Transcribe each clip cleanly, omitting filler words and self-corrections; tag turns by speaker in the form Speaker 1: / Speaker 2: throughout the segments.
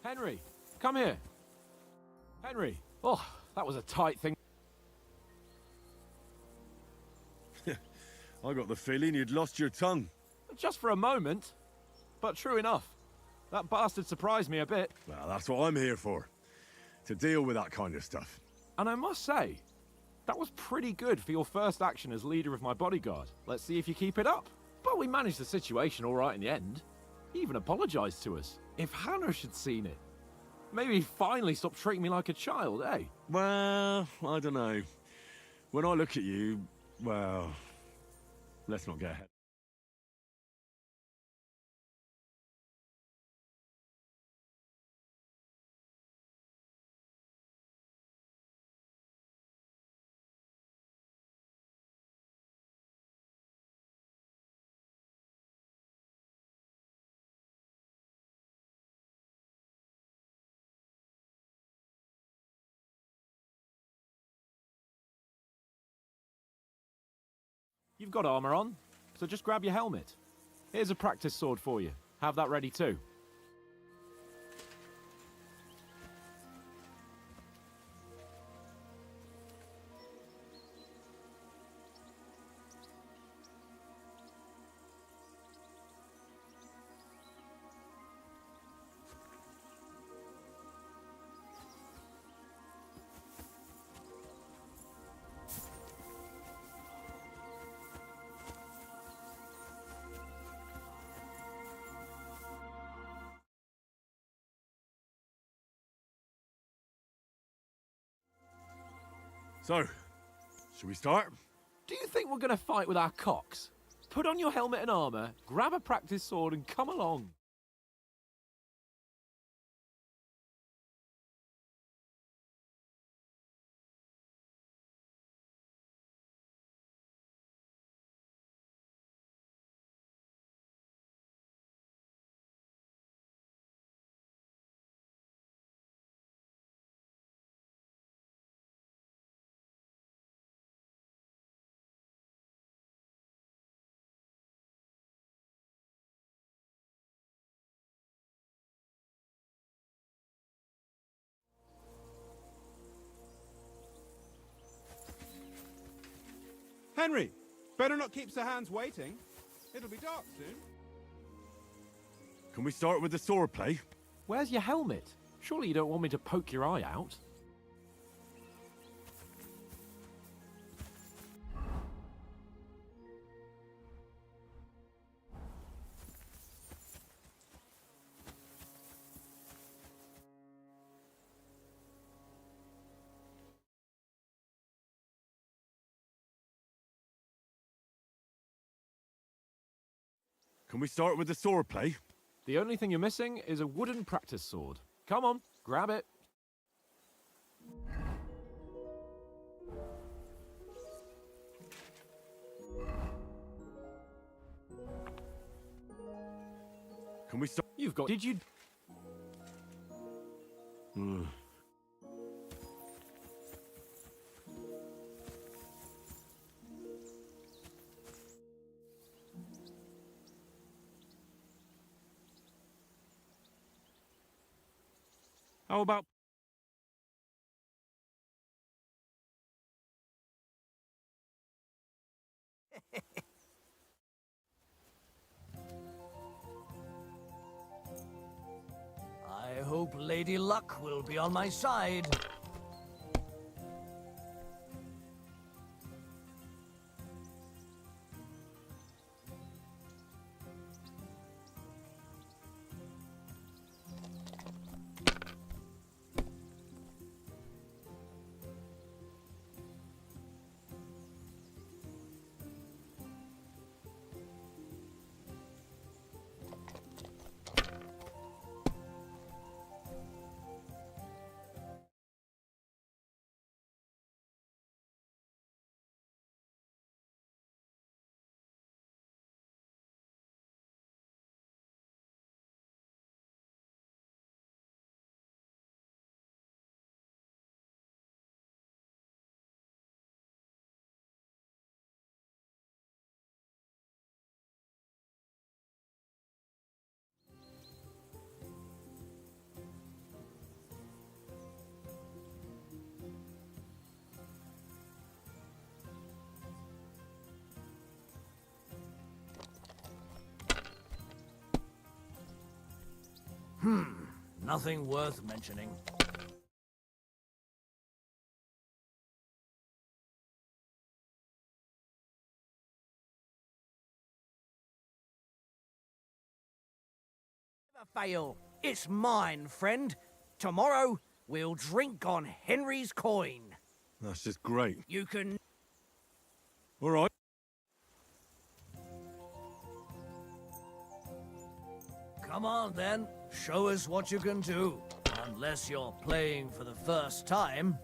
Speaker 1: Henry, come here. Henry. Oh, that was a tight thing.
Speaker 2: I got the feeling you'd lost your tongue.
Speaker 1: Just for a moment. But true enough. That bastard surprised me a bit.
Speaker 2: Well, that's what I'm here for. To deal with that kind of stuff.
Speaker 1: And I must say, that was pretty good for your first action as leader of my bodyguard. Let's see if you keep it up. But we managed the situation all right in the end. He even apologized to us. If Hanosh had seen it, maybe he'd finally stop treating me like a child, eh?
Speaker 2: Well, I don't know. When I look at you, well, let's not get ahead.
Speaker 1: You've got armor on, so just grab your helmet. Here's a practice sword for you. Have that ready too.
Speaker 2: So, should we start?
Speaker 1: Do you think we're going to fight with our cocks? Put on your helmet and armor, grab a practice sword and come along.
Speaker 3: Henry, better not keep Sir Hans waiting. It'll be dark soon.
Speaker 2: Can we start with the sword play?
Speaker 1: Where's your helmet? Surely you don't want me to poke your eye out?
Speaker 2: Can we start with the sword play?
Speaker 1: The only thing you're missing is a wooden practice sword. Come on, grab it.
Speaker 2: Can we start?
Speaker 1: You've got... Did you... How about...
Speaker 4: I hope Lady Luck will be on my side. Nothing worth mentioning. Never fail. It's mine, friend. Tomorrow, we'll drink on Henry's coin.
Speaker 2: That's just great.
Speaker 4: You can...
Speaker 2: All right.
Speaker 4: Come on, then. Show us what you can do. Unless you're playing for the first time.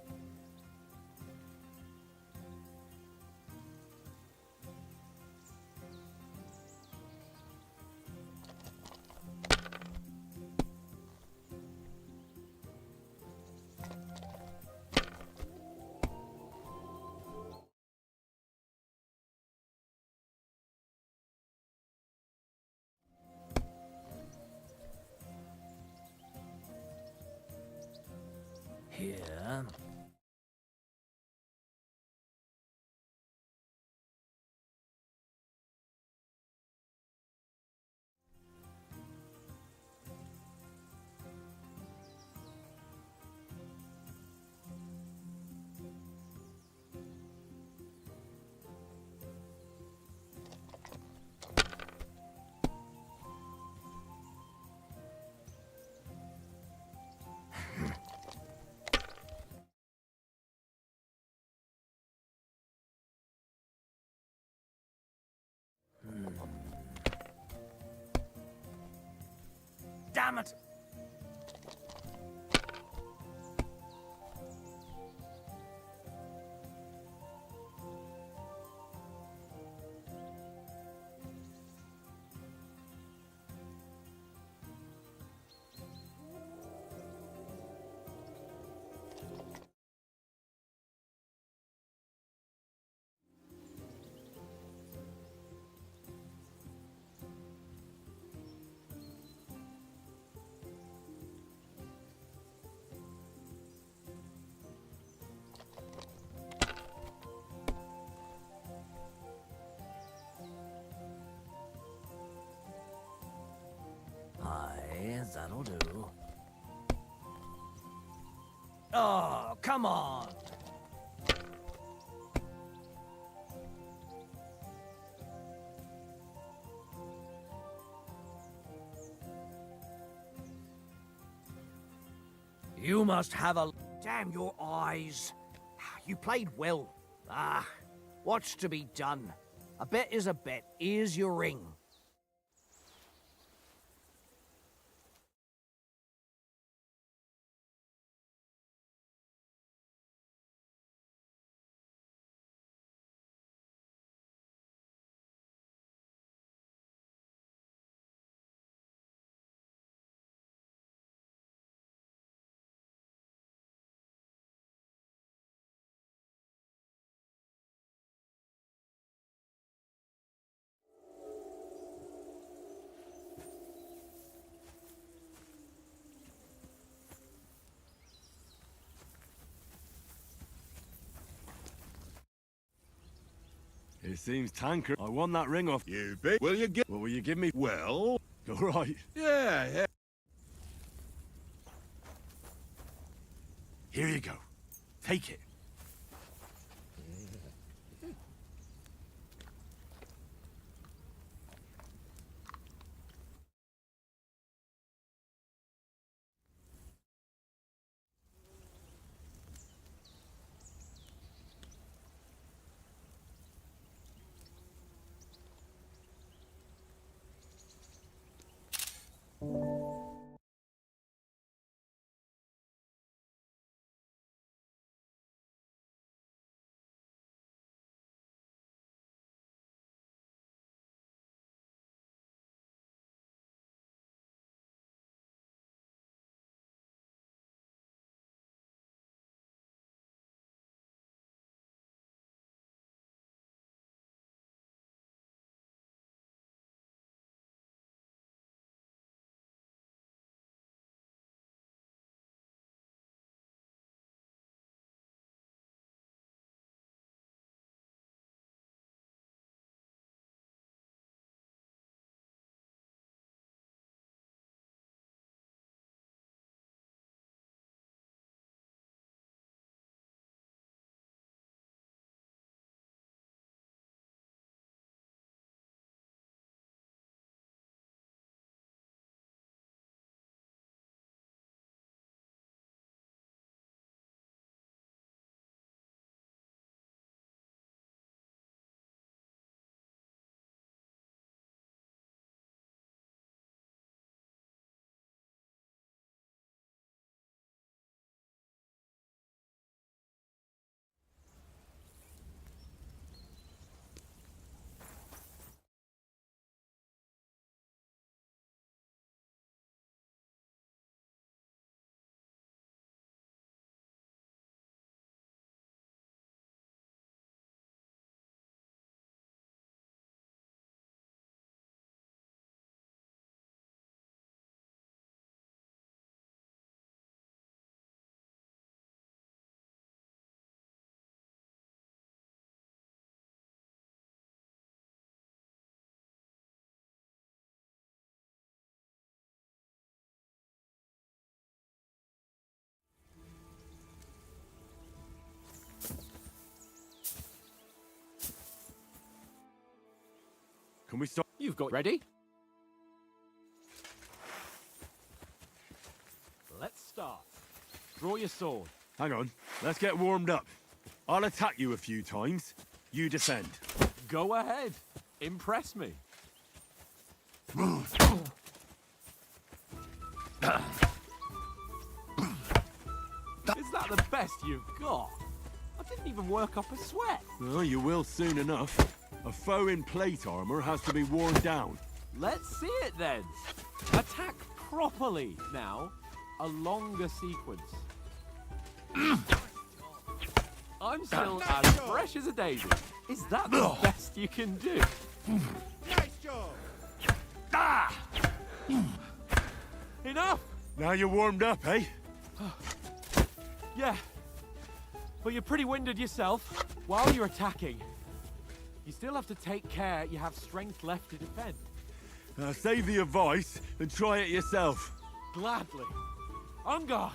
Speaker 4: Here. Damn it! Aye, that'll do. Oh, come on! You must have a... Damn your eyes. You played well. Ah, what's to be done? A bet is a bet. Here's your ring.
Speaker 2: It seems Tanker. I won that ring off.
Speaker 5: You bet. Will you get...
Speaker 2: What will you give me?
Speaker 5: Well...
Speaker 2: All right.
Speaker 5: Yeah.
Speaker 2: Here you go. Take it. Can we start?
Speaker 1: You've got ready? Let's start. Draw your sword.
Speaker 2: Hang on. Let's get warmed up. I'll attack you a few times. You defend.
Speaker 1: Go ahead. Impress me. Is that the best you've got? I didn't even work up a sweat.
Speaker 2: Oh, you will soon enough. A foe in plate armor has to be worn down.
Speaker 1: Let's see it then. Attack properly now. A longer sequence. I'm still as fresh as a daisy. Is that the best you can do?
Speaker 3: Nice job!
Speaker 1: Enough!
Speaker 2: Now you're warmed up, eh?
Speaker 1: Yeah. But you're pretty winded yourself while you're attacking. You still have to take care you have strength left to defend.
Speaker 2: Save the advice and try it yourself.
Speaker 1: Gladly. On guard.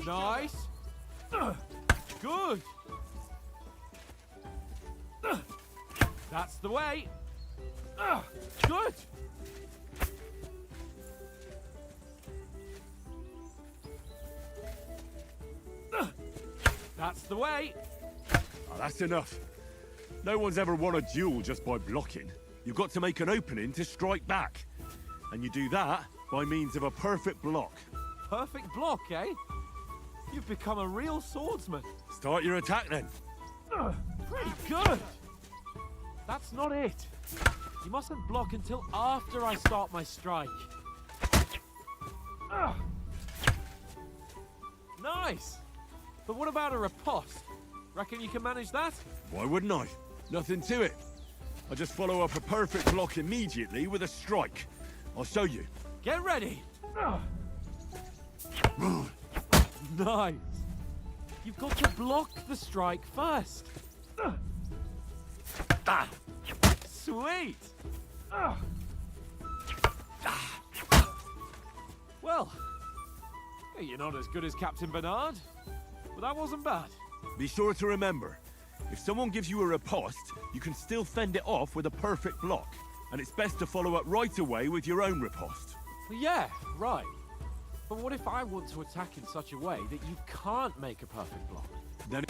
Speaker 1: Nice. Good. That's the way. Good. That's the way.
Speaker 2: Oh, that's enough. No one's ever won a duel just by blocking. You've got to make an opening to strike back. And you do that by means of a perfect block.
Speaker 1: Perfect block, eh? You've become a real swordsman.
Speaker 2: Start your attack then.
Speaker 1: Pretty good. That's not it. You mustn't block until after I start my strike. Nice. But what about a riposte? Reckon you can manage that?
Speaker 2: Why wouldn't I? Nothing to it. I just follow up a perfect block immediately with a strike. I'll show you.
Speaker 1: Get ready. Nice. You've got to block the strike first. Sweet. Well, you're not as good as Captain Bernard, but that wasn't bad.
Speaker 2: Be sure to remember, if someone gives you a riposte, you can still fend it off with a perfect block. And it's best to follow up right away with your own riposte.
Speaker 1: Yeah, right. But what if I want to attack in such a way that you can't make a perfect block?
Speaker 2: Then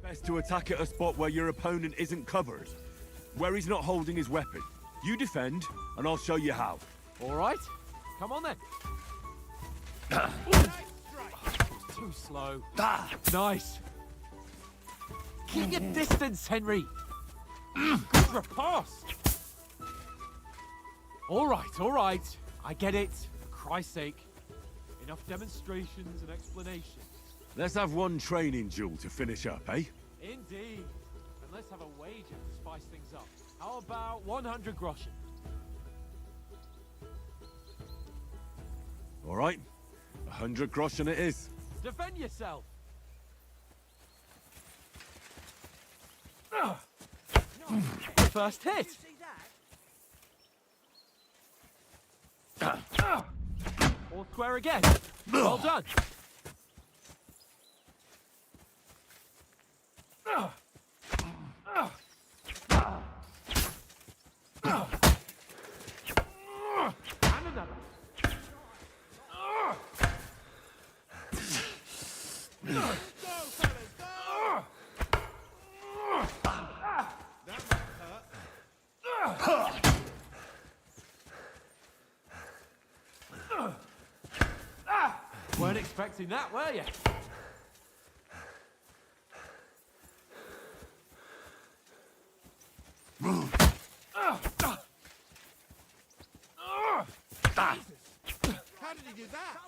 Speaker 2: best to attack at a spot where your opponent isn't covered. Where he's not holding his weapon. You defend, and I'll show you how.
Speaker 1: All right. Come on then.
Speaker 3: Nice strike!
Speaker 1: Too slow. Nice. Keep your distance, Henry. Good riposte. All right. I get it. For Christ's sake. Enough demonstrations and explanations.
Speaker 2: Let's have one training duel to finish up, eh?
Speaker 1: Indeed. And let's have a wager to spice things up. How about 100 groschen?
Speaker 2: All right. 100 groschen it is.
Speaker 1: Defend yourself! First hit! All square again. Well done. And another.
Speaker 3: Go, fellas, go! That might hurt.
Speaker 1: Weren't expecting that, were you?
Speaker 3: How did he do that?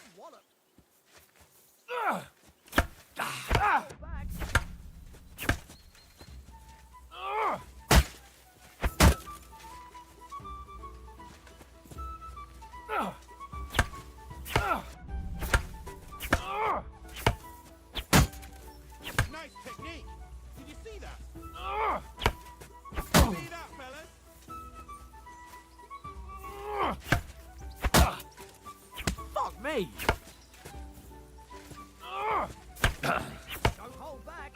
Speaker 3: Nice technique. Did you see that? See that, fellas?
Speaker 1: Fuck me!
Speaker 4: Don't hold back.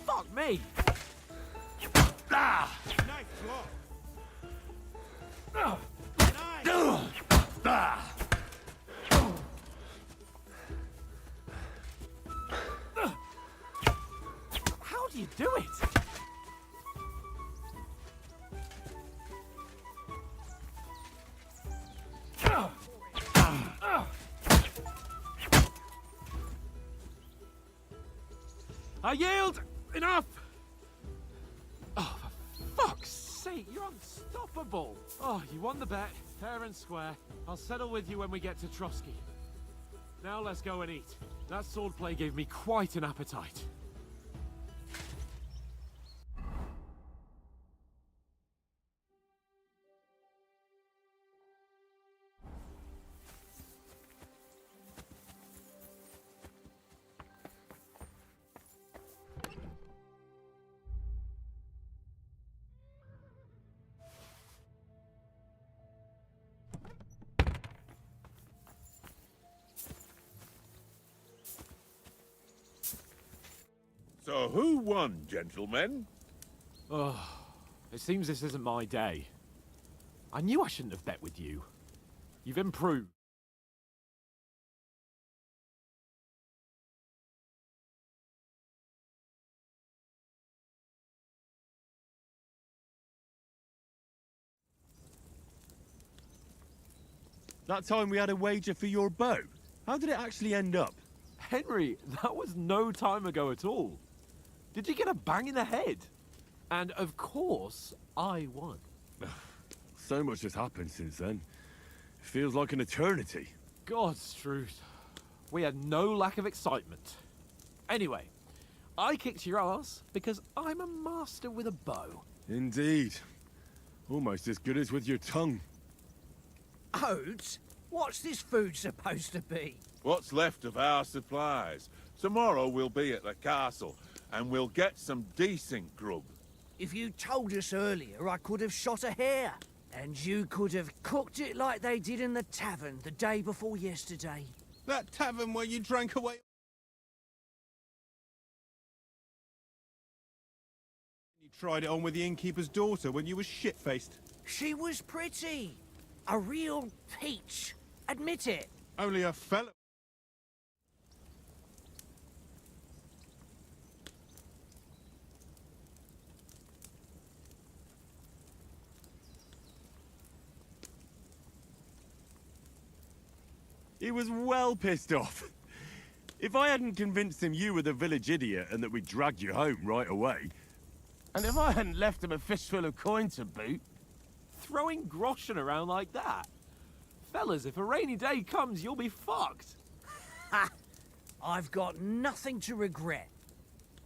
Speaker 1: Fuck me!
Speaker 3: Nice block. Nice.
Speaker 1: How do you do it? I yield! Enough! Oh, for fuck's sake, you're unstoppable! Oh, you won the bet, fair and square. I'll settle with you when we get to Trotsky. Now let's go and eat. That swordplay gave me quite an appetite.
Speaker 5: So who won, gentlemen?
Speaker 1: Oh, it seems this isn't my day. I knew I shouldn't have bet with you. You've improved.
Speaker 2: That time we had a wager for your bow. How did it actually end up?
Speaker 1: Henry, that was no time ago at all. Did you get a bang in the head? And of course, I won.
Speaker 2: So much has happened since then. It feels like an eternity.
Speaker 1: God's truth. We had no lack of excitement. Anyway, I kicked your ass because I'm a master with a bow.
Speaker 2: Indeed. Almost as good as with your tongue.
Speaker 4: Oats? What's this food supposed to be?
Speaker 5: What's left of our supplies? Tomorrow we'll be at the castle, and we'll get some decent grub.
Speaker 4: If you told us earlier, I could have shot a hare. And you could have cooked it like they did in the tavern the day before yesterday.
Speaker 3: That tavern where you drank away. You tried it on with the innkeeper's daughter when you were shit-faced.
Speaker 4: She was pretty. A real peach. Admit it.
Speaker 3: Only a fellow.
Speaker 2: He was well pissed off. If I hadn't convinced him you were the village idiot and that we'd drag you home right away...
Speaker 6: And if I hadn't left him a fistful of coin to boot,
Speaker 1: throwing groschen around like that? Fellas, if a rainy day comes, you'll be fucked.
Speaker 4: Ha! I've got nothing to regret.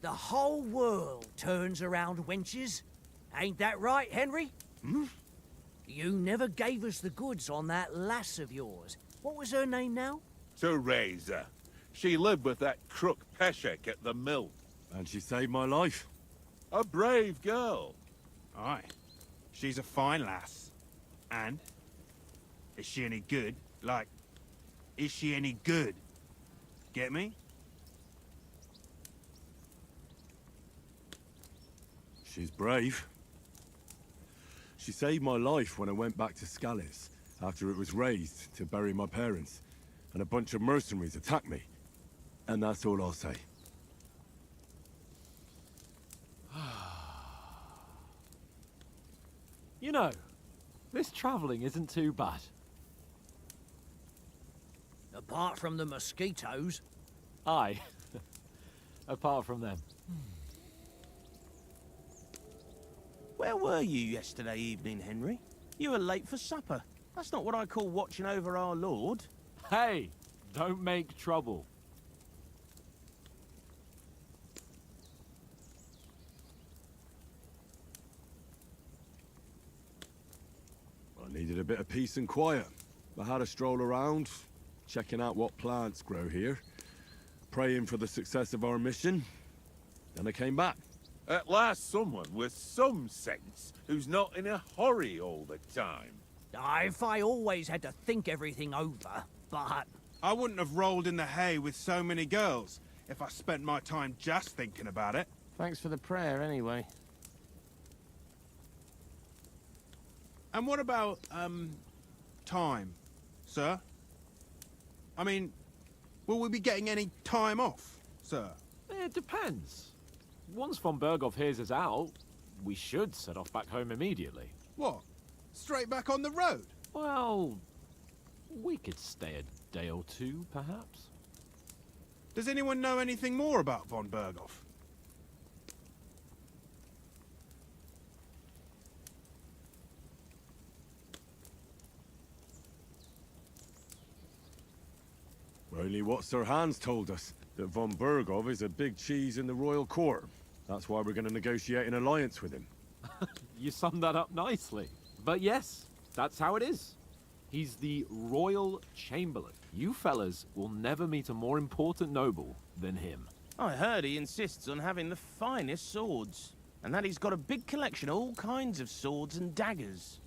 Speaker 4: The whole world turns around wenches. Ain't that right, Henry?
Speaker 2: Hmm?
Speaker 4: You never gave us the goods on that lass of yours. What was her name now?
Speaker 5: Teresa. She lived with that crook Peshek at the mill.
Speaker 2: And she saved my life.
Speaker 5: A brave girl.
Speaker 3: Aye. She's a fine lass. And? Is she any good? Like, is she any good? Get me?
Speaker 2: She's brave. She saved my life when I went back to Scallis after it was razed to bury my parents, and a bunch of mercenaries attacked me. And that's all I'll say.
Speaker 1: You know, this travelling isn't too bad.
Speaker 4: Apart from the mosquitoes.
Speaker 1: Aye. Apart from them.
Speaker 6: Where were you yesterday evening, Henry? You were late for supper. That's not what I call watching over our Lord.
Speaker 1: Hey, don't make trouble.
Speaker 2: I needed a bit of peace and quiet. I had a stroll around, checking out what plants grow here, praying for the success of our mission. Then I came back.
Speaker 5: At last someone with some sense who's not in a hurry all the time.
Speaker 4: If I always had to think everything over, but...
Speaker 3: I wouldn't have rolled in the hay with so many girls if I spent my time just thinking about it.
Speaker 6: Thanks for the prayer, anyway.
Speaker 3: And what about, time, sir? I mean, will we be getting any time off, sir?
Speaker 1: It depends. Once von Berghoff hears us out, we should set off back home immediately.
Speaker 3: What? Straight back on the road?
Speaker 1: Well, we could stay a day or two, perhaps.
Speaker 3: Does anyone know anything more about von Berghoff?
Speaker 2: Only what Sir Hans told us, that von Berghoff is a big cheese in the royal court. That's why we're going to negotiate an alliance with him.
Speaker 1: You summed that up nicely. But yes, that's how it is. He's the Royal Chamberlain. You fellas will never meet a more important noble than him.
Speaker 6: I heard he insists on having the finest swords, and that he's got a big collection of all kinds of swords and daggers.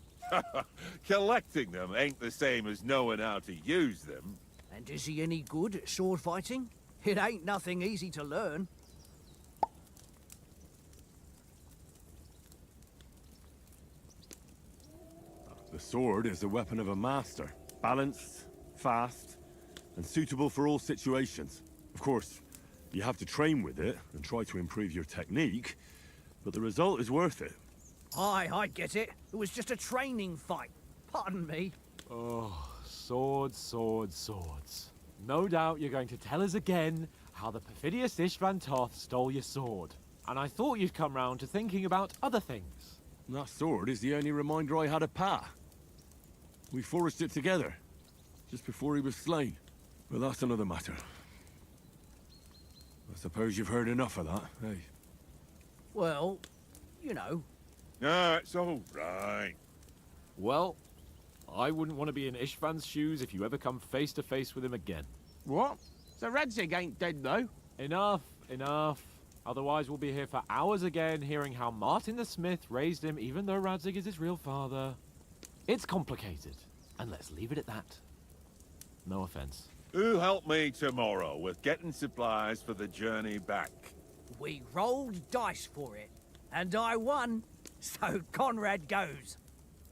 Speaker 5: Collecting them ain't the same as knowing how to use them.
Speaker 4: And is he any good at sword fighting? It ain't nothing easy to learn.
Speaker 2: The sword is the weapon of a master. Balanced, fast, and suitable for all situations. Of course, you have to train with it and try to improve your technique, but the result is worth it.
Speaker 4: Aye, I get it. It was just a training fight. Pardon me.
Speaker 1: Oh, swords, swords, swords. No doubt you're going to tell us again how the perfidious Istvan Toth stole your sword. And I thought you'd come round to thinking about other things.
Speaker 2: And that sword is the only reminder I had of Pa. We forged it together, just before he was slain. But that's another matter. I suppose you've heard enough of that, eh?
Speaker 4: Well, you know.
Speaker 5: No, it's all right.
Speaker 1: Well, I wouldn't want to be in Istvan's shoes if you ever come face to face with him again.
Speaker 6: What? So Radzig ain't dead, though?
Speaker 1: Enough, enough. Otherwise we'll be here for hours again hearing how Martin the Smith raised him even though Radzig is his real father. It's complicated, and let's leave it at that. No offense.
Speaker 5: Who help me tomorrow with getting supplies for the journey back?
Speaker 4: We rolled dice for it, and I won, so Conrad goes.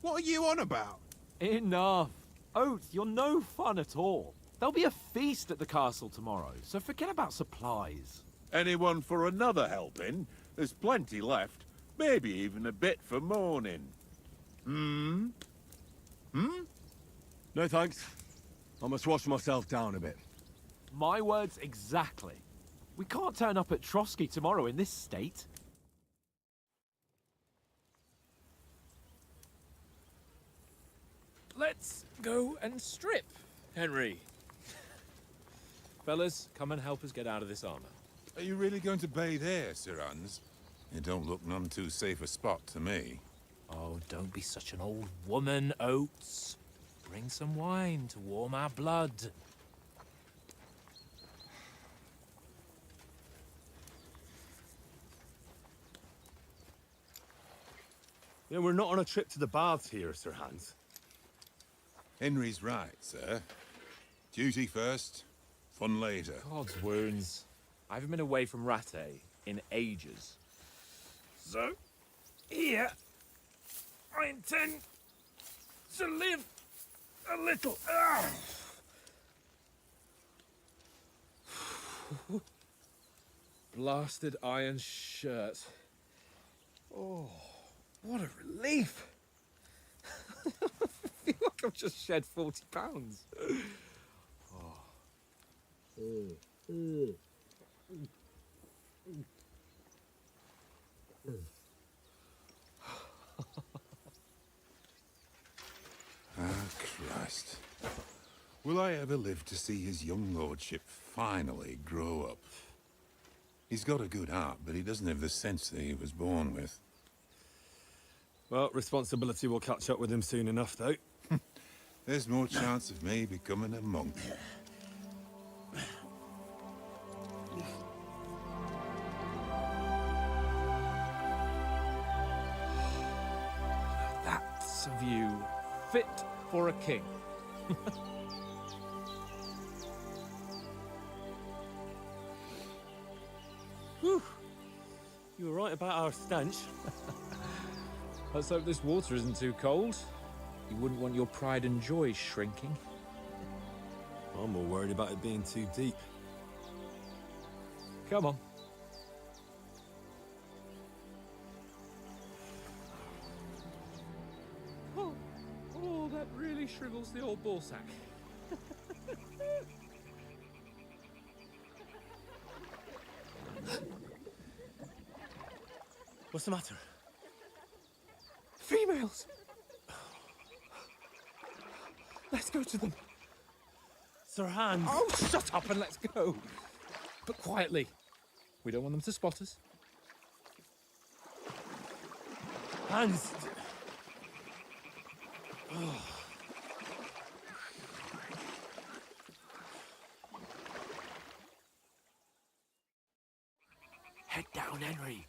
Speaker 3: What are you on about?
Speaker 1: Enough. Oath, you're no fun at all. There'll be a feast at the castle tomorrow, so forget about supplies.
Speaker 5: Anyone for another helping? There's plenty left. Maybe even a bit for morning. Hmm?
Speaker 2: No thanks. I must wash myself down a bit.
Speaker 1: My words exactly. We can't turn up at Trotsky tomorrow in this state. go and strip, Henry. Fellas, come and help us get out of this armor.
Speaker 7: Are you really going to bathe here, Sir Hans? It don't look none too safe a spot to me.
Speaker 1: Oh, don't be such an old woman, Oates. Bring some wine to warm our blood.
Speaker 2: You know, we're not on a trip to the baths here, Sir Hans.
Speaker 7: Henry's right, sir. Duty first, fun later.
Speaker 1: God's wounds. I haven't been away from Rattay in ages. So, here, I intend to live a little. Blasted iron shirt. Oh, what a relief. I feel like I've just shed 40 pounds.
Speaker 7: Christ. Will I ever live to see his young lordship finally grow up? He's got a good heart, but he doesn't have the sense that he was born with.
Speaker 2: Well, responsibility will catch up with him soon enough, though.
Speaker 7: There's more chance of me becoming a monk.
Speaker 1: That's a view fit for a king.
Speaker 2: Whew. You were right about our stench.
Speaker 1: Let's hope this water isn't too cold. You wouldn't want your pride and joy shrinking.
Speaker 2: I'm more worried about it being too deep.
Speaker 1: Come on. Oh, that really shrivels the old ball sack.
Speaker 2: What's the matter?
Speaker 1: Females! Let's go to them.
Speaker 2: Sir Hans!
Speaker 1: Oh, shut up and let's go. But quietly. We don't want them to spot us.
Speaker 2: Hans!
Speaker 4: Head down, Enry.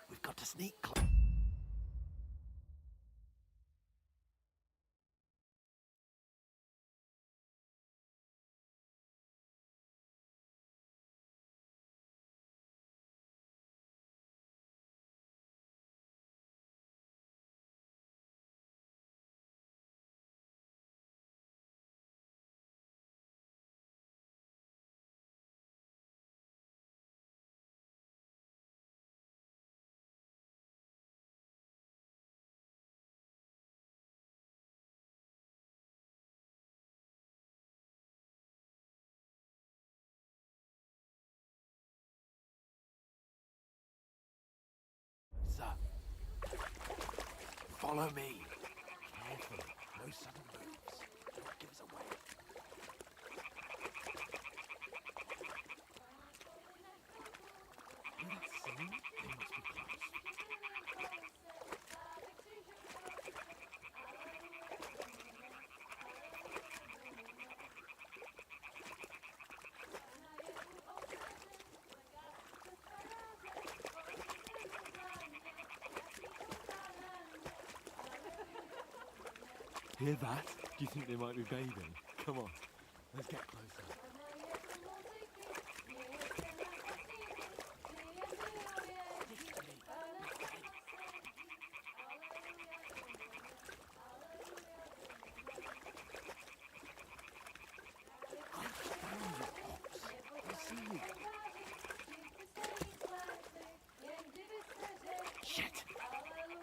Speaker 4: We've got to sneak. Sir, follow me. Careful, no sudden moves. Don't give us away. Hear that singing? They must be close.
Speaker 1: Hear that? Do you think they might be bathing? Come on, let's get closer.
Speaker 4: Shit!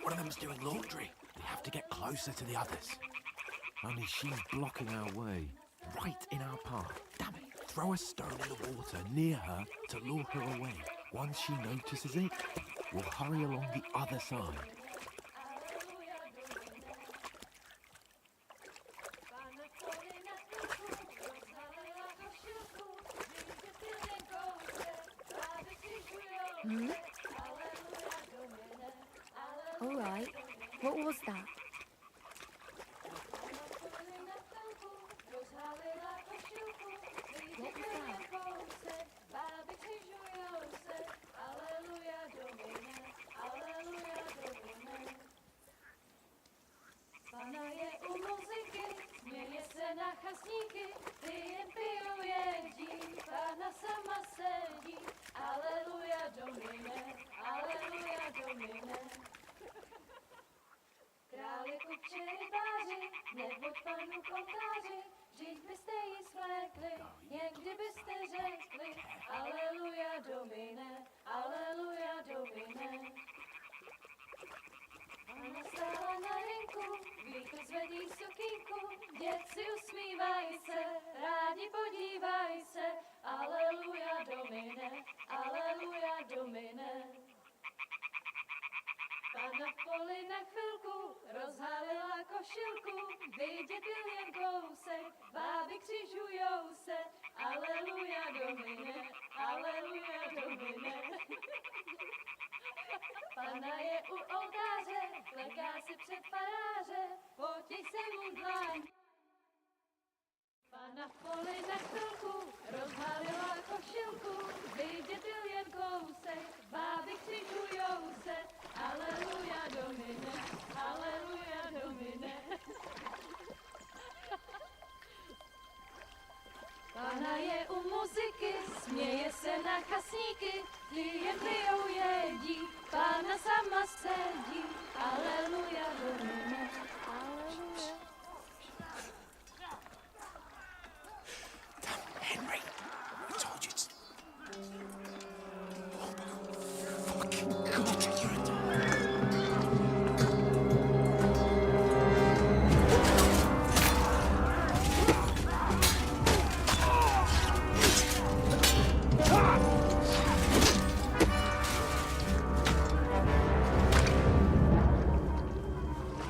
Speaker 4: One of them's doing laundry. We have to get closer to the others.
Speaker 1: Only she's blocking our way, right in our path.
Speaker 4: Damn it! Throw a stone in the water near her to lure her away.
Speaker 1: Once she notices it, we'll hurry along the other side.
Speaker 8: All right. What was that? What was that?
Speaker 9: Pana je u muzyky, směje se na chasníky, ty jen pijou jedí, Pana sama sedí. Aleluja, Domine, aleluja, Domine. Králi kupče rybáři, neboť Panu kontáři, vždyť byste jí svlékli, někdy byste řekli, aleluja, Domine, aleluja, Domine. Pana stála na rynku, vítr zvedí sukínku, děci usmívají se, rádi podívají se, aleluja, Domine, aleluja, Domine. Pana v poli na chvilku rozhalila košilku, vidět byl jen kousek, báby křižujou se, aleluja, Domine, aleluja, Domine. Pana je u oltáře, kleká si před faráře, potěj se mu dlaň. Pana v poli na chvilku rozhalila košilku, vidět byl jen kousek, báby křižujou se, aleluja, Domine, aleluja, Domine. Pana je u muziky, směje se na chasníky, ty jen pijou jedí, Pana sama sedí, aleluja, Domine, aleluja.
Speaker 6: Henry, I told you to... Oh, fucking God, you're a...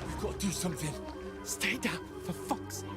Speaker 1: We've got to do something. Stay down, for fuck's sake.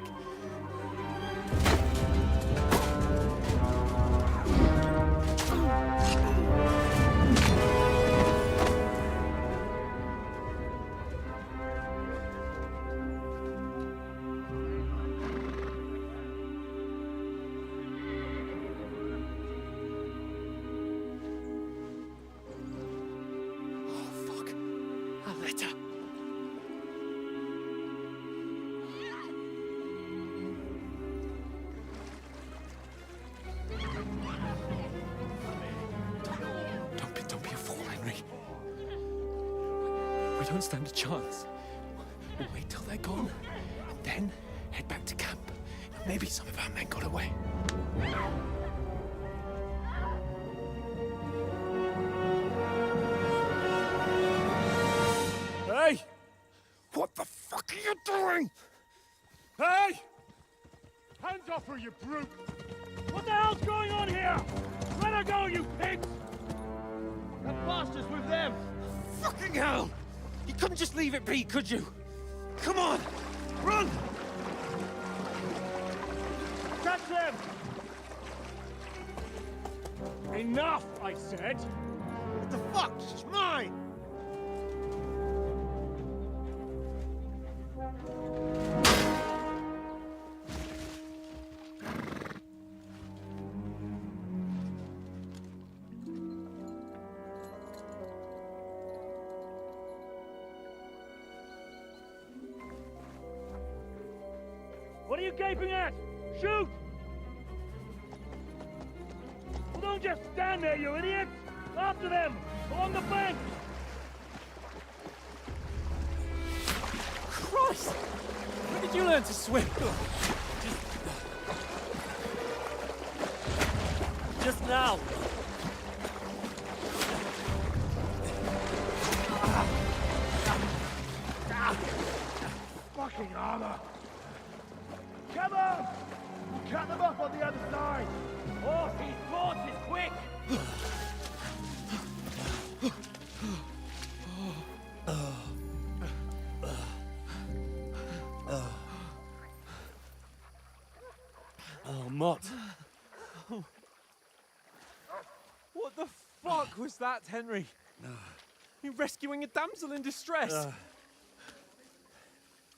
Speaker 1: Don't be a fool, Henry. We don't stand a chance. We'll wait till they're gone, and then head back to camp. Maybe some of our men got away. Hey! What the fuck are you doing? Hey! Hands off her, you brute! What the hell's going on here? Let her go, you pigs!
Speaker 6: That bastard's with them!
Speaker 1: Fucking hell! You couldn't just leave it be, could you? Come on! Run! Catch them! Enough, I said!
Speaker 6: What the fuck? She's mine!
Speaker 1: What are you gaping at? Shoot! Well, don't just stand there, you idiots! After them! Along the bank! Christ! When did you learn to swim? Just now! Fucking armor! Come on! Cut them up on the other side! Horses, horses, quick! Oh, Mott.
Speaker 6: What the
Speaker 1: fuck was that, Henry? You rescuing a damsel in distress?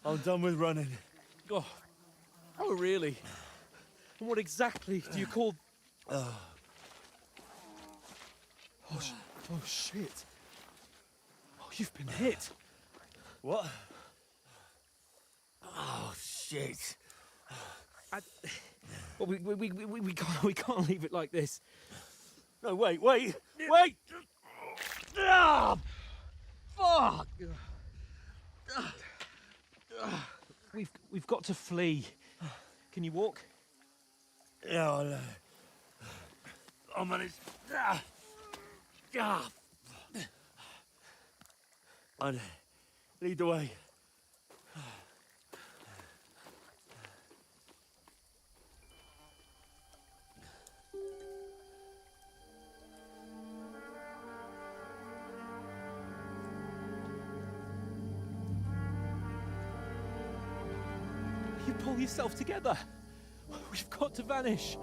Speaker 6: I'm done with running.
Speaker 1: Oh, really? And what exactly do you call... Oh, shit. Oh, you've been hit.
Speaker 6: What? Oh, shit.
Speaker 1: Well, we can't leave it like this.
Speaker 6: No, wait! Ah, fuck!
Speaker 1: We've got to flee. Can you walk?
Speaker 6: Yeah, I'll manage. I'd lead the way.
Speaker 1: You pull yourself together. We've got to vanish.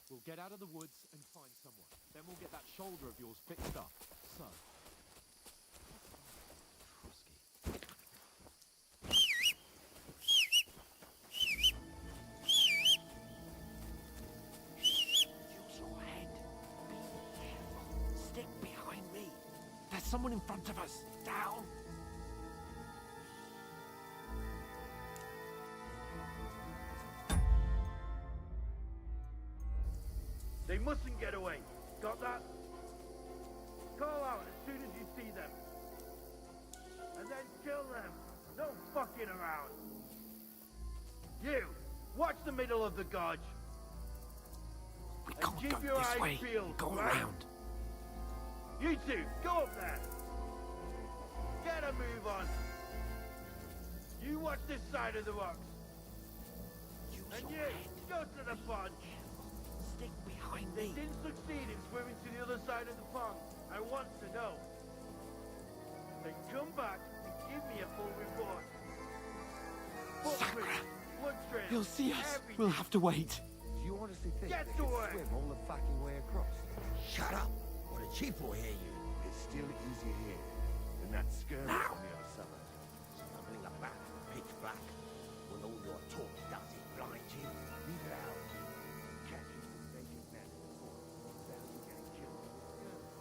Speaker 1: We'll get out of the woods and find someone. Then we'll get that shoulder of yours fixed up. So... Use your head. Be careful. Stick behind me. There's someone in front of us. Down.
Speaker 10: They mustn't get away. Got that? Call out as soon as you see them. And then kill them. No fucking around. You, watch the middle of the gorge.
Speaker 1: We
Speaker 10: And
Speaker 1: can't
Speaker 10: keep
Speaker 1: go
Speaker 10: your
Speaker 1: this
Speaker 10: eyes
Speaker 1: way.
Speaker 10: peeled,
Speaker 1: Go
Speaker 10: right?
Speaker 1: around.
Speaker 10: You two, go up there. Get a move on. You watch this side of the rocks. And you, go to the pond.
Speaker 1: Stick behind me.
Speaker 10: Didn't succeed in swimming to the other side of the pond. I want to know. Then come back and give me a full report. Footprints, blood trails,
Speaker 1: He'll see us.
Speaker 10: everything.
Speaker 1: We'll have to wait.
Speaker 11: Do you honestly think
Speaker 10: Get
Speaker 11: they
Speaker 10: to
Speaker 11: can
Speaker 10: work.
Speaker 11: swim all the fucking way across?
Speaker 12: Shut up, or the chief will hear you.
Speaker 11: It's still easier here than that skirmish on the other side.
Speaker 12: Stumbling about, pitch black, when all your talk does is blind you.
Speaker 11: Leave it out. Catches the naked man in the forest. Down to getting killed with a skirmish.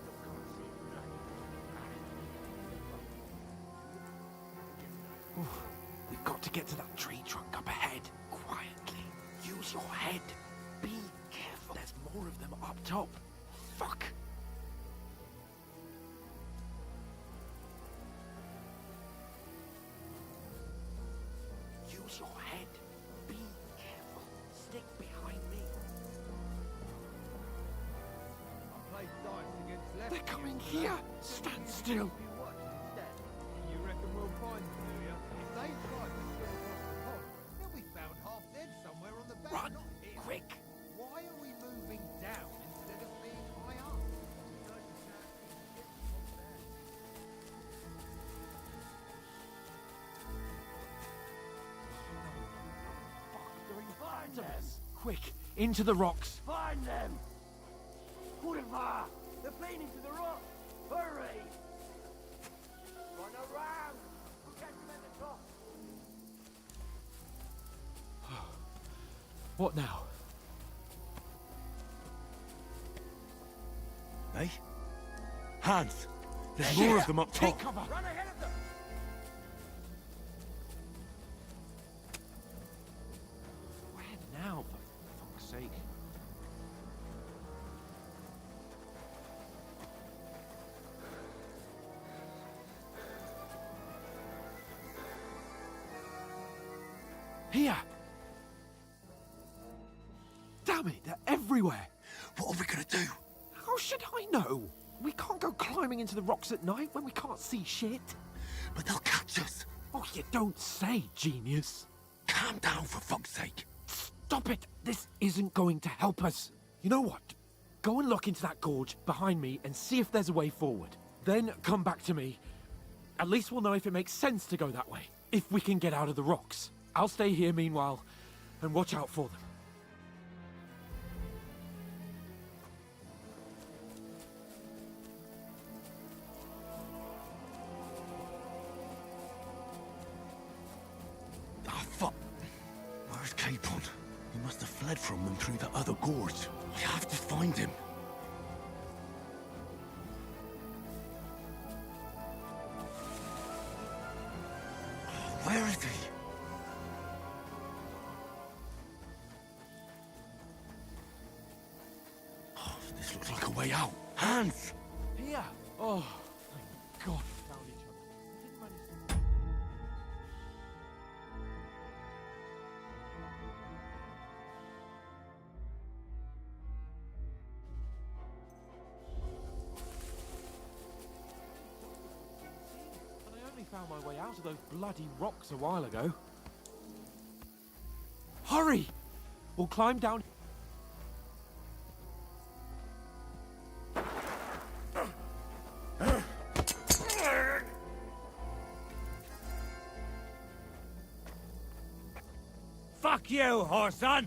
Speaker 12: You can't see blood.
Speaker 1: We've got to get to that tree trunk up ahead. Quietly. Use your head. Be careful. There's more of them up top. Fuck. Use your head. Be careful. Stick behind me. They're coming here. Stand still.
Speaker 3: You reckon we'll find them, do you? If they tried to swim across the pond, they'll be found half dead somewhere on the bank.
Speaker 1: Run.
Speaker 3: Not here.
Speaker 1: Quick.
Speaker 3: Why are we moving down instead of being high up?
Speaker 1: They're in front of us. Quick. Into the rocks.
Speaker 10: Find them! Boulevard! They're playing into the rock! Hurry! Run around! We'll catch them at the top!
Speaker 1: What now?
Speaker 2: Eh? Hans! There's more of them up top.
Speaker 1: Take cover.
Speaker 10: Run ahead of them!
Speaker 1: Where now, for fuck's sake? Here! Damn it, they're everywhere!
Speaker 12: What are we gonna do?
Speaker 1: How should I know? We can't go climbing into the rocks at night when we can't see shit.
Speaker 12: But they'll catch us.
Speaker 1: Oh, you don't say, genius.
Speaker 12: Calm down, for fuck's sake.
Speaker 1: Stop it! This isn't going to help us. You know what? Go and look into that gorge behind me and see if there's a way forward. Then come back to me. At least we'll know if it makes sense to go that way. If we can get out of the rocks. I'll stay here meanwhile and watch out for them.
Speaker 12: Ah, fuck. Where's Capon? He must have fled from them through the other gorge. I have to find him. Where is he? Oh, this looks like a way out. Hans!
Speaker 1: Here! Oh, thank God we found each other. We didn't manage to... And I only found my way out of those bloody rocks a while ago. Hurry! We'll climb down...
Speaker 12: Fuck you, whoreson!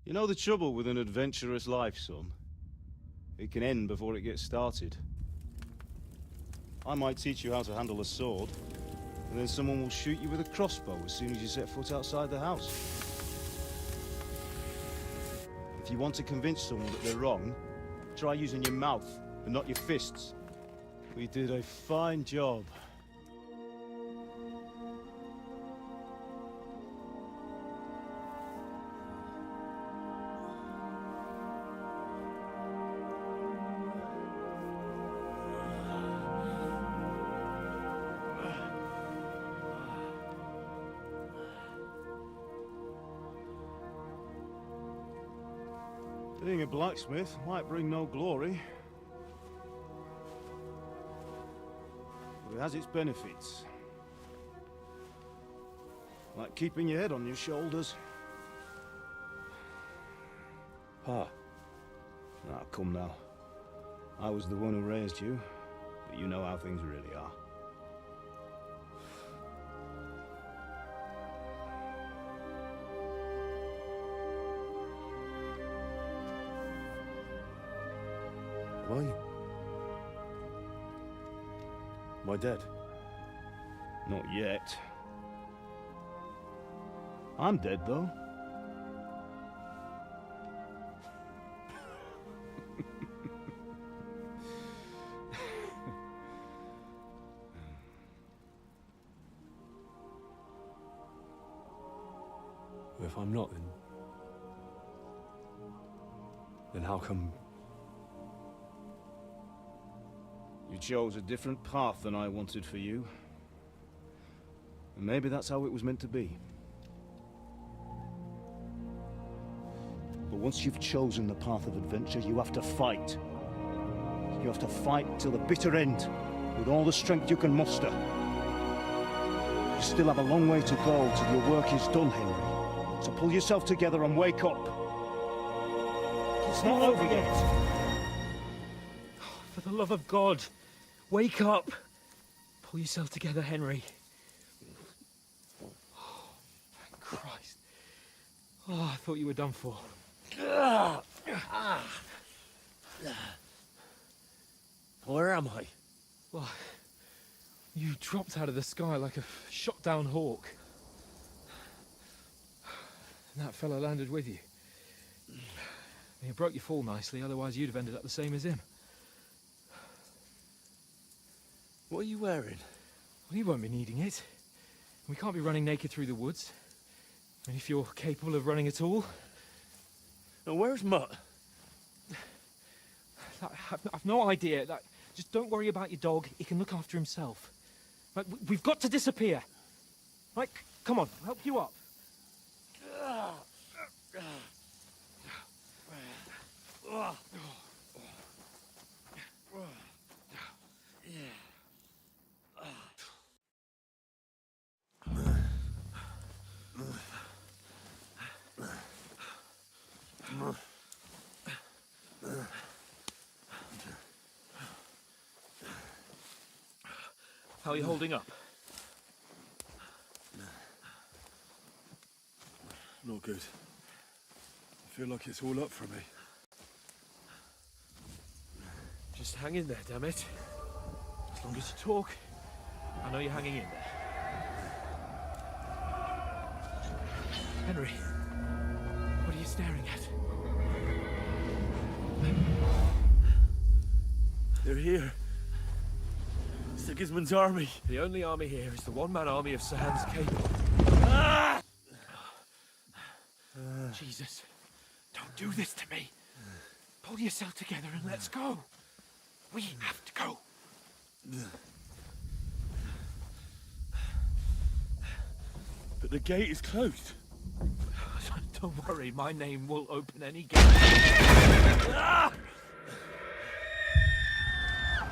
Speaker 13: You know the trouble with an adventurous life, son? It can end before it gets started. I might teach you how to handle a sword, and then someone will shoot you with a crossbow as soon as you set foot outside the house. If you want to convince someone that they're wrong, try using your mouth and not your fists. We did a fine job. Being a blacksmith might bring no glory, but it has its benefits. Like keeping your head on your shoulders. Pa. Ah, come now. I was the one who raised you, but you know how things really are.
Speaker 2: Why? Am I dead?
Speaker 13: Not yet. I'm dead, though.
Speaker 2: If I'm not, then how come...
Speaker 13: You chose a different path than I wanted for you. And maybe that's how it was meant to be. But once you've chosen the path of adventure, you have to fight. You have to fight till the bitter end, with all the strength you can muster. You still have a long way to go till your work is done, Henry. So pull yourself together and wake up. It's not over yet.
Speaker 1: For the love of God, wake up! Pull yourself together, Henry. Oh, thank Christ. Oh, I thought you were done for.
Speaker 12: Where am I?
Speaker 1: Well, you dropped out of the sky like a shot-down hawk. And that fella landed with you. He broke your fall nicely, otherwise you'd have ended up the same as him.
Speaker 12: What are you wearing?
Speaker 14: Well, you won't be needing it. We can't be running naked through the woods. And if you're capable of running at all...
Speaker 12: And where's Mutt?
Speaker 14: I've no idea. Just don't worry about your dog. He can look after himself. Right, we've got to disappear. Right, come on, I'll help you up. How are you holding up?
Speaker 2: Not good. I feel like it's all up for me.
Speaker 14: Just hang in there, damn it. As long as you talk, I know you're hanging in there. Henry, what are you staring at?
Speaker 12: They're here. Sigismund's army.
Speaker 14: The only army here is the one-man army of Sir Hans Cape.
Speaker 12: Ah!
Speaker 14: Jesus, don't do this to me. Pull yourself together and let's go. We have to go.
Speaker 12: But the gate is closed.
Speaker 14: Don't worry, my name will open any gate.
Speaker 12: Ah!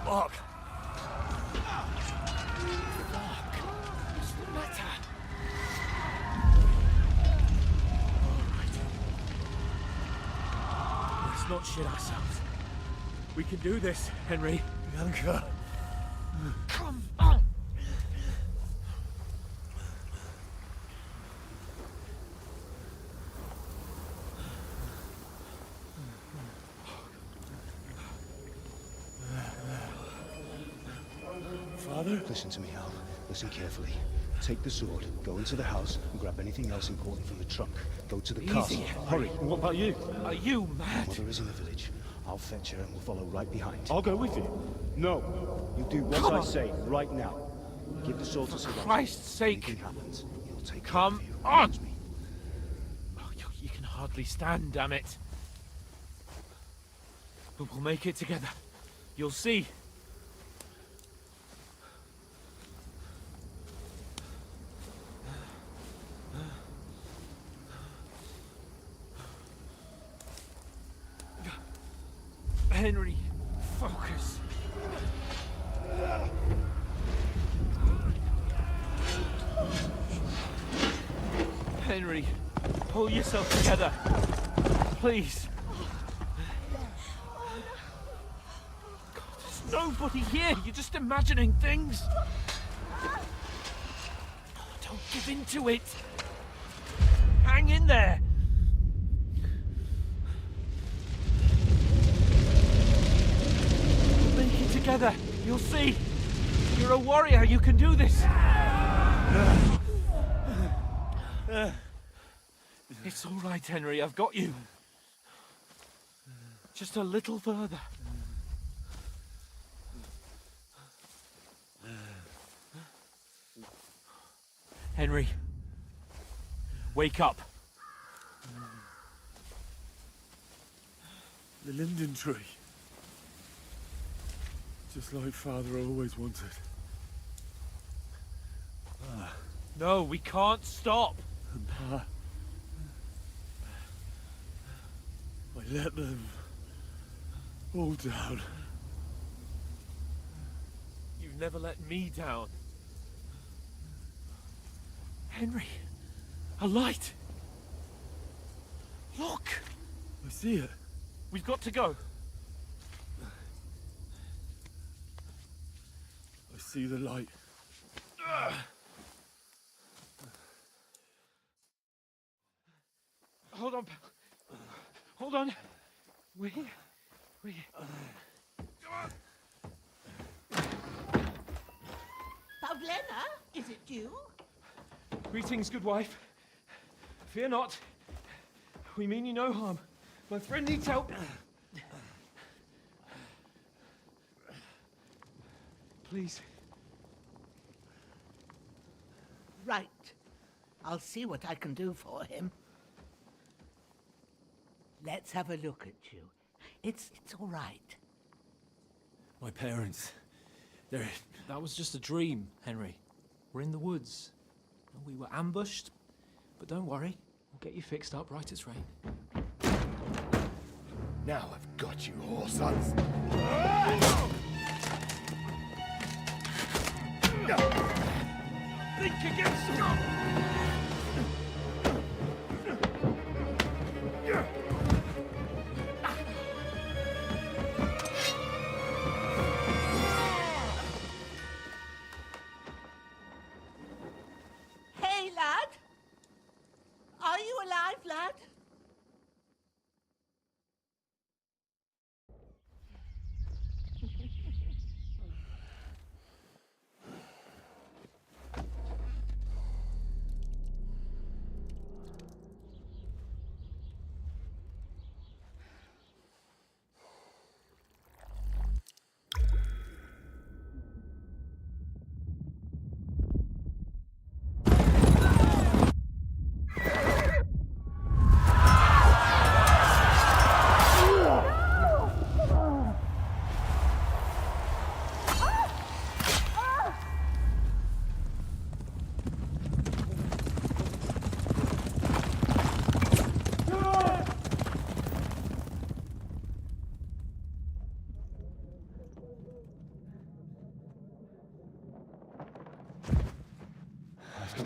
Speaker 12: Fuck.
Speaker 14: What's the matter? Let's not shit ourselves. We can do this, Henry.
Speaker 12: Bianca.
Speaker 14: Come on!
Speaker 12: Father?
Speaker 13: Listen to me, Hal. Listen carefully. Take the sword, go into the house, and grab anything else important from the trunk. Go to the castle. Hurry.
Speaker 14: And what about you? Are you mad?
Speaker 13: Mother is in the village. I'll fetch her and we'll follow right behind.
Speaker 14: I'll go with you.
Speaker 13: No. You do what
Speaker 14: Come
Speaker 13: I
Speaker 14: on.
Speaker 13: say right now. Give the sword to Sir Roger.
Speaker 14: Christ's sake.
Speaker 13: Anything happens, he'll take
Speaker 14: Come
Speaker 13: care of you.
Speaker 14: on!
Speaker 13: Trust me.
Speaker 14: Oh, you can hardly stand, damn it. But we'll make it together. You'll see. Henry, focus. Henry, pull yourself together. Please. God, there's nobody here. You're just imagining things. Oh, don't give in to it. Hang in there. We'll make it together. You'll see. You're a warrior. You can do this. It's all right, Henry. I've got you. Just a little further. Henry, wake up.
Speaker 12: The linden tree. Just like Father always wanted.
Speaker 14: No, we can't stop.
Speaker 12: I let them all down.
Speaker 14: You've never let me down. Henry, a light. Look.
Speaker 12: I see it.
Speaker 14: We've got to go.
Speaker 12: I see the light.
Speaker 14: Hold on, pal. Hold on. We're here. We're here.
Speaker 15: Pavlena, is it you?
Speaker 14: Greetings, good wife. Fear not. We mean you no harm. My friend needs help. Please,
Speaker 15: Right. I'll see what I can do for him. Let's have a look at you. It's all right.
Speaker 14: My parents, they're... That was just a dream, Henry. We're in the woods. We were ambushed, but don't worry. We'll get you fixed up right as rain.
Speaker 12: Now I've got you, whore sons.
Speaker 14: Think again, stop!
Speaker 15: Hey, lad! Are you alive, lad?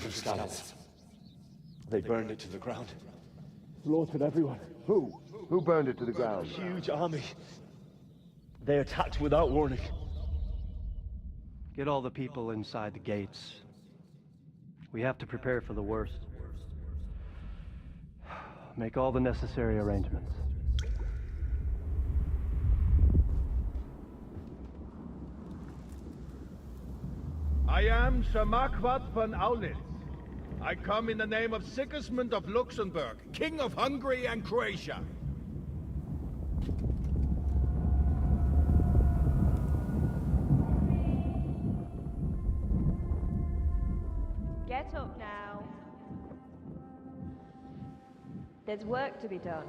Speaker 12: Scouts. They burned it to the ground.
Speaker 10: Slaughtered everyone. Who? Who burned it to the ground?
Speaker 12: Huge army. They attacked without warning.
Speaker 16: Get all the people inside the gates. We have to prepare for the worst. Make all the necessary arrangements.
Speaker 10: I am Sir Marquardt von Aulitz. I come in the name of Sigismund of Luxembourg, King of Hungary and Croatia.
Speaker 17: Get up now. There's work to be done.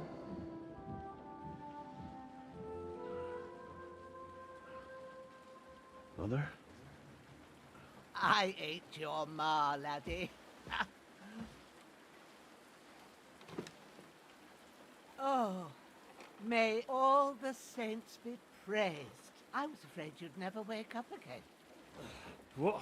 Speaker 12: Mother?
Speaker 15: I ain't your ma, laddie. Oh, may all the saints be praised. I was afraid you'd never wake up again.
Speaker 12: What?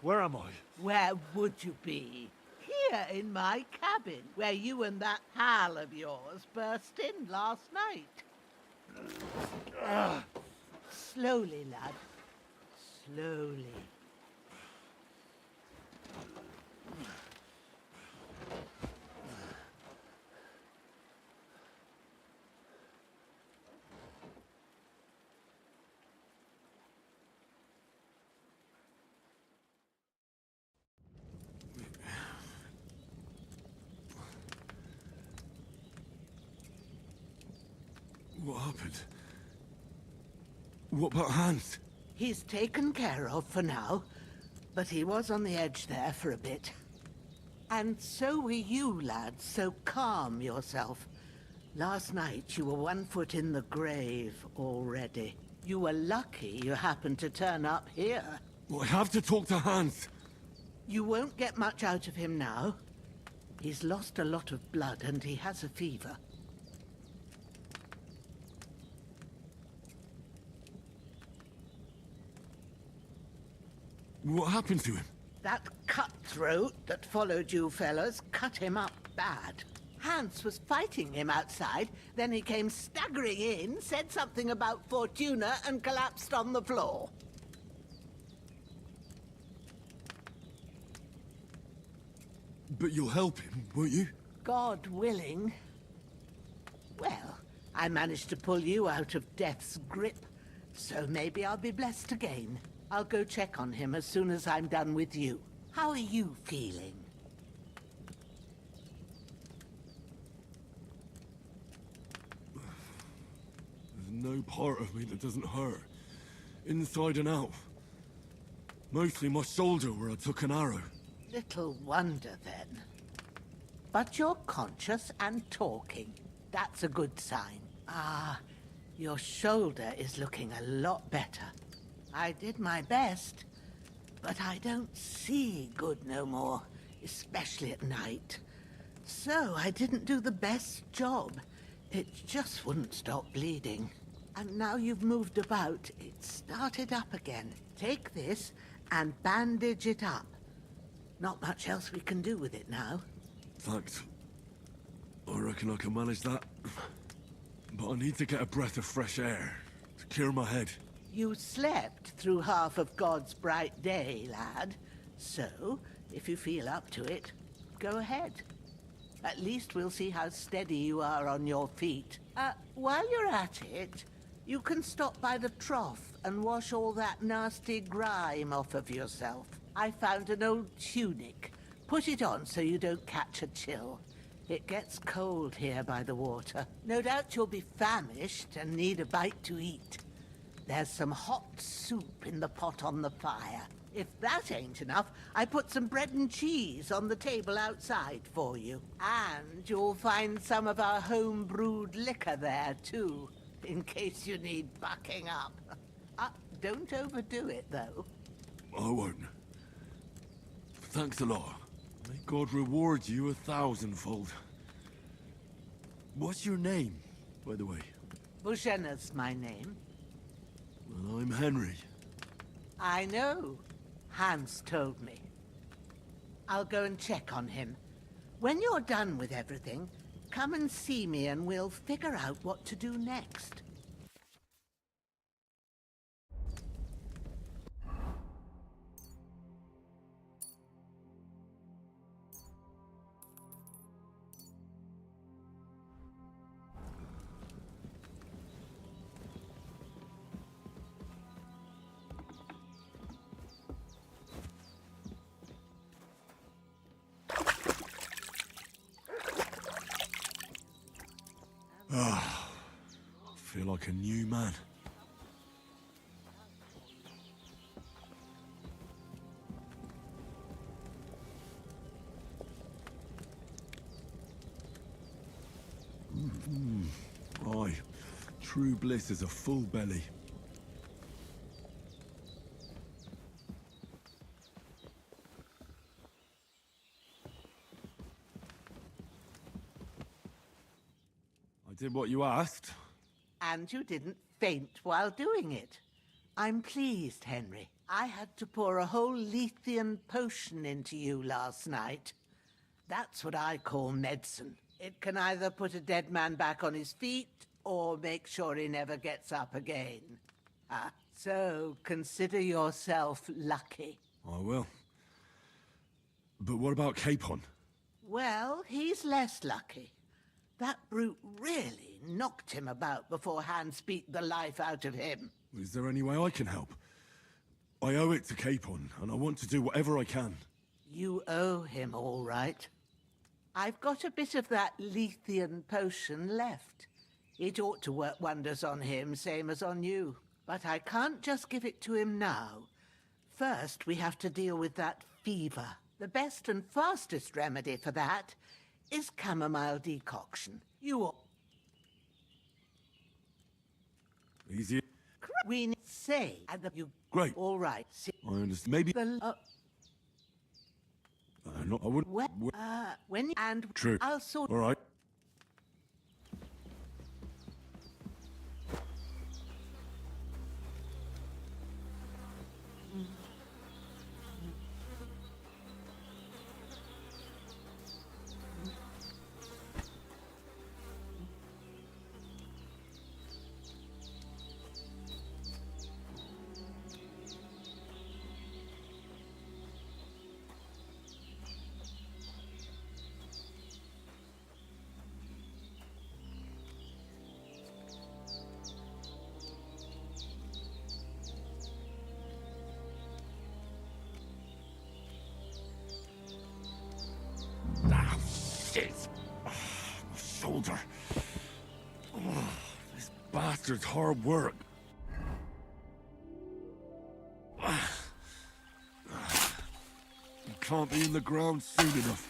Speaker 12: Where am I?
Speaker 15: Where would you be? Here in my cabin, where you and that pal of yours burst in last night. Slowly, lad. Slowly.
Speaker 2: What happened? What about Hans?
Speaker 15: He's taken care of for now, but he was on the edge there for a bit. And so were you, lad, so calm yourself. Last night you were 1 foot in the grave already. You were lucky you happened to turn up here.
Speaker 2: Well, I have to talk to Hans.
Speaker 15: You won't get much out of him now. He's lost a lot of blood and he has a fever.
Speaker 2: What happened to him?
Speaker 15: That cutthroat that followed you fellas cut him up bad. Hans was fighting him outside, then he came staggering in, said something about Fortuna, and collapsed on the floor.
Speaker 2: But you'll help him, won't you?
Speaker 15: God willing. Well, I managed to pull you out of death's grip, so maybe I'll be blessed again. I'll go check on him as soon as I'm done with you. How are you feeling?
Speaker 2: There's no part of me that doesn't hurt. Inside and out. Mostly my shoulder where I took an arrow.
Speaker 15: Little wonder then. But you're conscious and talking. That's a good sign. Ah, your shoulder is looking a lot better. I did my best, but I don't see good no more, especially at night. So I didn't do the best job. It just wouldn't stop bleeding. And now you've moved about, it started up again. Take this and bandage it up. Not much else we can do with it now.
Speaker 2: Thanks. I reckon I can manage that. But I need to get a breath of fresh air to clear my head.
Speaker 15: You slept through half of God's bright day, lad. So, if you feel up to it, go ahead. At least we'll see how steady you are on your feet. While you're at it, you can stop by the trough and wash all that nasty grime off of yourself. I found an old tunic. Put it on so you don't catch a chill. It gets cold here by the water. No doubt you'll be famished and need a bite to eat. There's some hot soup in the pot on the fire. If that ain't enough, I put some bread and cheese on the table outside for you. And you'll find some of our home-brewed liquor there, too, in case you need bucking up. Don't overdo it, though.
Speaker 2: I won't. Thanks a lot. May God reward you 1,000-fold. What's your name, by the way?
Speaker 15: Bushena's my name.
Speaker 2: Well, I'm Henry.
Speaker 15: I know. Hans told me. I'll go and check on him. When you're done with everything, come and see me and we'll figure out what to do next.
Speaker 2: Ah, I feel like a new man. Aye, true bliss is a full belly. I did what you asked.
Speaker 15: And you didn't faint while doing it. I'm pleased, Henry. I had to pour a whole Lethean potion into you last night. That's what I call medicine. It can either put a dead man back on his feet, or make sure he never gets up again. So consider yourself lucky.
Speaker 2: I will. But what about Capon?
Speaker 15: Well, he's less lucky. That brute really knocked him about before Hans beat the life out of him.
Speaker 2: Is there any way I can help? I owe it to Capon, and I want to do whatever I can.
Speaker 15: You owe him, all right. I've got a bit of that Lethean potion left. It ought to work wonders on him, same as on you. But I can't just give it to him now. First, we have to deal with that fever. The best and fastest remedy for that is chamomile decoction.
Speaker 2: Easy.
Speaker 15: We need to say that you...
Speaker 2: Great.
Speaker 15: All right.
Speaker 2: I understand. Maybe... no, I wouldn't...
Speaker 15: when... And...
Speaker 2: True.
Speaker 15: I'll sort...
Speaker 2: All right. Shit! My shoulder. This bastard's hard work. can't be in the ground soon enough.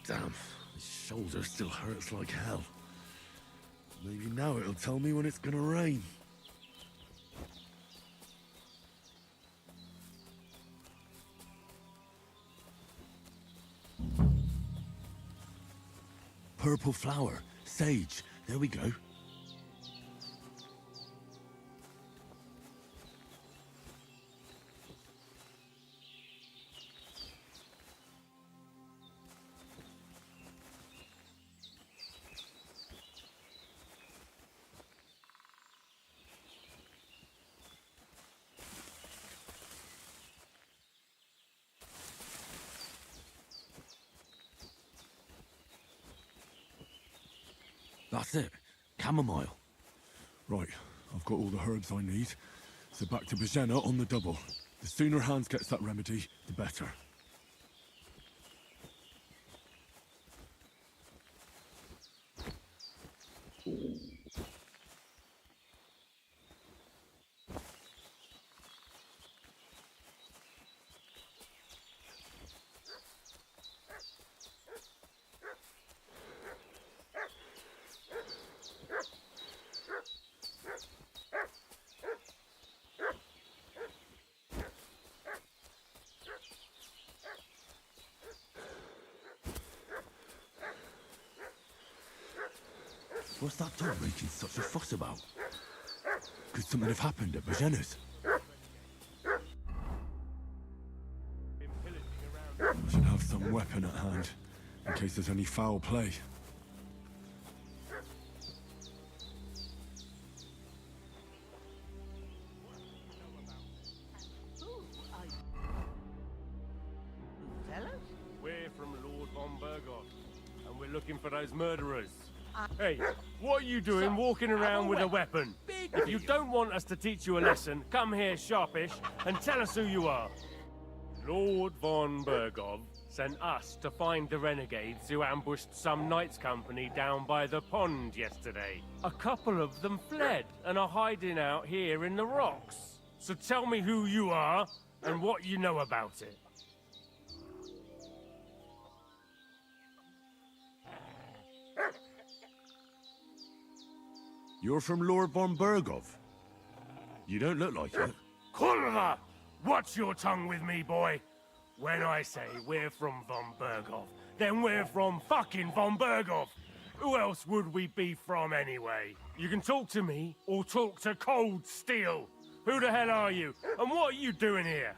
Speaker 2: Damn, his shoulder still hurts like hell. Maybe now it'll tell me when it's gonna rain. Purple flower, sage, there we go. That's it. Chamomile. Right, I've got all the herbs I need. So back to Bajena on the double. The sooner Hans gets that remedy, the better. What's that dog making such a fuss about? Could something have happened at Bajena's? I should have some weapon at hand, in case there's any foul play.
Speaker 18: We're from Lord von Bergoff, and we're looking for those murderers. Hey, what are you doing walking around with a weapon? If you don't want us to teach you a lesson, come here sharpish and tell us who you are. Lord von Bergov sent us to find the renegades who ambushed some knights' company down by the pond yesterday. A couple of them fled and are hiding out here in the rocks. So tell me who you are and what you know about it.
Speaker 2: You're from Lord von Bergov? You don't look like it.
Speaker 18: Kulva! Watch your tongue with me, boy. When I say we're from von Bergov, then we're from fucking von Bergov. Who else would we be from anyway? You can talk to me or talk to Cold Steel. Who the hell are you? And what are you doing here?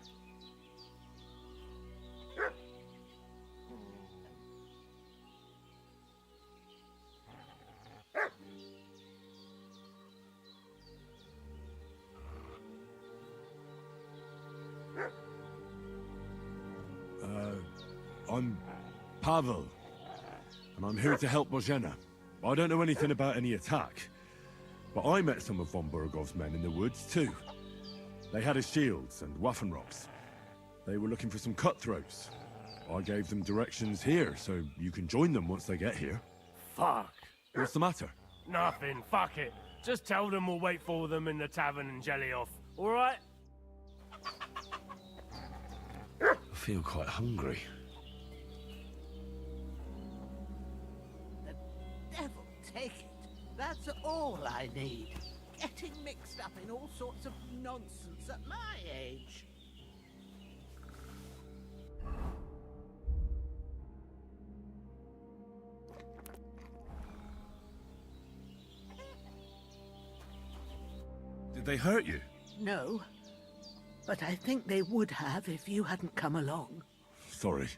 Speaker 2: I'm Pavel, and I'm here to help Bojena. I don't know anything about any attack, but I met some of von Bergov's men in the woods too. They had his shields and Waffenrocks. They were looking for some cutthroats. I gave them directions here, so you can join them once they get here.
Speaker 18: Fuck.
Speaker 2: What's the matter?
Speaker 18: Nothing, fuck it. Just tell them we'll wait for them in the tavern in Jelioff, alright?
Speaker 2: I feel quite hungry.
Speaker 15: Devil take it. That's all I need. Getting mixed up in all sorts of nonsense at my age.
Speaker 2: they hurt you?
Speaker 15: No, but I think they would have if you hadn't come along.
Speaker 2: Sorry.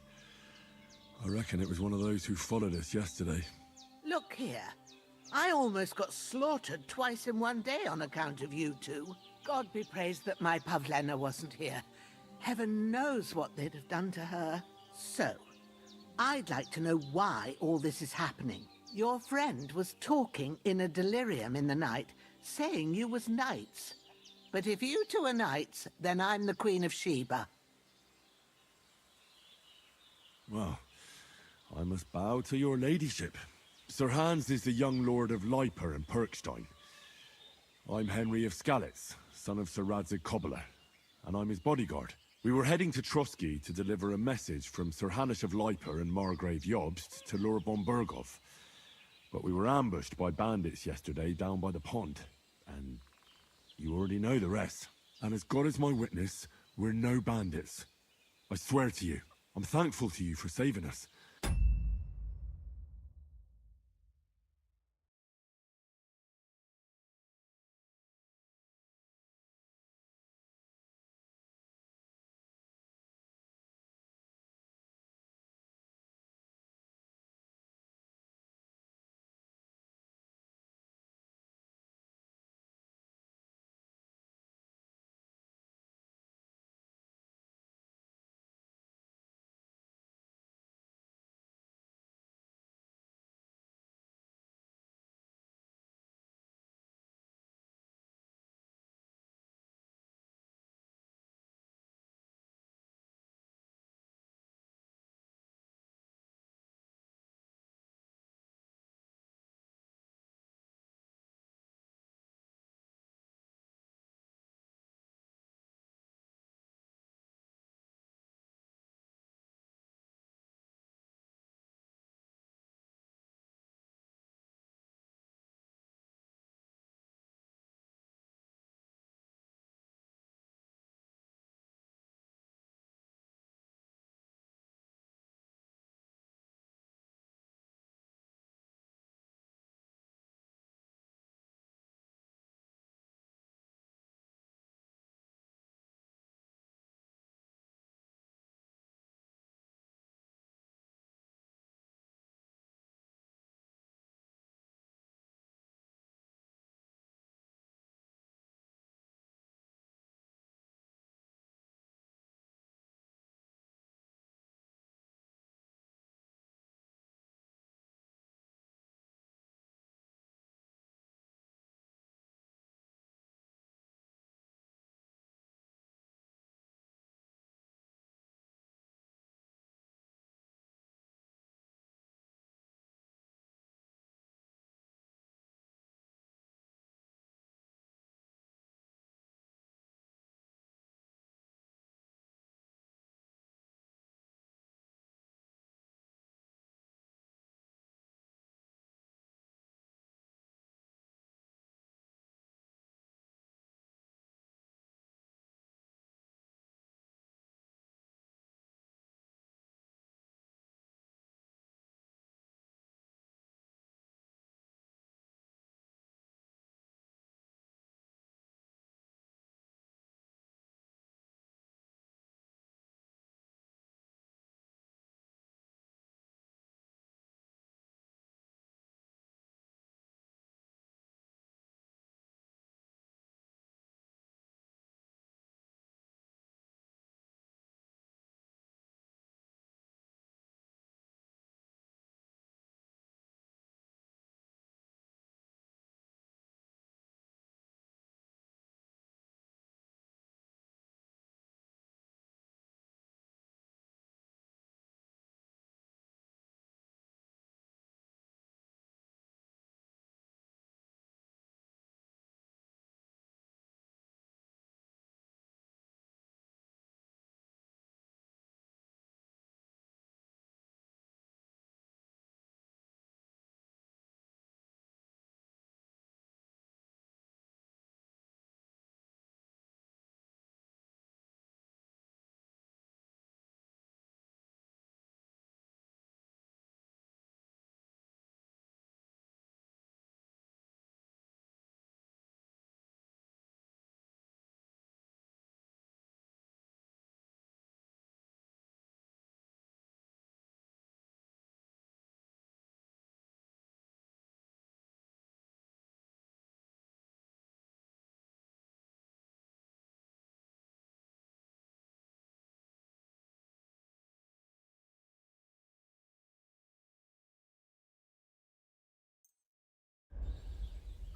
Speaker 2: I reckon it was one of those who followed us yesterday.
Speaker 15: Look here. I almost got slaughtered twice in one day on account of you two. God be praised that my Pavlena wasn't here. Heaven knows what they'd have done to her. So, I'd like to know why all this is happening. Your friend was talking in a delirium in the night, saying you was knights. But if you two are knights, then I'm the Queen of Sheba.
Speaker 2: Well, I must bow to your ladyship. Sir Hans is the young lord of Leiper and Perkstein. I'm Henry of Skalitz, son of Sir Radzig Cobbler, and I'm his bodyguard. We were heading to Trusky to deliver a message from Sir Hanish of Leiper and Margrave Jobst to Lord Bombergov. But we were ambushed by bandits yesterday down by the pond, and you already know the rest. And as God is my witness, we're no bandits. I swear to you, I'm thankful to you for saving us.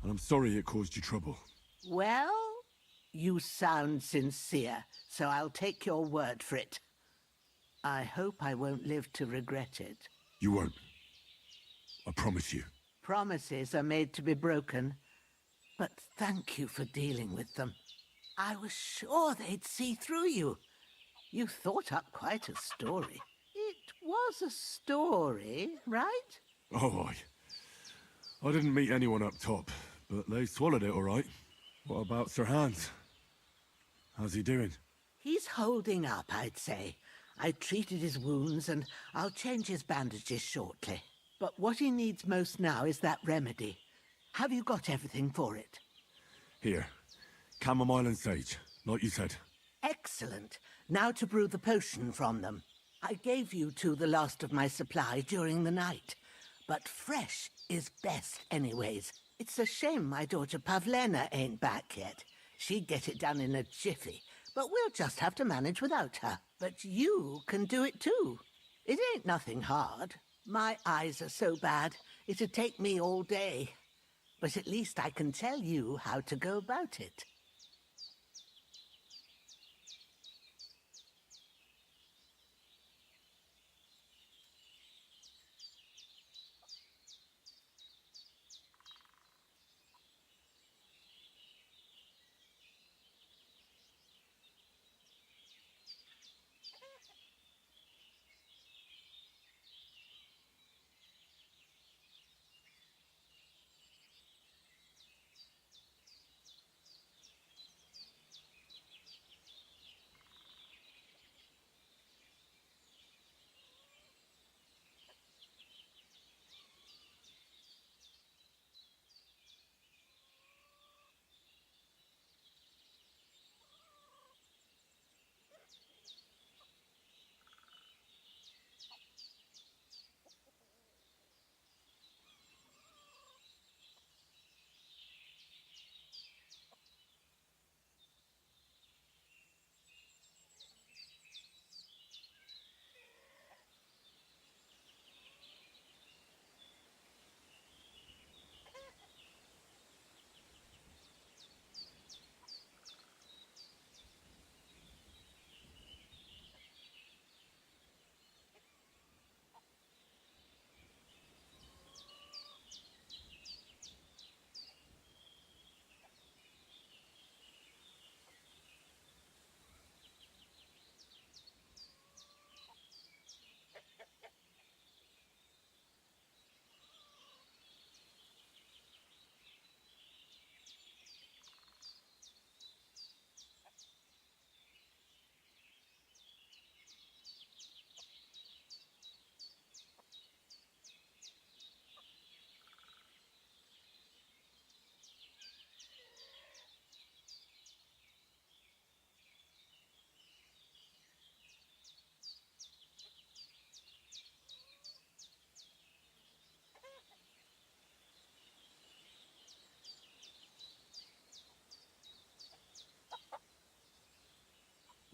Speaker 2: and I'm sorry it caused you trouble.
Speaker 15: Well, you sound sincere, so I'll take your word for it. I hope I won't live to regret it.
Speaker 2: You won't. I promise you.
Speaker 15: Promises are made to be broken, but thank you for dealing with them. I was sure they'd see through you. You thought up quite a story. It was a story, right?
Speaker 2: Oh, I didn't meet anyone up top, but they swallowed it all right. What about Sir Hans? How's he doing?
Speaker 15: He's holding up, I'd say. I treated his wounds and I'll change his bandages shortly. But what he needs most now is that remedy. Have you got everything for it?
Speaker 2: Here. Chamomile and sage, like you said.
Speaker 15: Excellent. Now to brew the potion from them. I gave you two the last of my supply during the night. But fresh is best anyways. It's a shame my daughter Pavlena ain't back yet. She'd get it done in a jiffy, but we'll just have to manage without her. But you can do it too. It ain't nothing hard. My eyes are so bad, it'd take me all day. But at least I can tell you how to go about it.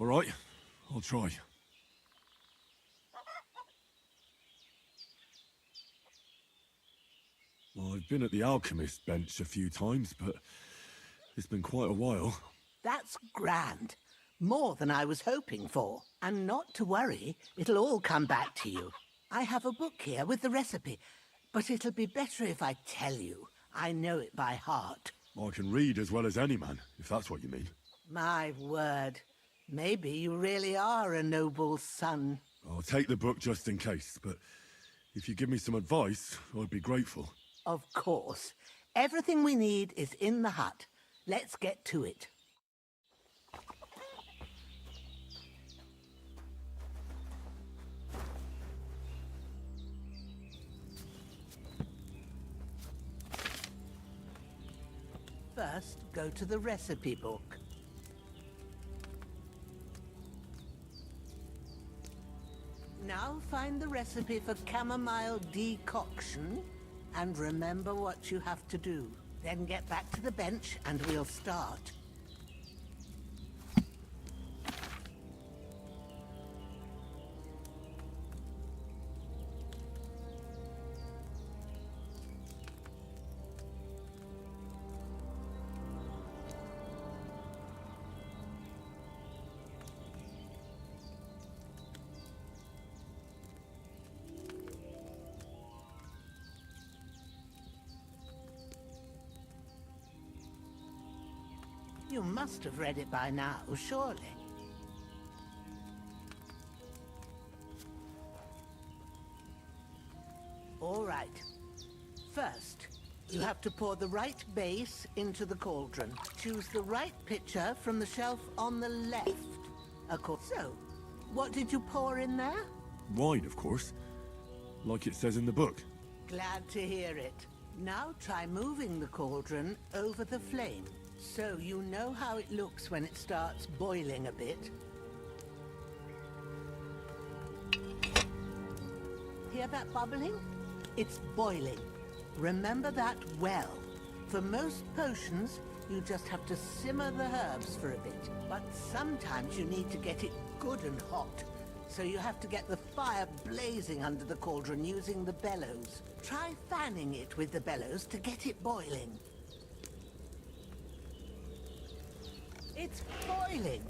Speaker 2: All right, I'll try. I've been at the alchemist bench a few times, but it's been quite a while.
Speaker 15: That's grand. More than I was hoping for. And not to worry, it'll all come back to you. I have a book here with the recipe, but it'll be better if I tell you. I know it by heart.
Speaker 2: I can read as well as any man, if that's what you mean.
Speaker 15: My word. Maybe you really are a noble son.
Speaker 2: I'll take the book just in case, but if you give me some advice, I'd be grateful.
Speaker 15: Of course. Everything we need is in the hut. Let's get to it. First, go to the recipe book. Now find the recipe for chamomile decoction and remember what you have to do. Then get back to the bench and we'll start. You must have read it by now, surely. All right. First, you have to pour the right base into the cauldron. Choose the right pitcher from the shelf on the left. So, what did you pour in there?
Speaker 2: Wine, of course. Like it says in the book.
Speaker 15: Glad to hear it. Now try moving the cauldron over the flame, so you know how it looks when it starts boiling a bit. Hear that bubbling? It's boiling. Remember that well. For most potions, you just have to simmer the herbs for a bit. But sometimes you need to get it good and hot. So you have to get the fire blazing under the cauldron using the bellows. Try fanning it with the bellows to get it boiling. It's boiling.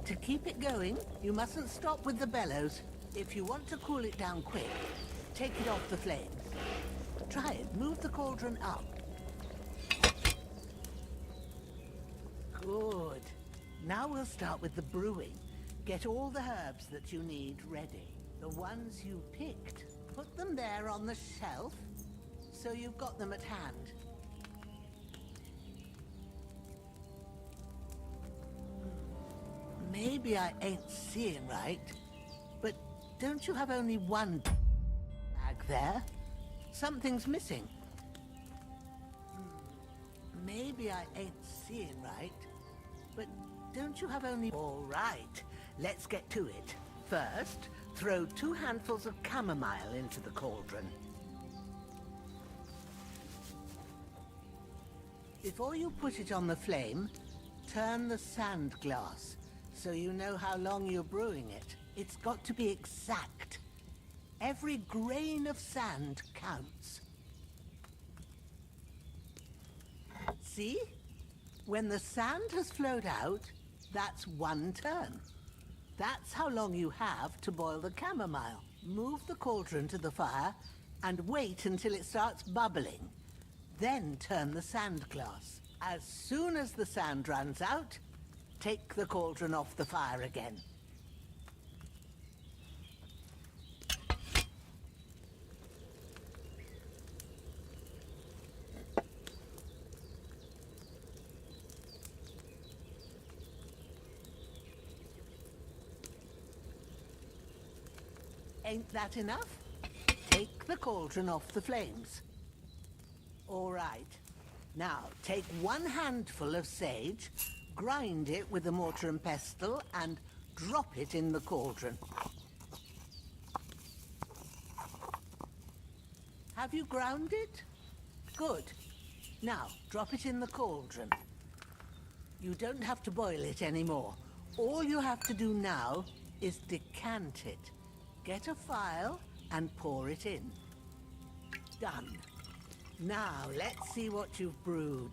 Speaker 15: To keep it going, you mustn't stop with the bellows. If you want to cool it down quick, take it off the flames. Try it. Move the cauldron up. Good. Now we'll start with the brewing. Get all the herbs that you need ready. The ones you picked. Put them there on the shelf, so you've got them at hand. Maybe I ain't seeing right, but don't you have only one bag there? Something's missing. Maybe I ain't seeing right, but don't you have only... All right, let's get to it. First, throw 2 handfuls of chamomile into the cauldron. Before you put it on the flame, turn the sand glass, so you know how long you're brewing it. It's got to be exact. Every grain of sand counts. See? When the sand has flowed out, that's 1 turn. That's how long you have to boil the chamomile. Move the cauldron to the fire and wait until it starts bubbling. Then turn the sand glass. As soon as the sand runs out, take the cauldron off the fire again. Ain't that enough? Take the cauldron off the flames. All right. Now, take 1 handful of sage, grind it with a mortar and pestle, and drop it in the cauldron. Have you ground it? Good. Now, drop it in the cauldron. You don't have to boil it anymore. All you have to do now is decant it. Get a phial and pour it in. Done. Now, let's see what you've brewed.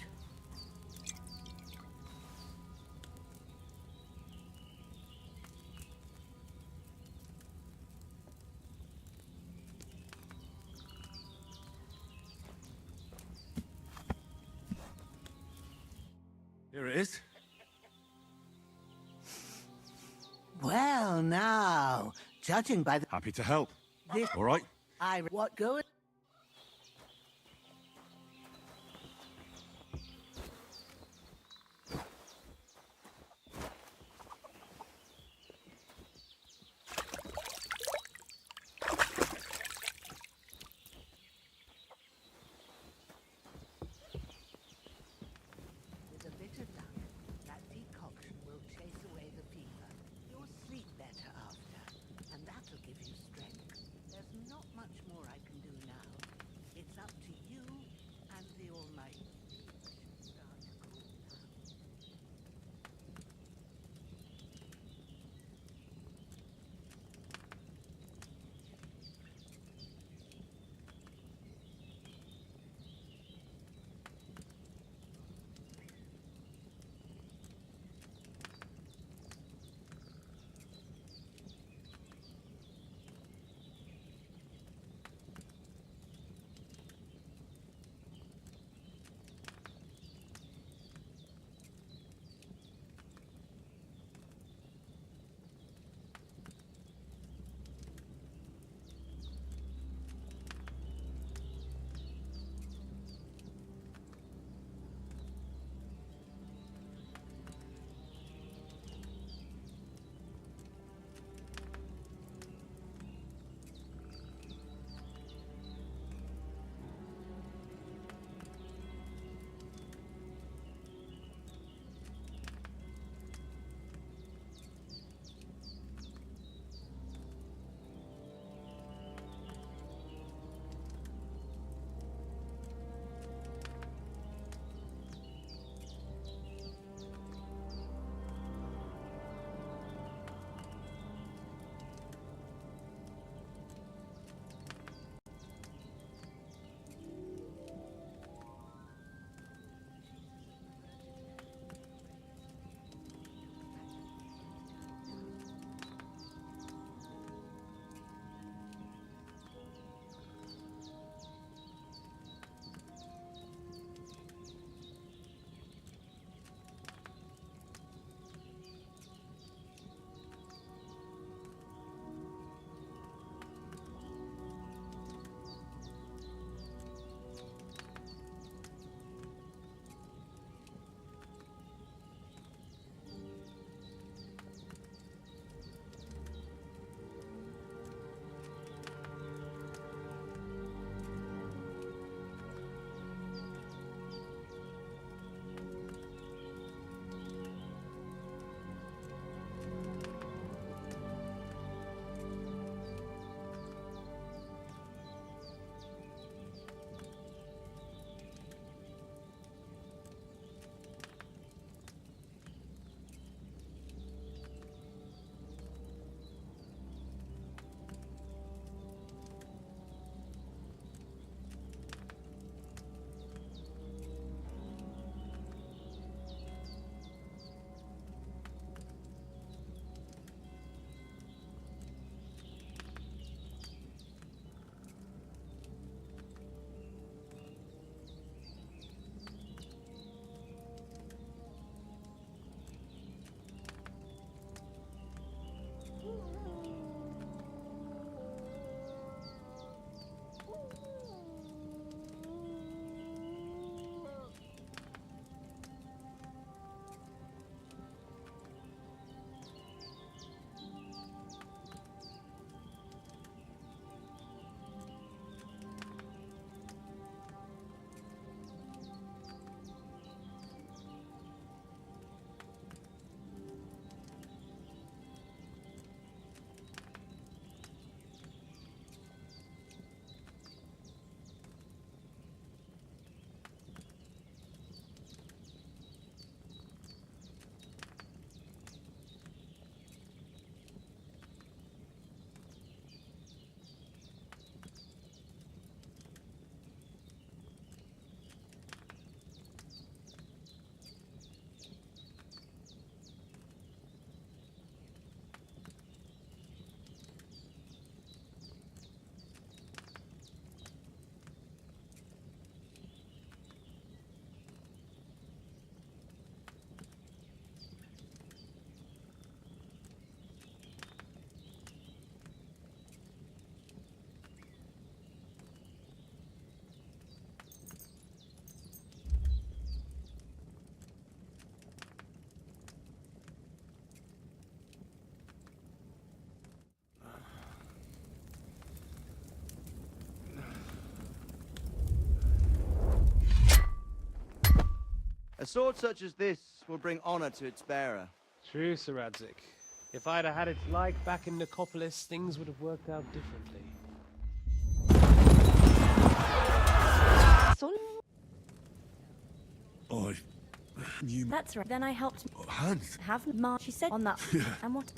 Speaker 2: Here it is.
Speaker 15: Well, now, judging by the...
Speaker 2: Happy to help.
Speaker 15: This...
Speaker 2: All right.
Speaker 15: What going? With a bit of luck, that decoction will chase away the fever. You'll sleep better after, and that'll give you strength. There's not much more I can do now.
Speaker 19: sword such as this will bring honor to its bearer.
Speaker 20: True, Sir Radzik. If I'd have had its like back in Nicopolis, things would have worked out differently.
Speaker 8: That's right. Then I helped
Speaker 2: Hans.
Speaker 8: have she said on that.
Speaker 2: Yeah.
Speaker 8: And what?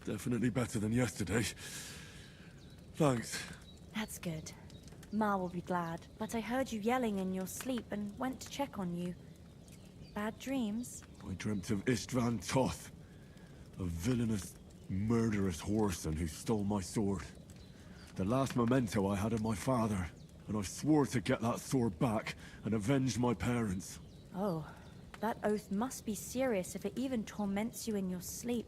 Speaker 2: Definitely better than yesterday. Thanks.
Speaker 8: That's good. Ma will be glad. But I heard you yelling in your sleep and went to check on you. Bad dreams?
Speaker 2: I dreamt of Istvan Toth, a villainous, murderous whoreson who stole my sword. The last memento I had of my father, and I swore to get that sword back and avenge my parents.
Speaker 8: Oh, that oath must be serious if it even torments you in your sleep.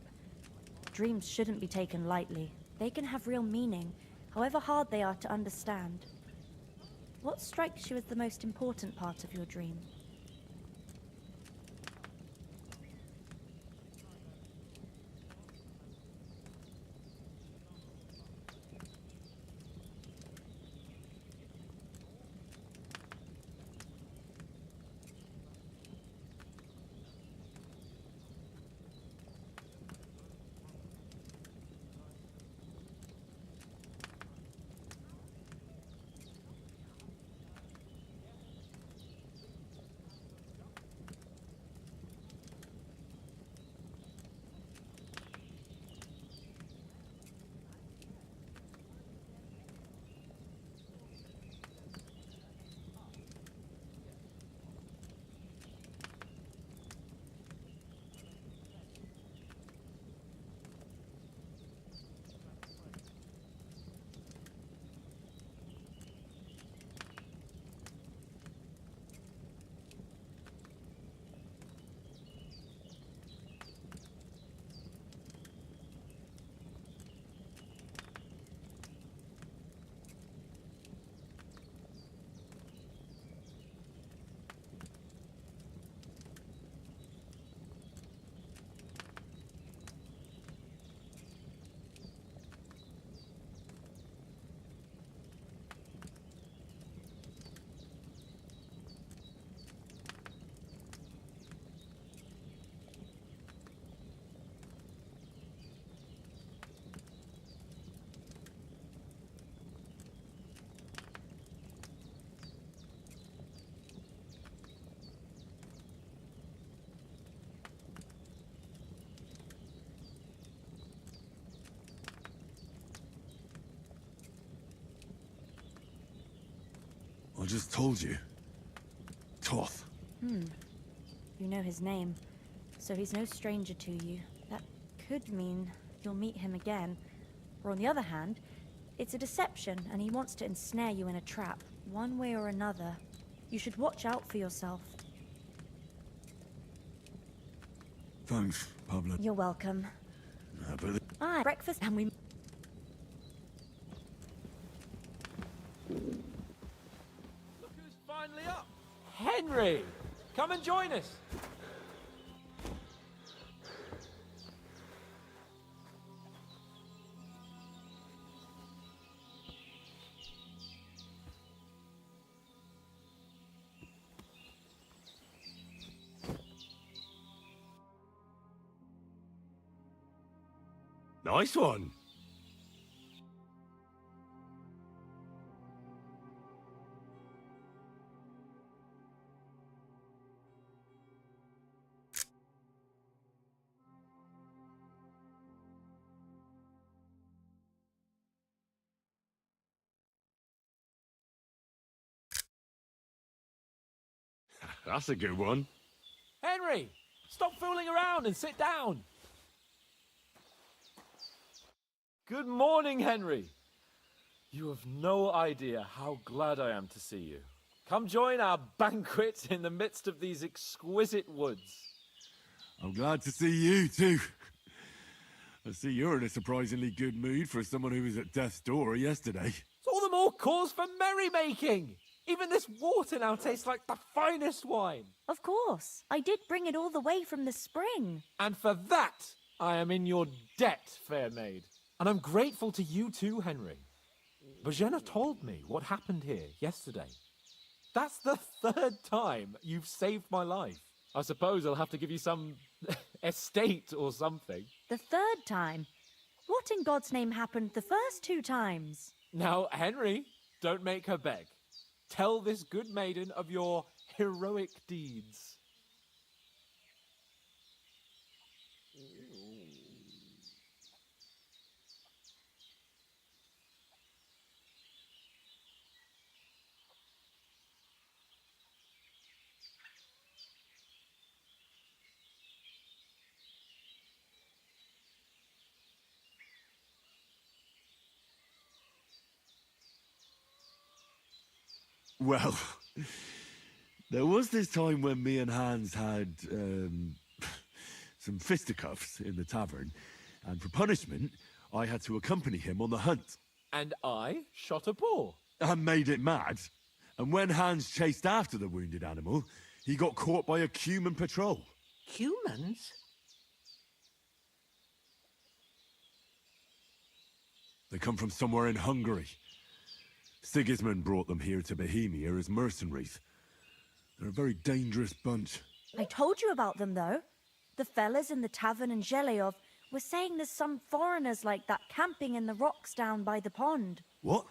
Speaker 8: Dreams shouldn't be taken lightly. They can have real meaning, however hard they are to understand. What strikes you as the most important part of your dream?
Speaker 2: I just told you. Toth.
Speaker 8: You know his name, so he's no stranger to you. That could mean you'll meet him again. Or on the other hand, it's a deception and he wants to ensnare you in a trap, one way or another. You should watch out for yourself.
Speaker 2: Thanks, Pablo.
Speaker 8: You're welcome.
Speaker 2: But
Speaker 8: Breakfast and we...
Speaker 1: Look who's finally up! Henry! Come and join us!
Speaker 2: nice one. That's a good one.
Speaker 1: Henry! Stop fooling around and sit down! Good morning, Henry. You have no idea how glad I am to see you. Come join our banquet in the midst of these exquisite woods.
Speaker 2: I'm glad to see you, too. I see you're in a surprisingly good mood for someone who was at death's door yesterday.
Speaker 1: It's all the more cause for merrymaking. Even this water now tastes like the finest wine.
Speaker 8: Of course. I did bring it all the way from the spring.
Speaker 1: And for that, I am in your debt, fair maid. And I'm grateful to you too, Henry. Bojena told me what happened here yesterday. That's the third time you've saved my life. I suppose I'll have to give you some estate or something.
Speaker 8: The third time? What in God's name happened the first 2 times?
Speaker 1: Now, Henry, don't make her beg. Tell this good maiden of your heroic deeds.
Speaker 2: Well, there was this time when me and Hans had some fisticuffs in the tavern, and for punishment, I had to accompany him on the hunt.
Speaker 1: And I shot a boar.
Speaker 2: And made it mad. And when Hans chased after the wounded animal, he got caught by a human patrol.
Speaker 15: Humans?
Speaker 2: They come from somewhere in Hungary. Sigismund brought them here to Bohemia as mercenaries. They're a very dangerous bunch.
Speaker 8: I told you about them, though. The fellas in the tavern in Zheleov were saying there's some foreigners like that camping in the rocks down by the pond.
Speaker 2: What?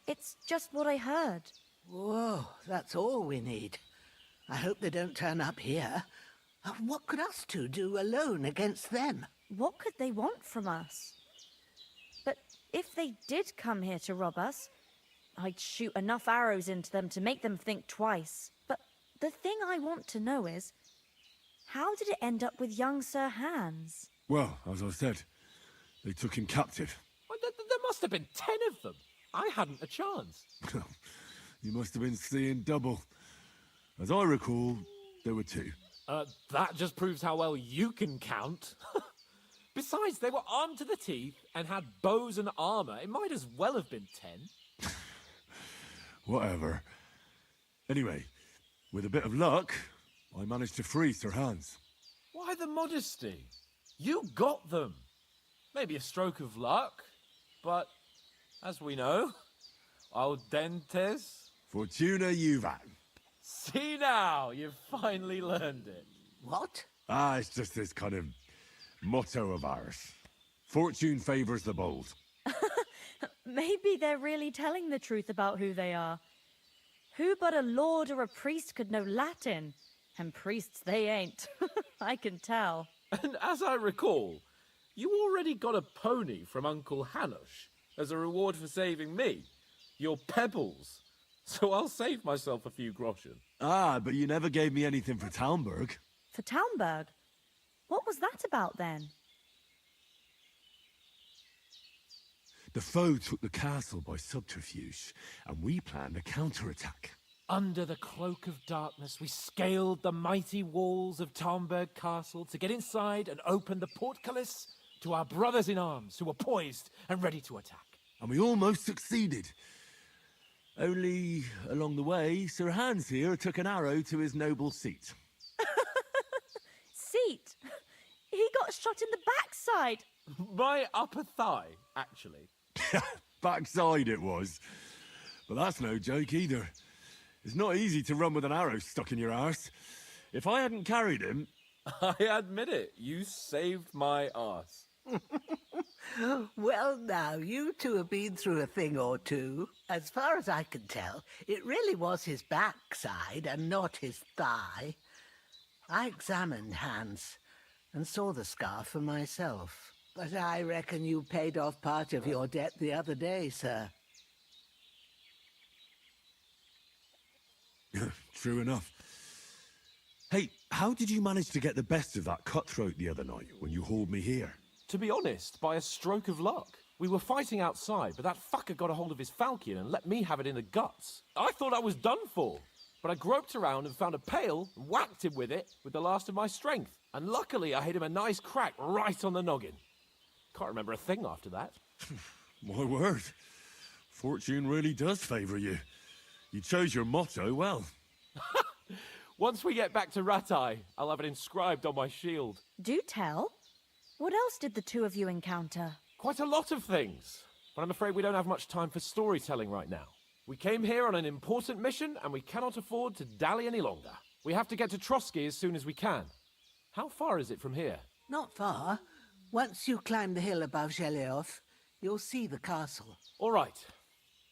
Speaker 8: It's just what I heard.
Speaker 15: Whoa, that's all we need. I hope they don't turn up here. What could us two do alone against them?
Speaker 8: What could they want from us? But if they did come here to rob us, I'd shoot enough arrows into them to make them think twice. But the thing I want to know is, how did it end up with young Sir Hans?
Speaker 2: Well, as I said, they took him captive.
Speaker 1: Well, there must have been 10 of them. I hadn't a chance.
Speaker 2: You must have been seeing double. As I recall, there were 2.
Speaker 1: That just proves how well you can count. Besides, they were armed to the teeth and had bows and armor. It might as well have been 10.
Speaker 2: Whatever. Anyway, with a bit of luck, I managed to free Sir Hans.
Speaker 1: Why the modesty? You got them. Maybe a stroke of luck, but as we know, al dentes...
Speaker 2: Fortuna juvat.
Speaker 1: See now, you've finally learned it.
Speaker 15: What?
Speaker 2: It's just this kind of motto of ours. Fortune favors the bold.
Speaker 8: Maybe they're really telling the truth about who they are. Who but a lord or a priest could know Latin? And priests they ain't. I can tell.
Speaker 1: And as I recall, you already got a pony from Uncle Hanush as a reward for saving me. Your pebbles. So I'll save myself a few groschen.
Speaker 2: But you never gave me anything for Talmberg.
Speaker 8: For Talmberg? What was that about then?
Speaker 2: The foe took the castle by subterfuge, and we planned a counterattack.
Speaker 1: Under the cloak of darkness, we scaled the mighty walls of Talmberg Castle to get inside and open the portcullis to our brothers in arms who were poised and ready to attack.
Speaker 2: And we almost succeeded. Only, along the way, Sir Hans here took an arrow to his noble seat.
Speaker 8: Seat? He got shot in the backside.
Speaker 1: My upper thigh, actually.
Speaker 2: Backside it was. But that's no joke either. It's not easy to run with an arrow stuck in your arse. If I hadn't carried him...
Speaker 1: I admit it, you saved my arse.
Speaker 15: Well, now, you two have been through a thing or two. As far as I can tell, it really was his backside and not his thigh. I examined Hans and saw the scar for myself. But I reckon you paid off part of your debt the other day, sir.
Speaker 2: True enough. Hey, how did you manage to get the best of that cutthroat the other night when you hauled me here?
Speaker 1: To be honest, by a stroke of luck. We were fighting outside, but that fucker got a hold of his falchion and let me have it in the guts. I thought I was done for, but I groped around and found a pail and whacked him with it with the last of my strength. And luckily, I hit him a nice crack right on the noggin. Can't remember a thing after that.
Speaker 2: My word. Fortune really does favour you. You chose your motto well.
Speaker 1: Once we get back to Ratai, I'll have it inscribed on my shield.
Speaker 8: Do tell. What else did the two of you encounter?
Speaker 1: Quite a lot of things, but I'm afraid we don't have much time for storytelling right now. We came here on an important mission, and we cannot afford to dally any longer. We have to get to Trotsky as soon as we can. How far is it from here?
Speaker 15: Not far. Once you climb the hill above Zheleov, you'll see the castle.
Speaker 1: All right.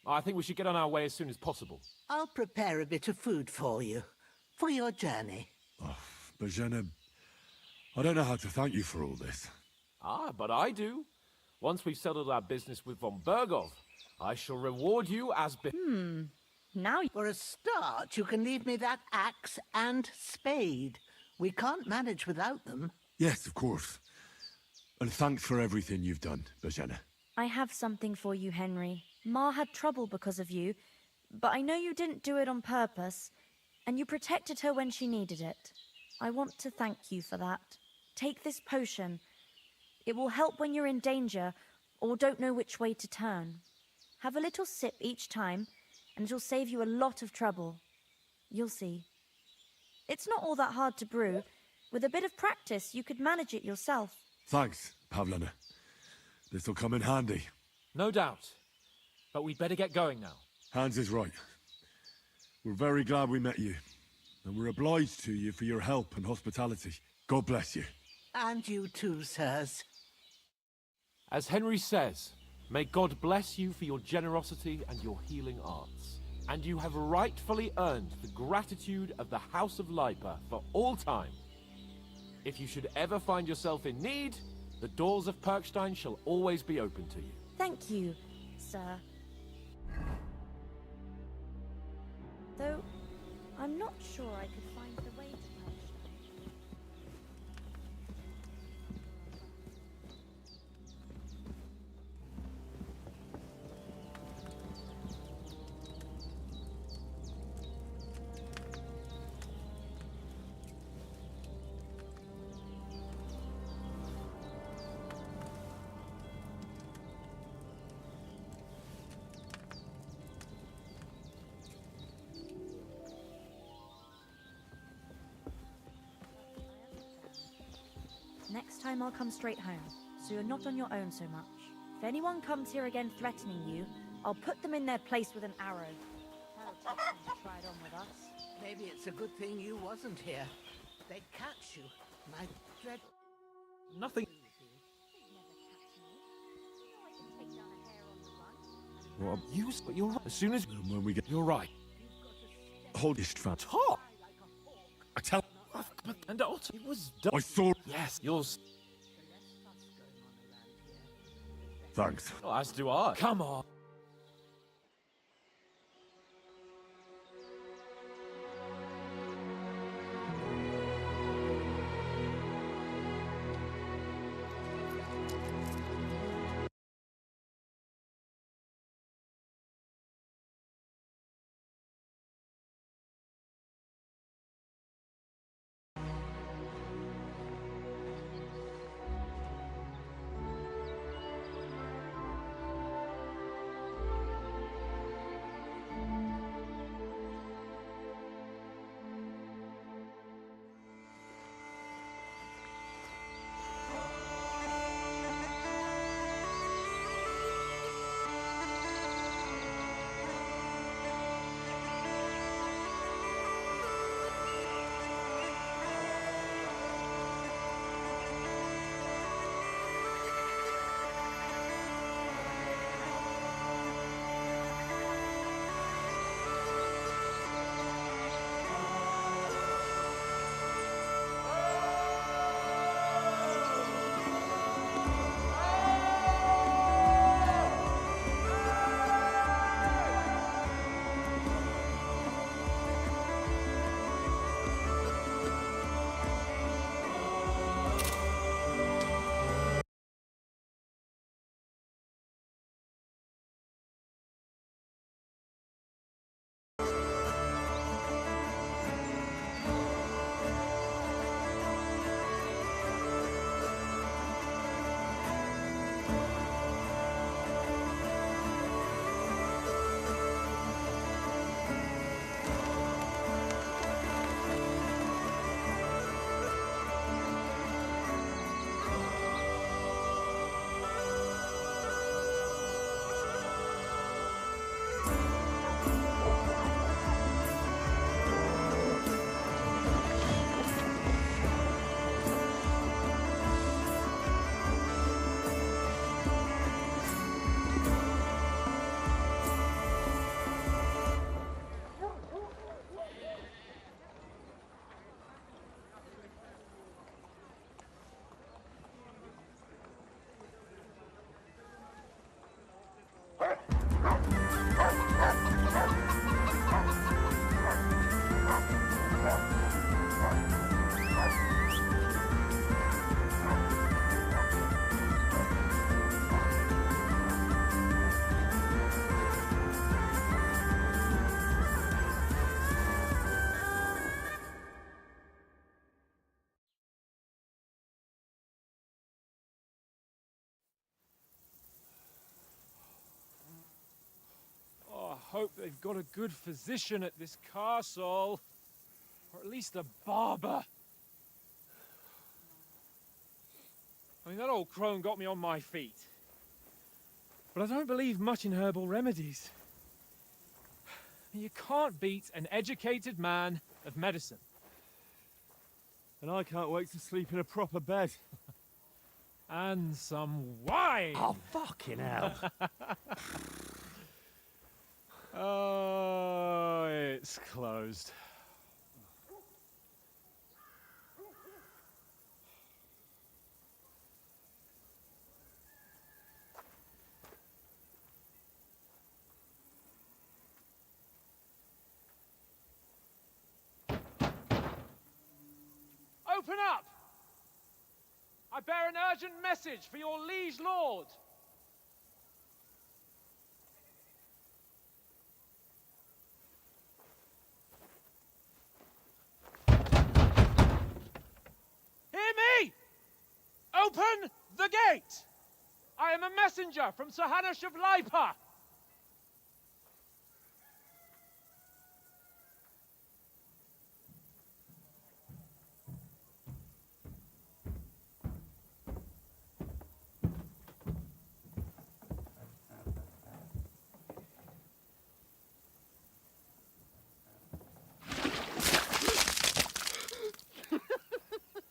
Speaker 1: I think we should get on our way as soon as possible.
Speaker 15: I'll prepare a bit of food for you, for your journey.
Speaker 2: Bozhena, I don't know how to thank you for all this.
Speaker 1: Ah, but I do. Once we've settled our business with von Bergov, I shall reward you as
Speaker 15: Now, for a start, you can leave me that axe and spade. We can't manage without them.
Speaker 2: Yes, of course. And thanks for everything you've done, Bozhena.
Speaker 8: I have something for you, Henry. Ma had trouble because of you, but I know you didn't do it on purpose, and you protected her when she needed it. I want to thank you for that. Take this potion. It will help when you're in danger or don't know which way to turn. Have a little sip each time, and it'll save you a lot of trouble. You'll see. It's not all that hard to brew. With a bit of practice, you could manage it yourself.
Speaker 2: Thanks, Pavlana. This'll come in handy.
Speaker 1: No doubt. But we'd better get going now.
Speaker 2: Hans is right. We're very glad we met you. And we're obliged to you for your help and hospitality. God bless you.
Speaker 15: And you too, sirs.
Speaker 1: As Henry says, may God bless you for your generosity and your healing arts. And you have rightfully earned the gratitude of the House of Lipa for all time. If you should ever find yourself in need, the doors of Perkstein shall always be open to you.
Speaker 8: Thank you, sir. Though, I'm not sure I could find the way to Perkstein. Next time I'll come straight home, so you're not on your own so much. If anyone comes here again threatening you, I'll put them in their place with an arrow. That'll teach them to try it on with us.
Speaker 15: Maybe it's a good thing you wasn't here. They'd catch you. My dread...
Speaker 1: Nothing. Well, you're right. As soon as
Speaker 2: when we get...
Speaker 1: You're right.
Speaker 2: Hold Istvan.
Speaker 1: Top!
Speaker 2: I tell...
Speaker 1: And also, it was done.
Speaker 2: I saw...
Speaker 1: Yes, yours.
Speaker 2: Thanks.
Speaker 1: Oh, as do I. Come on.
Speaker 14: hope they've got a good physician at this castle. Or at least a barber. I mean, that old crone got me on my feet. But I don't believe much in herbal remedies. You can't beat an educated man of medicine.
Speaker 2: And I can't wait to sleep in a proper bed.
Speaker 14: And some wine!
Speaker 6: Oh, fucking hell.
Speaker 14: Oh, it's closed. Open up! I bear an urgent message for your liege lord. Hear me! Open the gate! I am a messenger from Sir Hanush of Lipa.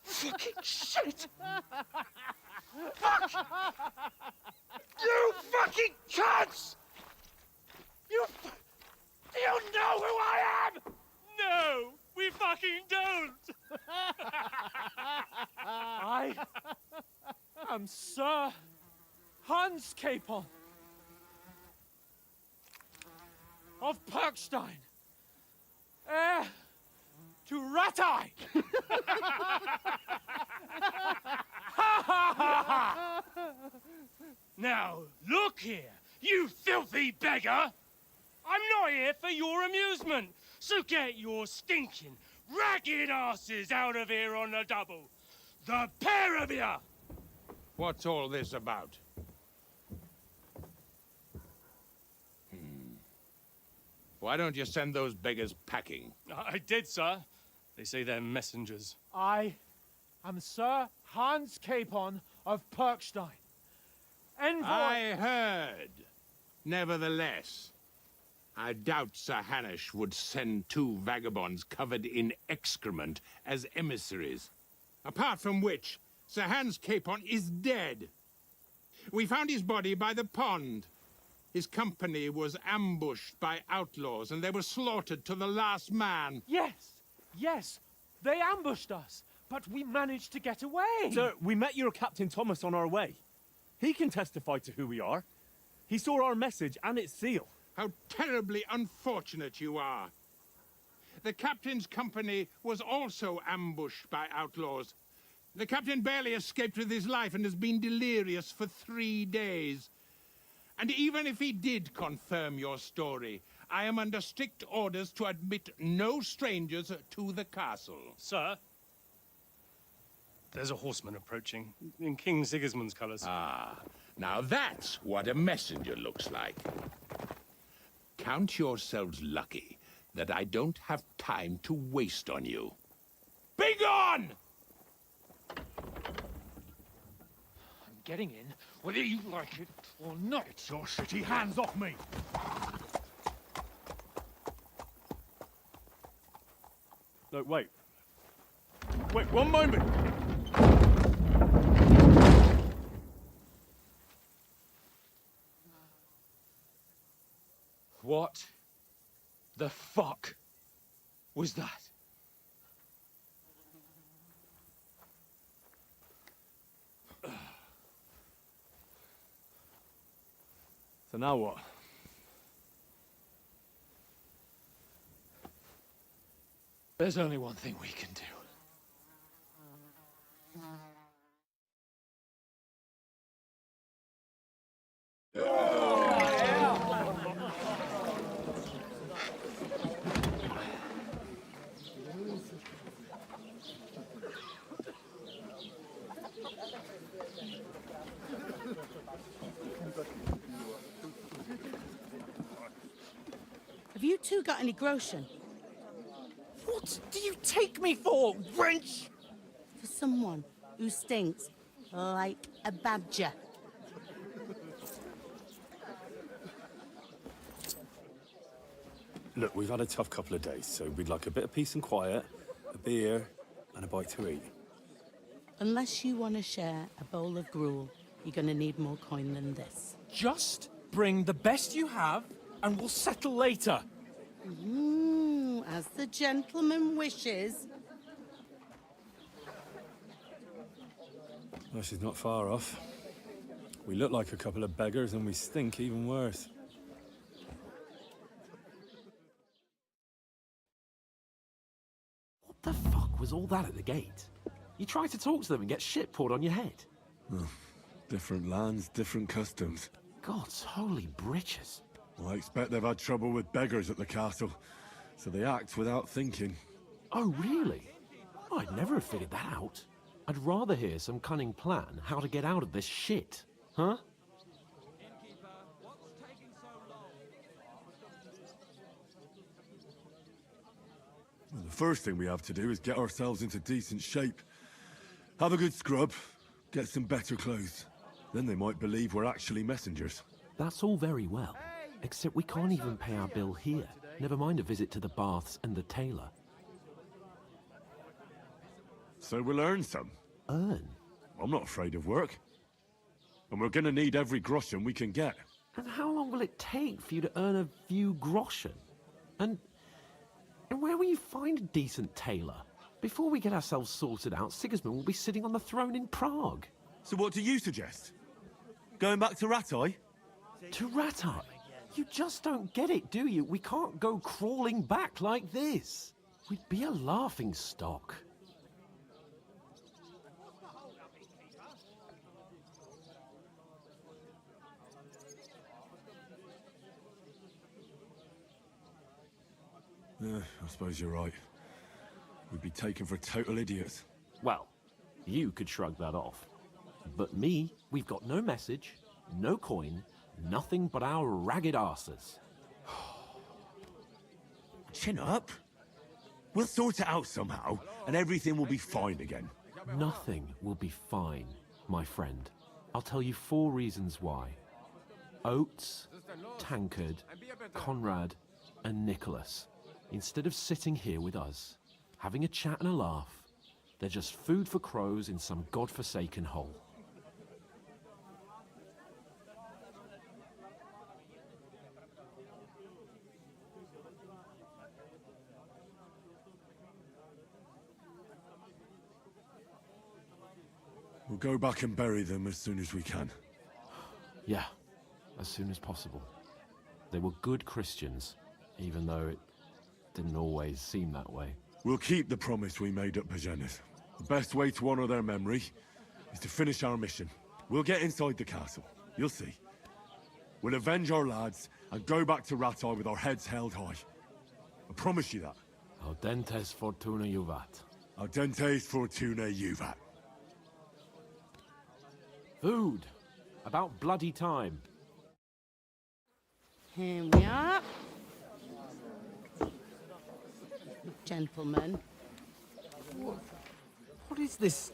Speaker 12: Fucking shit! Fuck! You fucking cunts! Do you know who I am?
Speaker 14: No, we fucking don't! I am Sir Hans Capon of Perkstein, heir to Ratai!
Speaker 18: Now, look here, you filthy beggar! I'm not here for your amusement, so get your stinking, ragged asses out of here on the double. The pair of you!
Speaker 5: What's all this about? Why don't you send those beggars packing?
Speaker 18: I did, sir. They say they're messengers.
Speaker 14: I am Sir Hans Capon of Perkstein. Envoy...
Speaker 5: I heard. Nevertheless, I doubt Sir Hanush would send two vagabonds covered in excrement as emissaries. Apart from which, Sir Hans Capon is dead. We found his body by the pond. His company was ambushed by outlaws, and they were slaughtered to the last man.
Speaker 14: Yes, yes, they ambushed us, but we managed to get away.
Speaker 21: Sir, we met your Captain Thomas on our way. He can testify to who we are. He saw our message and its seal.
Speaker 5: How terribly unfortunate you are. The captain's company was also ambushed by outlaws. The captain barely escaped with his life and has been delirious for 3 days. And even if he did confirm your story, I am under strict orders to admit no strangers to the castle.
Speaker 18: Sir, there's a horseman approaching, in King Sigismund's colours.
Speaker 5: Ah, now that's what a messenger looks like. Count yourselves lucky that I don't have time to waste on you. Be gone!
Speaker 14: I'm getting in, whether you like it or not.
Speaker 12: Get your shitty hands off me!
Speaker 21: No, wait. Wait, one moment!
Speaker 14: What the fuck was that?
Speaker 21: So now what?
Speaker 14: There's only one thing we can do.
Speaker 7: two got any groschen?
Speaker 6: What do you take me for, wench?
Speaker 7: For someone who stinks like a badger.
Speaker 2: Look, we've had a tough couple of days, so we'd like a bit of peace and quiet, a beer, and a bite to eat.
Speaker 7: Unless you want to share a bowl of gruel, you're going to need more coin than this.
Speaker 14: Just bring the best you have, and we'll settle later.
Speaker 7: As the gentleman wishes.
Speaker 2: Well, she's not far off. We look like a couple of beggars, and we stink even worse.
Speaker 1: What the fuck was all that at the gate? You try to talk to them and get shit poured on your head.
Speaker 2: Oh, different lands, different customs.
Speaker 1: God's holy britches.
Speaker 2: Well, I expect they've had trouble with beggars at the castle, so they act without thinking.
Speaker 1: Oh, really? I'd never have figured that out. I'd rather hear some cunning plan how to get out of this shit. Huh?
Speaker 2: Well, the first thing we have to do is get ourselves into decent shape. Have a good scrub, get some better clothes. Then they might believe we're actually messengers.
Speaker 1: That's all very well, except we can't even pay our bill here. Never mind a visit to the baths and the tailor.
Speaker 2: So we'll earn some.
Speaker 1: Earn?
Speaker 2: I'm not afraid of work. And we're gonna need every groschen we can get.
Speaker 1: And how long will it take for you to earn a few groschen? And where will you find a decent tailor? Before we get ourselves sorted out, Sigismund will be sitting on the throne in Prague.
Speaker 2: So what do you suggest? Going back to Ratai?
Speaker 1: To Ratai? You just don't get it, do you? We can't go crawling back like this. We'd be a laughing stock.
Speaker 2: I suppose you're right. We'd be taken for total idiots.
Speaker 1: Well, you could shrug that off. But me, we've got no message, no coin, nothing but our ragged arses.
Speaker 2: Chin up. We'll sort it out somehow, and everything will be fine again.
Speaker 1: Nothing will be fine, my friend. I'll tell you 4 reasons why. Oates, Tankard, Conrad, and Nicholas. Instead of sitting here with us, having a chat and a laugh, they're just food for crows in some godforsaken hole.
Speaker 2: We'll go back and bury them as soon as we can.
Speaker 1: Yeah, as soon as possible. They were good Christians, even though it didn't always seem that way.
Speaker 2: We'll keep the promise we made at Pagenis. The best way to honor their memory is to finish our mission. We'll get inside the castle. You'll see. We'll avenge our lads and go back to Ratai with our heads held high. I promise you that.
Speaker 1: Audentes fortuna juvat.
Speaker 2: Audentes fortuna juvat.
Speaker 1: Food. About bloody time.
Speaker 7: Here we are. Gentlemen.
Speaker 14: What is this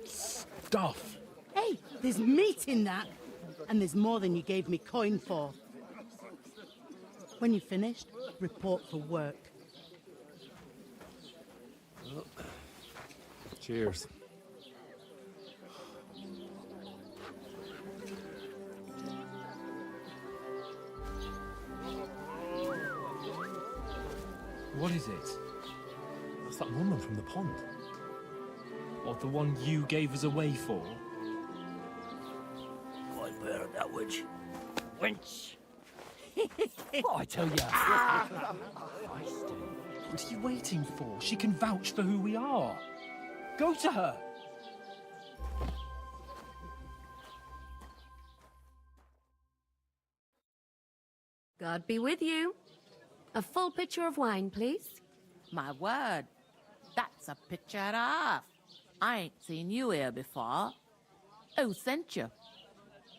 Speaker 14: stuff?
Speaker 7: Hey, there's meat in that. And there's more than you gave me coin for. When you're finished, report for work.
Speaker 2: Cheers.
Speaker 14: What is it?
Speaker 21: That's that woman from the pond.
Speaker 14: Or the one you gave us away for?
Speaker 4: I bear that witch. Wench!
Speaker 14: What I tell ya? What are you waiting for? She can vouch for who we are. Go to her.
Speaker 22: God be with you. A full pitcher of wine, please.
Speaker 23: My word, that's a picture and a half. I ain't seen you here before. Who sent you?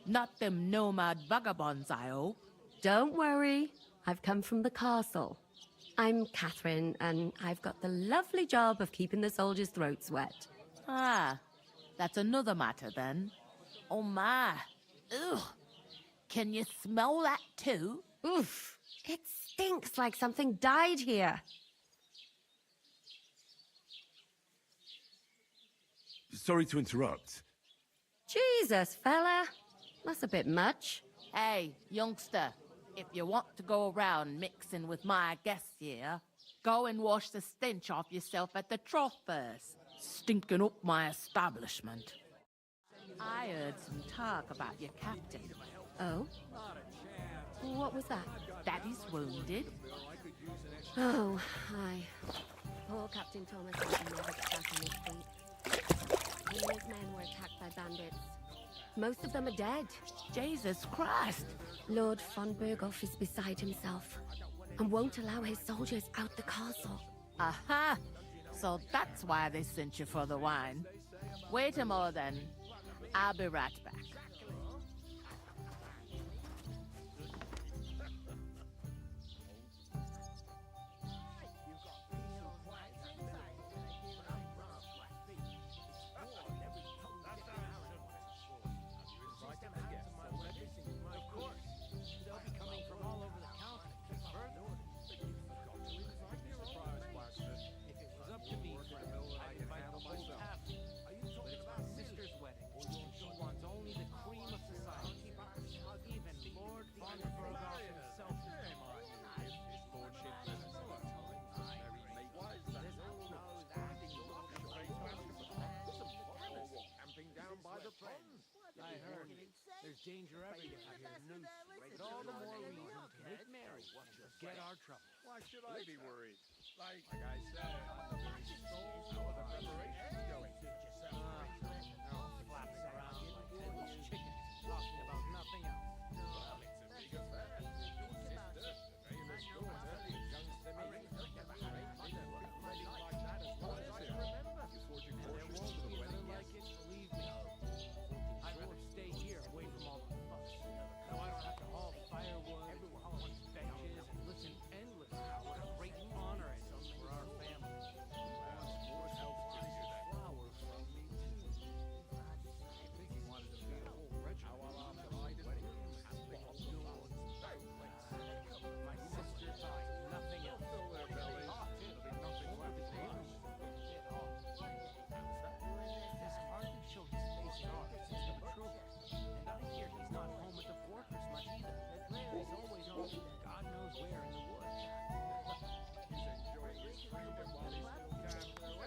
Speaker 23: Not them nomad vagabonds, I hope.
Speaker 22: Don't worry. I've come from the castle. I'm Catherine, and I've got the lovely job of keeping the soldiers' throats wet.
Speaker 23: Ah, that's another matter then. Oh my. Ugh. Can you smell that too?
Speaker 22: Oof. It stinks like something died here.
Speaker 2: Sorry to interrupt.
Speaker 22: Jesus, fella. That's a bit much.
Speaker 23: Hey, youngster, if you want to go around mixing with my guests here, go and wash the stench off yourself at the trough first. Stinking up my establishment. I heard some talk about your captain.
Speaker 22: Oh? What was that?
Speaker 23: That he's wounded.
Speaker 22: Oh, aye. Poor Captain Thomas had never got back on his feet. He and his men were attacked by bandits. Most of them are dead.
Speaker 23: Jesus Christ!
Speaker 22: Lord von Berghoff is beside himself and won't allow his soldiers out the castle.
Speaker 23: Aha! So that's why they sent you for the wine. Wait a moment then. I'll be right back.
Speaker 4: There's danger everywhere here, noose. But all the more reason to make merry and forget our trouble.
Speaker 10: Why should I be worried? Like I said, I'm the very soul of the preparations going.
Speaker 4: Flapping around like headless chickens, talking about nothing else.
Speaker 10: Well, it's a big affair. Your sister, the famous daughter, comes to me. Wedding like that as well as I remember. You forge a course to the wedding
Speaker 4: Like it, believe me. I'd rather stay here away from all the fuss. So I don't have to haul firewood, haul benches, and listen endlessly to what a great honor it is for our family.
Speaker 10: More help to hear that.
Speaker 4: Flower from me, too.
Speaker 10: I think he wanted to feed a whole regiment. How I'll divide it.
Speaker 4: My sister thought nothing else.
Speaker 10: Fill their bellies. There'll be nothing left for us.
Speaker 4: This hardly showed his face at all since the patrol. And I hear he's not home at the fortress much either. He's always on God knows where in the woods.
Speaker 10: He's enjoying his freedom while he still can, though.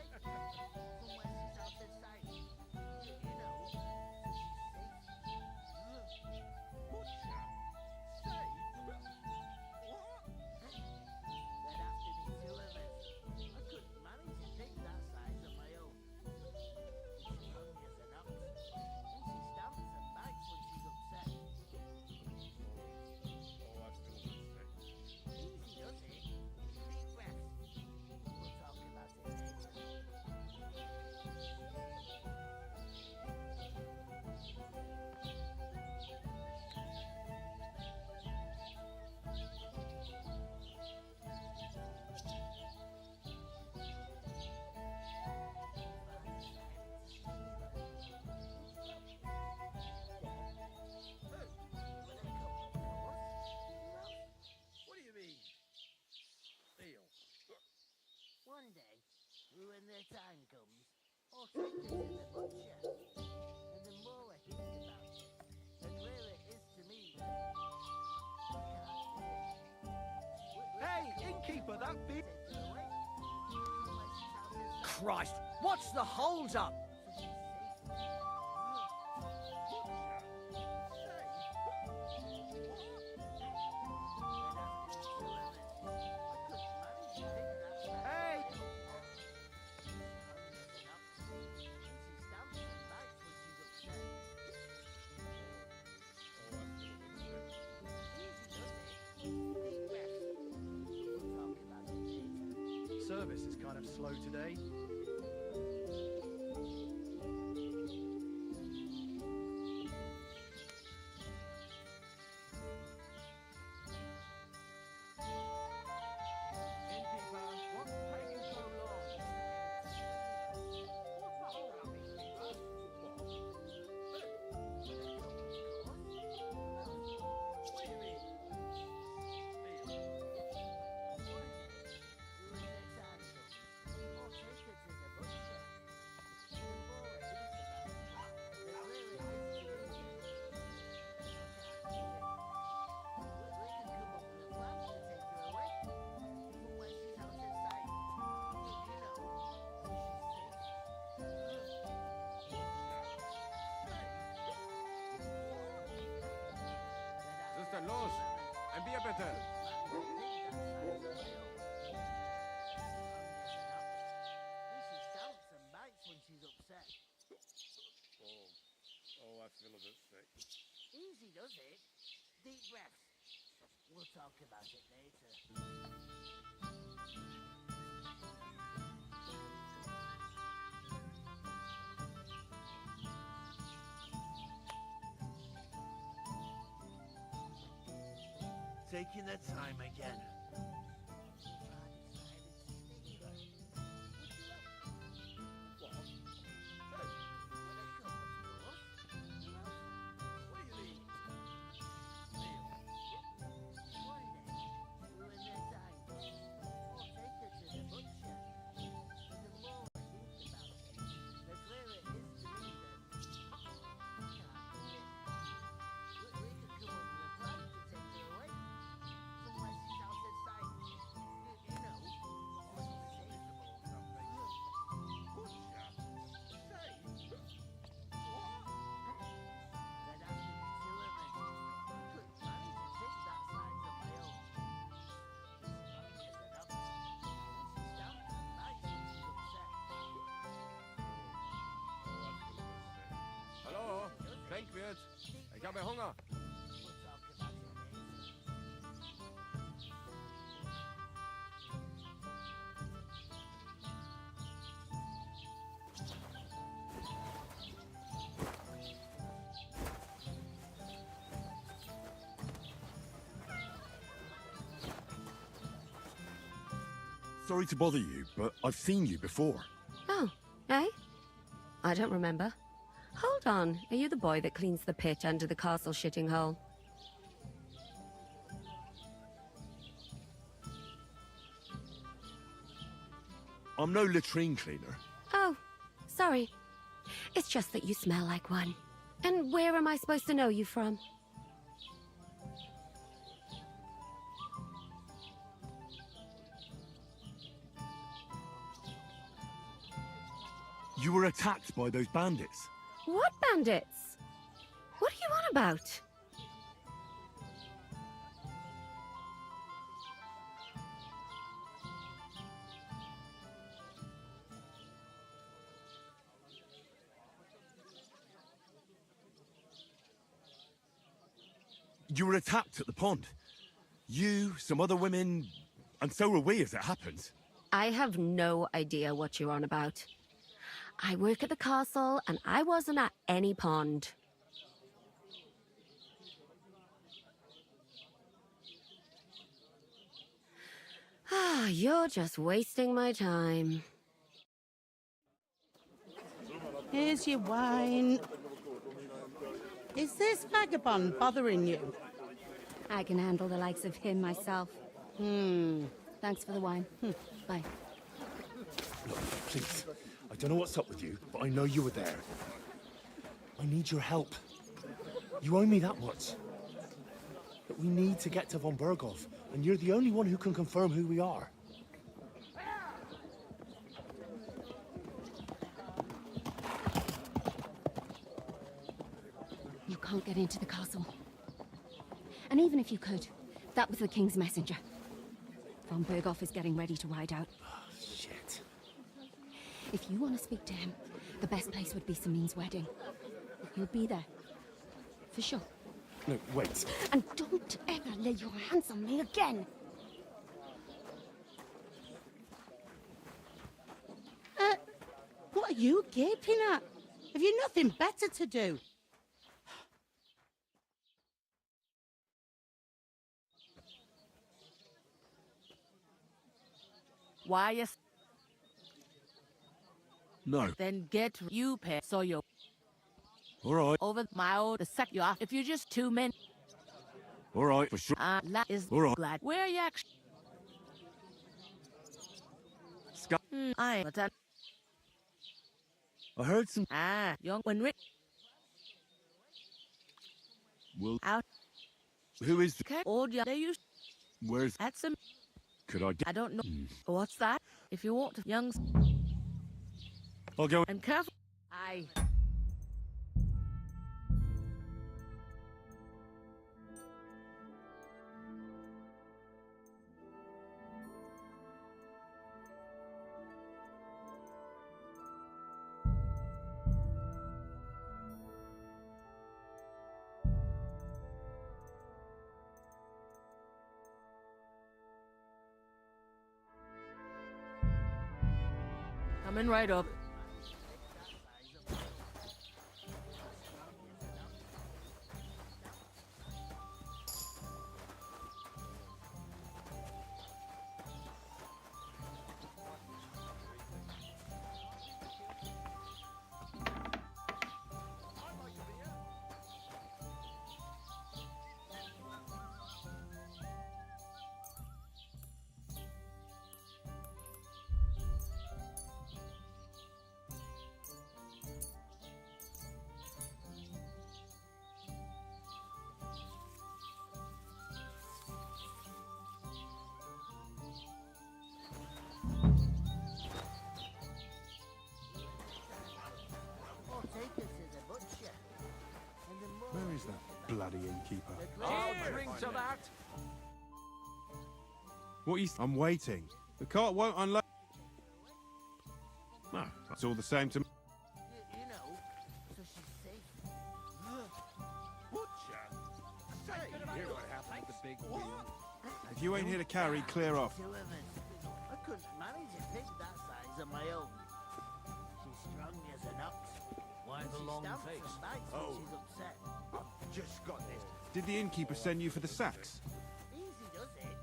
Speaker 10: What do you mean? Steal.
Speaker 15: One day, when their time comes, I'll take you to the butcher. And the more I think about it, the clearer it is to me that
Speaker 4: Hey, innkeeper, that big... Christ, what's the holds up? Hey!
Speaker 16: Service is kind of slow today.
Speaker 18: feel a bit sick.
Speaker 15: Easy does it. Deep breaths. We'll talk about it later.
Speaker 10: Taking their time again.
Speaker 1: Hallo, Denkwirt. Ich habe Hunger.
Speaker 2: Sorry to bother you, but I've seen you before.
Speaker 22: Oh, eh? I don't remember. Hold on, are you the boy that cleans the pit under the castle shitting hole?
Speaker 2: I'm no latrine cleaner.
Speaker 22: Oh, sorry. It's just that you smell like one. And where am I supposed to know you from?
Speaker 2: You were attacked by those bandits.
Speaker 22: What bandits? What are you on about?
Speaker 2: You were attacked at the pond. You, some other women, and so were we as it happens.
Speaker 22: I have no idea what you're on about. I work at the castle, and I wasn't at any pond. Ah, you're just wasting my time.
Speaker 7: Here's your wine. Is this vagabond bothering you?
Speaker 22: I can handle the likes of him myself. Thanks for the wine. Bye.
Speaker 13: Look, please. I don't know what's up with you, but I know you were there. I need your help. You owe me that much. But we need to get to von Berghoff, and you're the only one who can confirm who we are.
Speaker 22: You can't get into the castle. And even if you could, that was the King's messenger. Von Berghoff is getting ready to ride out.
Speaker 13: Shit.
Speaker 22: If you want to speak to him, the best place would be Samin's wedding. He'll be there. For sure.
Speaker 13: No, wait.
Speaker 22: And don't ever lay your hands on me again!
Speaker 7: What are you gaping at? Have you nothing better to do?
Speaker 23: Why you...
Speaker 2: No.
Speaker 23: Then get you pay so you...
Speaker 2: All right.
Speaker 23: Over my old... The sec you off. If you're just 2 men...
Speaker 2: All right, for sure.
Speaker 23: La is
Speaker 2: All right.
Speaker 23: glad. Where you actually...
Speaker 2: Scott.
Speaker 23: I...
Speaker 2: I heard some...
Speaker 23: young when Rick...
Speaker 2: Well...
Speaker 23: Out.
Speaker 2: Who is the...
Speaker 23: Old you... They used...
Speaker 2: Where's...
Speaker 23: At some...
Speaker 2: Could I get...
Speaker 23: I don't know. What's that? If you want to... Young...
Speaker 2: I'll go...
Speaker 23: And careful. Aye. Coming right up.
Speaker 12: Where is that bloody innkeeper?
Speaker 1: I'll drink to that.
Speaker 12: What you... I'm waiting. The cart won't unload. No, it's all the same to me.
Speaker 10: You know, so she's safe.
Speaker 3: Hear what happened with the big wheel?
Speaker 12: If you ain't here to carry, clear off.
Speaker 10: Two of us. I couldn't manage a pig that size on my own. She's strong as an ox.
Speaker 3: Why the
Speaker 10: She
Speaker 3: long
Speaker 10: stamps
Speaker 3: face?
Speaker 10: and bites when she's upset.
Speaker 3: Just got this.
Speaker 12: Did the innkeeper send you for the sacks?
Speaker 10: Easy does it.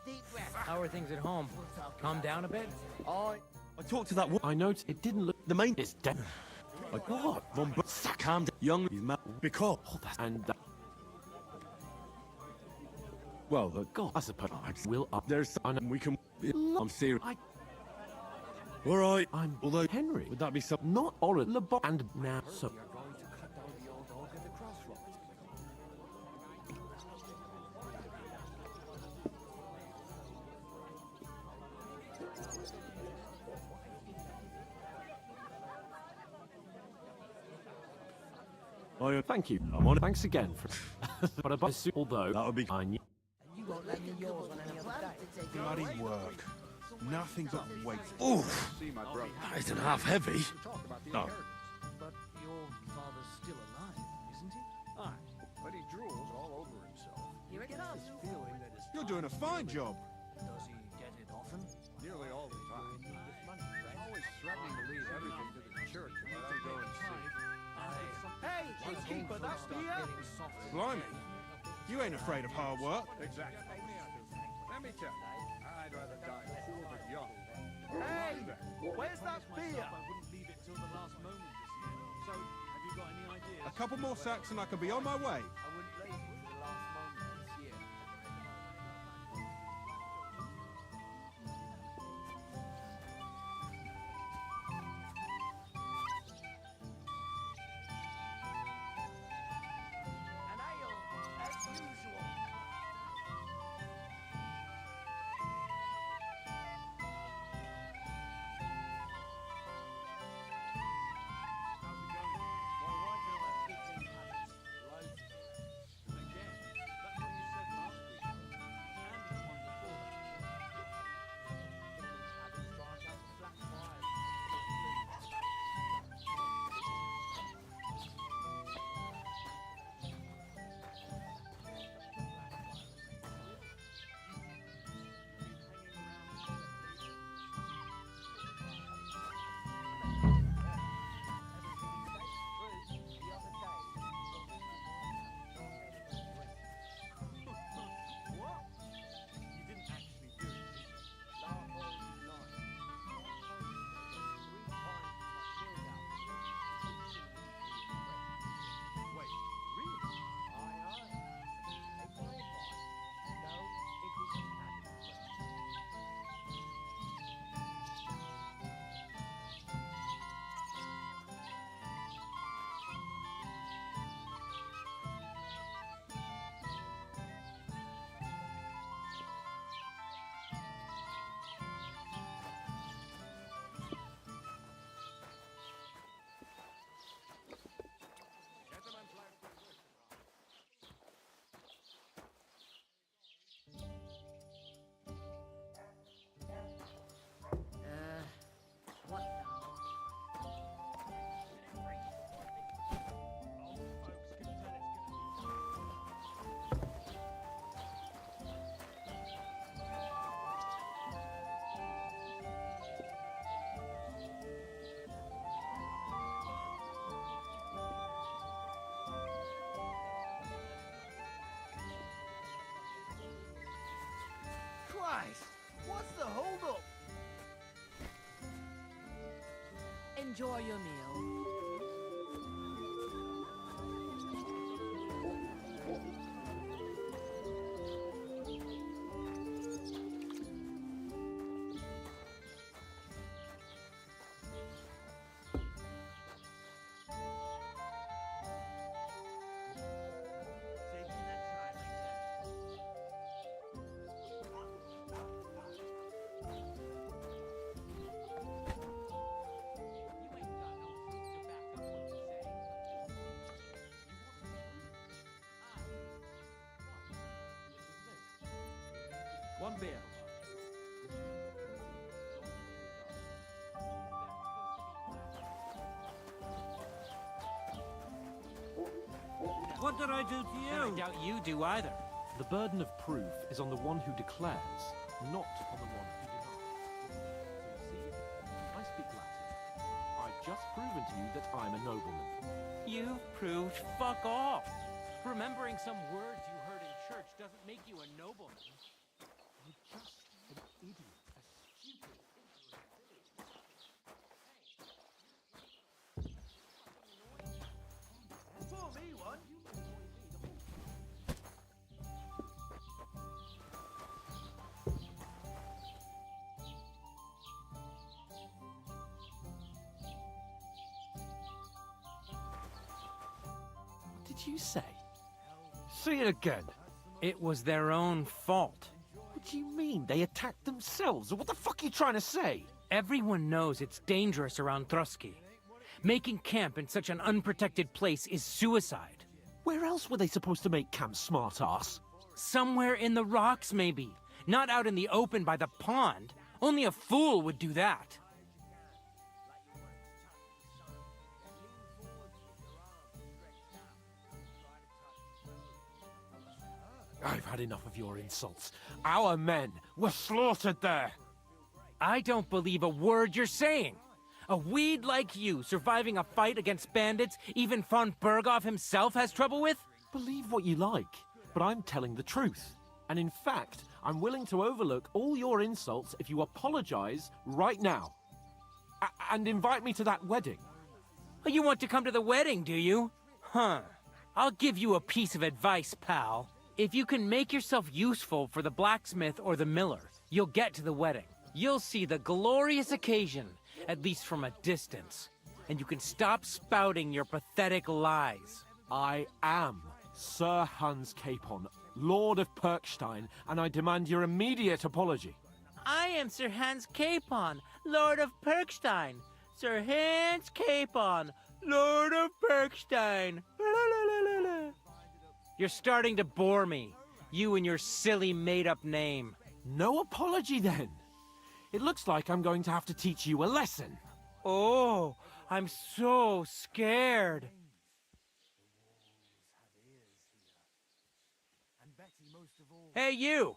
Speaker 10: Deep breath.
Speaker 20: How are things at home?
Speaker 10: We'll talk
Speaker 20: Calm
Speaker 10: about
Speaker 20: down a bit?
Speaker 2: I talked to that woman.
Speaker 1: I noticed it didn't look.
Speaker 2: The main...
Speaker 1: It's dead.
Speaker 2: Like what? Von calm down. Young... He's mad. Because...
Speaker 1: And that. Well, the God, I suppose I will up.
Speaker 2: There's...
Speaker 1: I know.
Speaker 2: We can... I'm serious.
Speaker 1: I.
Speaker 2: All right.
Speaker 1: I'm.
Speaker 2: Although...
Speaker 1: Henry.
Speaker 2: Would that be something...
Speaker 1: Not Orid Lebo. And now. So.
Speaker 3: You're going to cut down the old oak at the crossroads.
Speaker 1: Thank you. I'm on it. Thanks again for. But about although
Speaker 2: that would be.
Speaker 1: I knew.
Speaker 10: You won't let me yours on any other day.
Speaker 12: Bloody work. Nothing but weight.
Speaker 2: Oof!
Speaker 3: See my brother.
Speaker 2: That isn't half heavy.
Speaker 3: Talk about the
Speaker 2: No.
Speaker 3: inheritance. But your father's still alive, isn't he? Aye, but he drools all over himself.
Speaker 23: Here it
Speaker 3: He gets
Speaker 23: comes.
Speaker 3: this feeling that his
Speaker 12: You're doing a fine job.
Speaker 3: Does he get it often? Nearly all the time. Always threatening to leave everything to the church if I don't go and see.
Speaker 10: Hey, innkeeper, that's beer.
Speaker 12: Blimey. You ain't afraid of hard work.
Speaker 3: Exactly. Let me tell you, I'd rather die poor but young.
Speaker 10: Hey, where's that beer?
Speaker 21: I wouldn't leave it till the last moment this year. So, have you got any ideas?
Speaker 12: A couple more sacks and I can be on my way.
Speaker 10: I wouldn't leave it to the last moment this year. An ale, as usual.
Speaker 21: How's it going? My wife and I have 15 pallets. Loads of it.
Speaker 23: enjoy your meal.
Speaker 1: One beer.
Speaker 4: What did I do to you?
Speaker 14: I doubt you do either.
Speaker 1: The burden of proof is on the one who declares, not on the one who denies. See, I speak Latin. I've just proven to you that I'm a nobleman.
Speaker 4: You've proved fuck off. Remembering some words you heard in church doesn't make you a nobleman.
Speaker 1: You're just an idiot, a stupid,
Speaker 10: Pour me one.
Speaker 1: What did you say? Say it again.
Speaker 4: It was their own fault.
Speaker 1: What do you mean? They attacked themselves? What the fuck are you trying to say?
Speaker 4: Everyone knows it's dangerous around Trotsky. Making camp in such an unprotected place is suicide.
Speaker 1: Where else were they supposed to make camp, smartass?
Speaker 4: Somewhere in the rocks, maybe. Not out in the open by the pond. Only a fool would do that.
Speaker 1: I've had enough of your insults. Our men were slaughtered there.
Speaker 4: I don't believe a word you're saying. A weed like you surviving a fight against bandits even von Berghoff himself has trouble with?
Speaker 1: Believe what you like, but I'm telling the truth. And in fact, I'm willing to overlook all your insults if you apologize right now. And invite me to that wedding.
Speaker 4: You want to come to the wedding, do you? Huh. I'll give you a piece of advice, pal. If you can make yourself useful for the blacksmith or the miller, you'll get to the wedding. You'll see the glorious occasion, at least from a distance. And you can stop spouting your pathetic lies.
Speaker 1: I am Sir Hans Capon, Lord of Perkstein, and I demand your immediate apology.
Speaker 4: I am Sir Hans Capon, Lord of Perkstein. Sir Hans Capon, Lord of Perkstein. You're starting to bore me. You and your silly made-up name.
Speaker 1: No apology, then. It looks like I'm going to have to teach you a lesson.
Speaker 4: Oh, I'm so scared. Hey, you!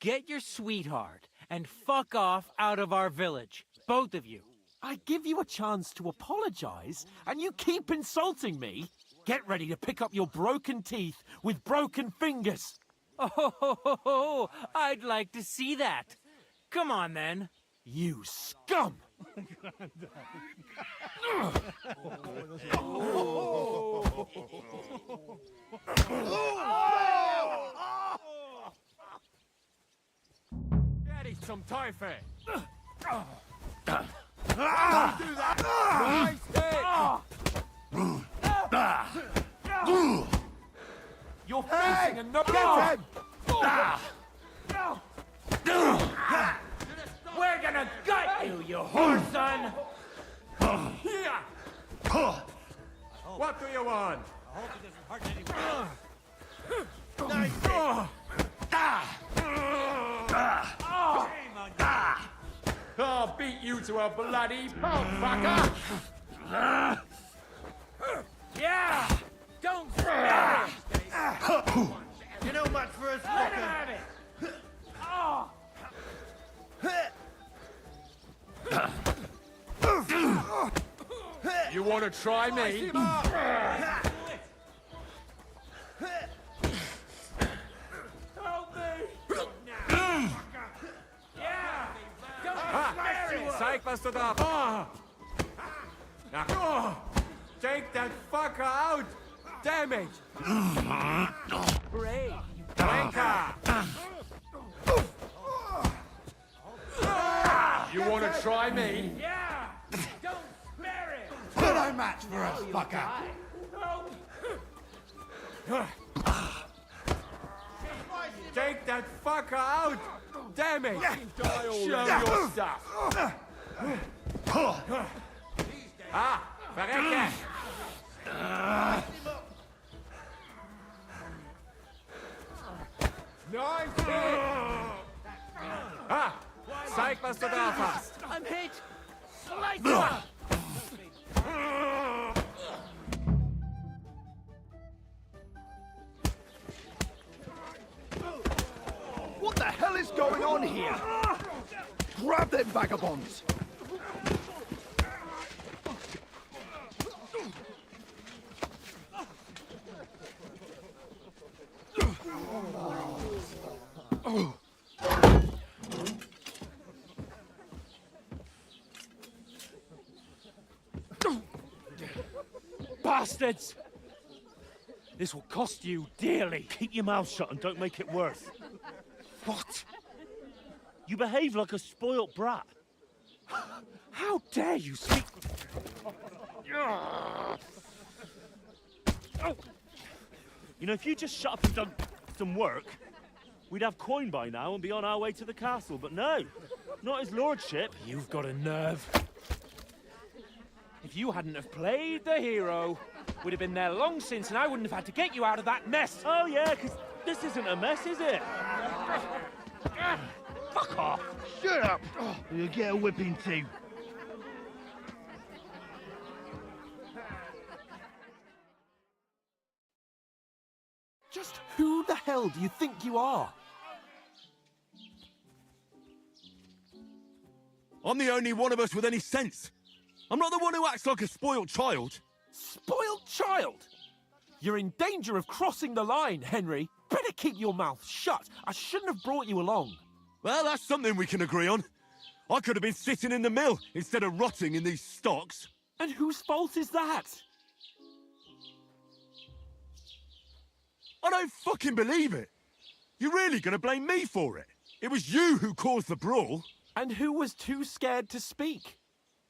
Speaker 4: Get your sweetheart and fuck off out of our village. Both of you.
Speaker 1: I give you a chance to apologize, and you keep insulting me? Get ready to pick up your broken teeth with broken fingers.
Speaker 4: Oh, I'd like to see that. Come on, then.
Speaker 1: You scum!
Speaker 18: Daddy, some Taifei.
Speaker 10: Don't do that! Nice hit!
Speaker 1: You're facing another...
Speaker 10: Get him!
Speaker 4: We're gonna gut you, you whore son!
Speaker 18: What do you want?
Speaker 10: I hope he doesn't hurt anyone. Nice hit!
Speaker 18: I'll beat you to a bloody pulp, fucker!
Speaker 4: Yeah! Don't stop!
Speaker 10: You know much for us,
Speaker 4: Let him have it! Oh!
Speaker 18: You want to try me?
Speaker 4: Help me! Yeah! Don't
Speaker 18: Zeig, was du da... Take that fucker out! Damn it! Brave, you wanker! You want to try me?
Speaker 4: Yeah! Don't spare it!
Speaker 10: You're no match for us, fucker!
Speaker 18: Take that fucker out! Damn it! Show your stuff! Verrekken! Nice hit! Zeig, was du drauf hast!
Speaker 4: I'm hit! Lighter!
Speaker 10: What the hell is going on here? Grab them vagabonds!
Speaker 21: Bastards! This will cost you dearly. Keep your mouth shut and don't make it worse. What? You behave like a spoilt brat. How dare you speak... You know, if you just shut up and done some work, we'd have coin by now and be on our way to the castle, but no. Not his lordship. You've got a nerve. If you hadn't have played the hero, we'd have been there long since and I wouldn't have had to get you out of that mess. Oh, yeah, because this isn't a mess, is it? Fuck off.
Speaker 10: Shut up! You'll get a whipping too.
Speaker 1: Just who the hell do you think you are?
Speaker 2: I'm the only one of us with any sense. I'm not the one who acts like a spoiled child.
Speaker 1: Spoiled child? You're in danger of crossing the line, Henry. Better keep your mouth shut. I shouldn't have brought you along.
Speaker 2: Well, that's something we can agree on. I could have been sitting in the mill instead of rotting in these stocks.
Speaker 1: And whose fault is that?
Speaker 2: I don't fucking believe it. You're really gonna blame me for it? It was you who caused the brawl.
Speaker 1: And who was too scared to speak?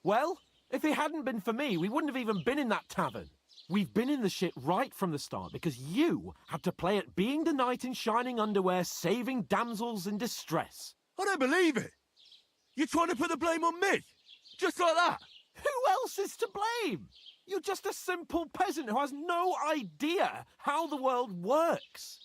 Speaker 1: Well, if it hadn't been for me, we wouldn't have even been in that tavern. We've been in the shit right from the start because you had to play at being the knight in shining underwear, saving damsels in distress.
Speaker 2: I don't believe it. You're trying to put the blame on me? Just like that?
Speaker 1: Who else is to blame? You're just a simple peasant who has no idea how the world works.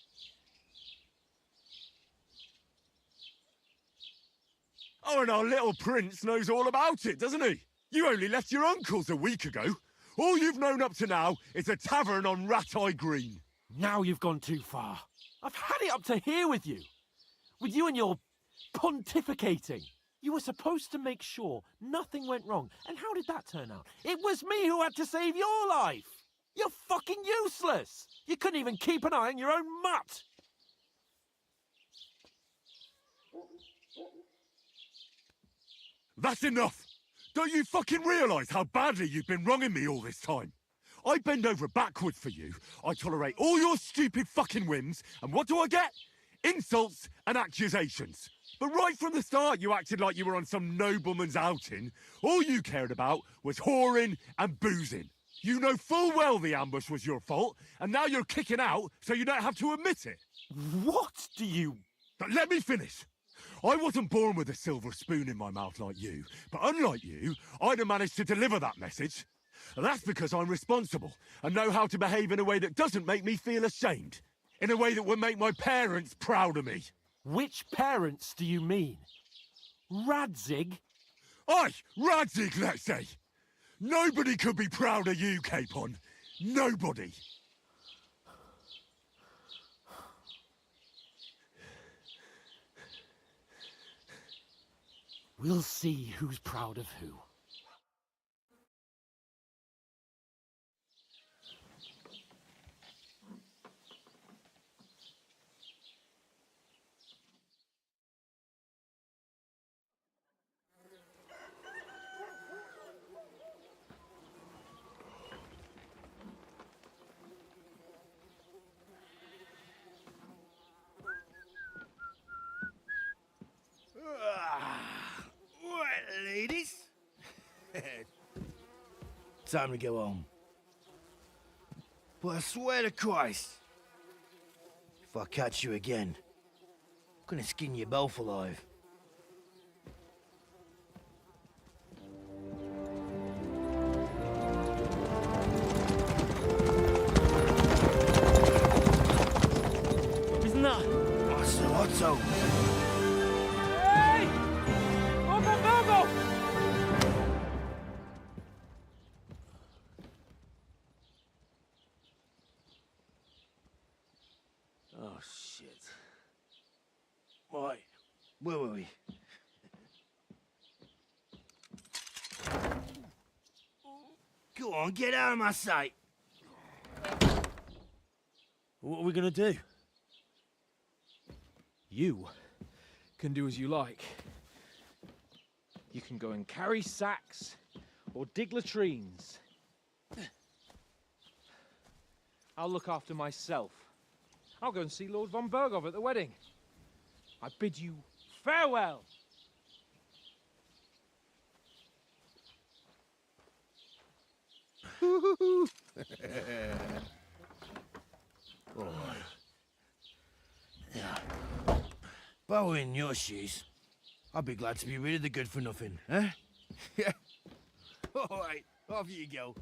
Speaker 2: Oh, and our little prince knows all about it, doesn't he? You only left your uncle's a week ago. All you've known up to now is a tavern on Rat-Eye Green.
Speaker 1: Now you've gone too far. I've had it up to here with you. With you and your pontificating. You were supposed to make sure nothing went wrong. And how did that turn out? It was me who had to save your life. You're fucking useless. You couldn't even keep an eye on your own mutt.
Speaker 2: That's enough. Don't you fucking realise how badly you've been wronging me all this time? I bend over backwards for you. I tolerate all your stupid fucking whims. And what do I get? Insults and accusations. But right from the start, you acted like you were on some nobleman's outing. All you cared about was whoring and boozing. You know full well the ambush was your fault, and now you're kicking out so you don't have to admit it.
Speaker 1: What do you...
Speaker 2: But let me finish. I wasn't born with a silver spoon in my mouth like you, but unlike you, I'd have managed to deliver that message. And that's because I'm responsible and know how to behave in a way that doesn't make me feel ashamed. In a way that would make my parents proud of me.
Speaker 1: Which parents do you mean? Radzig?
Speaker 2: Aye, Radzig, let's say. Nobody could be proud of you, Capon. Nobody.
Speaker 1: We'll see who's proud of who.
Speaker 9: time to go home. But I swear to Christ, if I catch you again, I'm gonna skin you both alive.
Speaker 21: Isn't that?
Speaker 9: Otto!
Speaker 18: Hey! Go!
Speaker 9: Oh, shit. Right, where were we? Go on, get out of my sight!
Speaker 21: What are we gonna do?
Speaker 14: You can do as you like. You can go and carry sacks or dig latrines. I'll look after myself. I'll go and see Lord von Bergov at the wedding. I bid you farewell.
Speaker 9: All right. Yeah. If I were in your shoes, I'd be glad to be rid of the good for nothing, eh? Yeah. All right, off you go.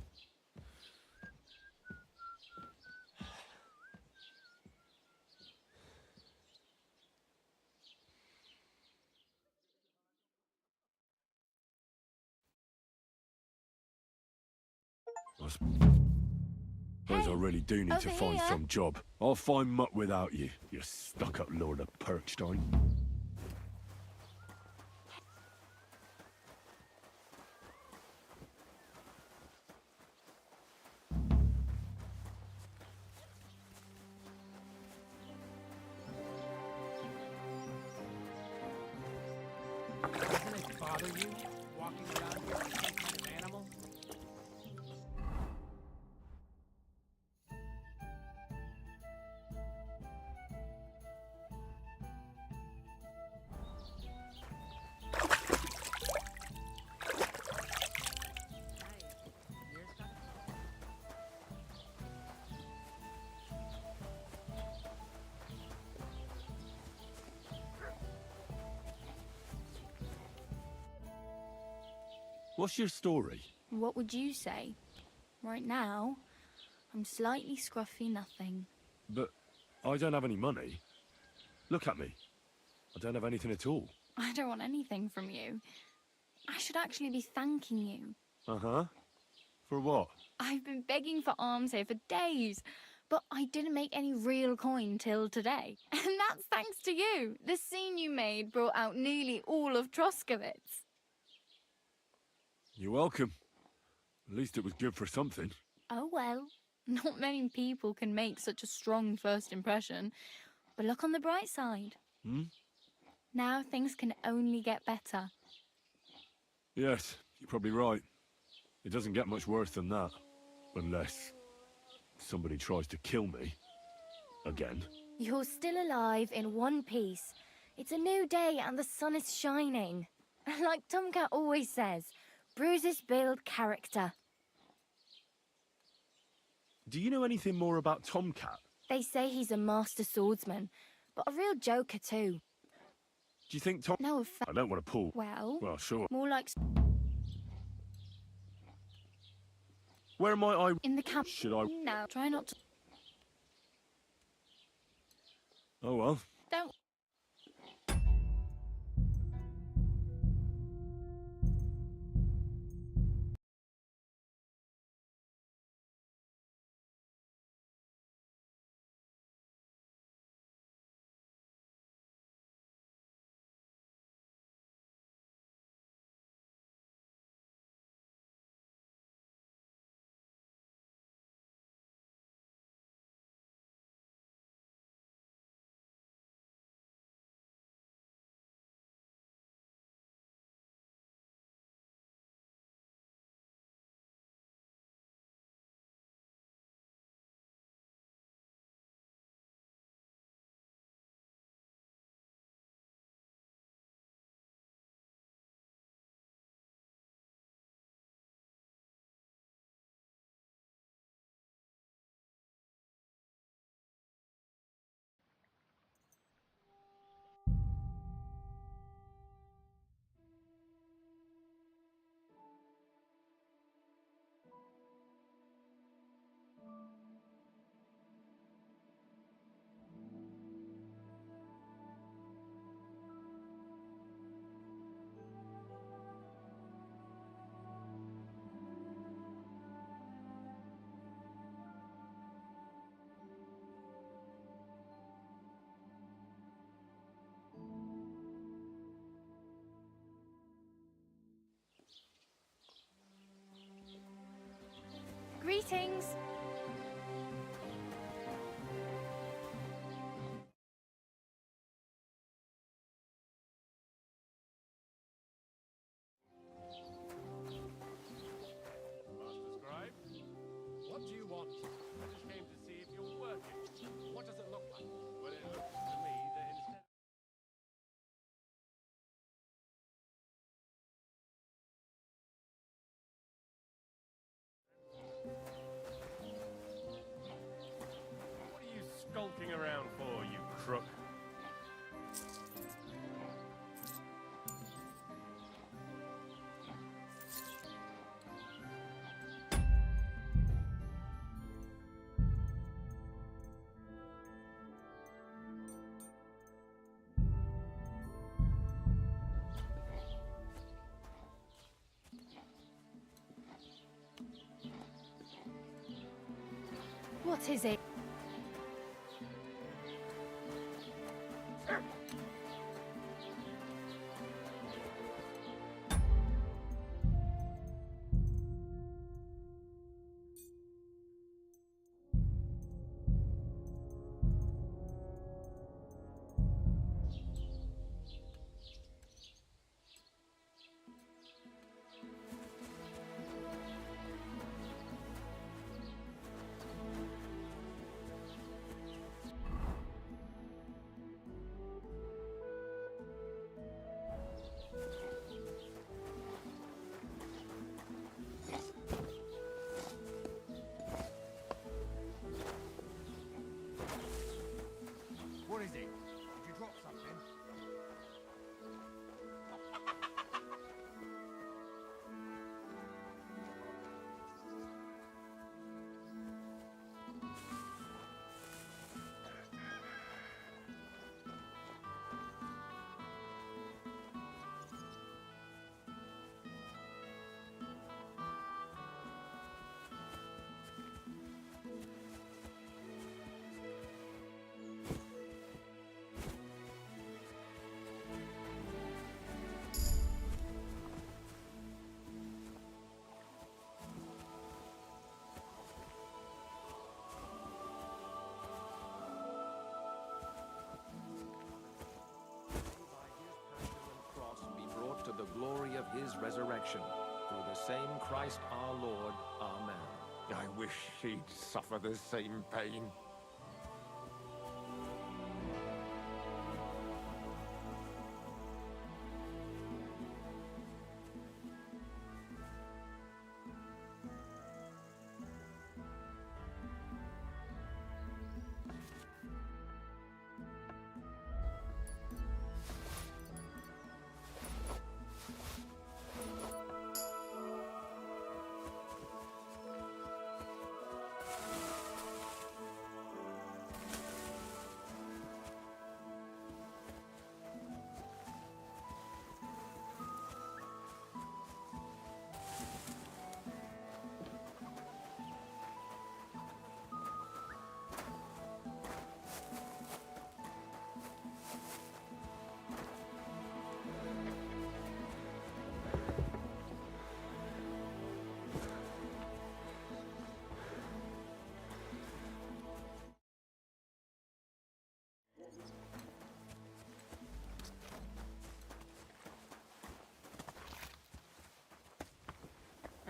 Speaker 2: I suppose I really do need to find some job. I'll find muck without you, you stuck-up Lord of Perkstein.
Speaker 4: Doesn't it bother you walking around here like some kind of animal?
Speaker 2: What's your story?
Speaker 8: What would you say? Right now, I'm slightly scruffy nothing.
Speaker 2: But I don't have any money. Look at me. I don't have anything at all.
Speaker 8: I don't want anything from you. I should actually be thanking you.
Speaker 2: Uh-huh. For what?
Speaker 8: I've been begging for alms here for days, but I didn't make any real coin till today. And that's thanks to you. The scene you made brought out nearly all of Troskowitz.
Speaker 2: You're welcome. At least it was good for something.
Speaker 8: Oh well, not many people can make such a strong first impression. But look on the bright side.
Speaker 2: Hmm?
Speaker 8: Now things can only get better.
Speaker 2: Yes, you're probably right. It doesn't get much worse than that. Unless somebody tries to kill me. Again.
Speaker 8: You're still alive in one piece. It's a new day and the sun is shining. Like Tomcat always says, bruises build character.
Speaker 2: Do you know anything more about Tomcat?
Speaker 8: They say he's a master swordsman, but a real joker too.
Speaker 2: Do you think Tom...
Speaker 8: No
Speaker 2: I don't want to pull.
Speaker 8: Well,
Speaker 2: sure.
Speaker 8: more like...
Speaker 2: Where am I?
Speaker 8: In the camp.
Speaker 2: Should I...
Speaker 8: No, try not to...
Speaker 2: Oh well.
Speaker 8: Don't... Greetings.
Speaker 18: Master Scribe, what do you want? I just came to see if you're working. What does it look like? Well, it looks to me that instead... What are you skulking around for, you crook?
Speaker 8: What is it?
Speaker 3: What is it? Did you drop something?
Speaker 11: To the glory of his resurrection, through the same Christ our Lord. Amen.
Speaker 5: I wish he'd suffer the same pain.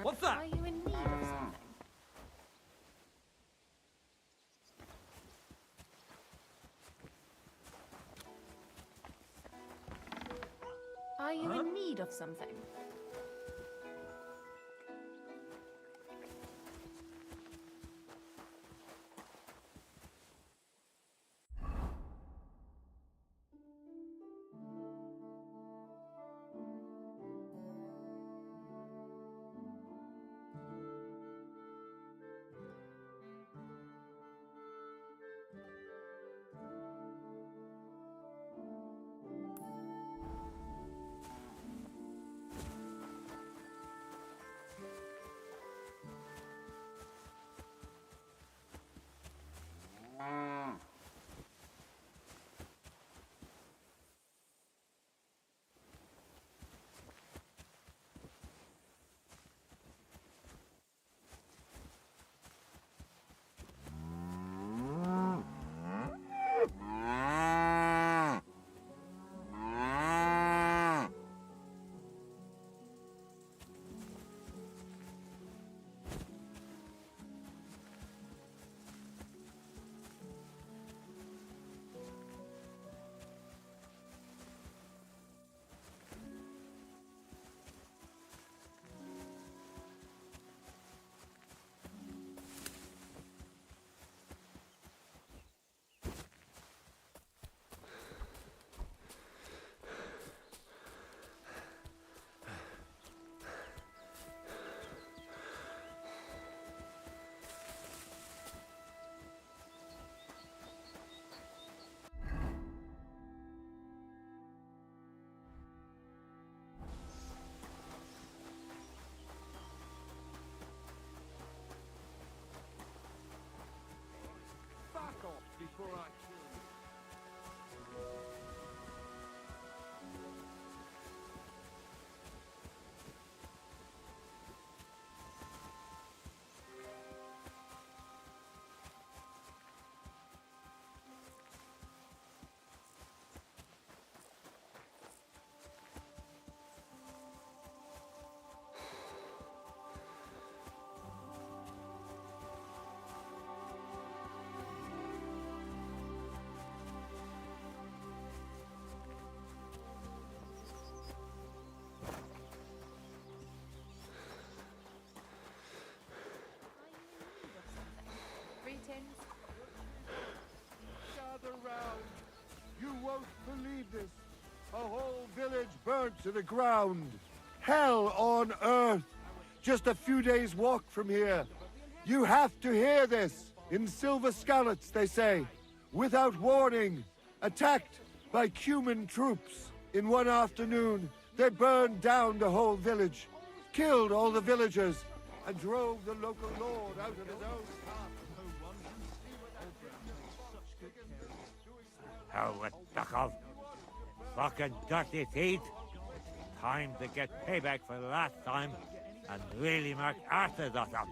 Speaker 1: What's that?
Speaker 8: Are you in need of something? Are you in need of something?
Speaker 6: Greetings.
Speaker 10: Gather round. You won't believe this. A whole village burnt to the ground. Hell on earth. Just a few days' walk from here. You have to hear this. In Silver Scallots, they say, without warning, attacked by Cuman troops. In one afternoon, they burned down the whole village, killed all the villagers, and drove the local lord out of his own
Speaker 17: Hell with Duckov. Fucking dirty teeth. Time to get payback for last time and really make asses of them.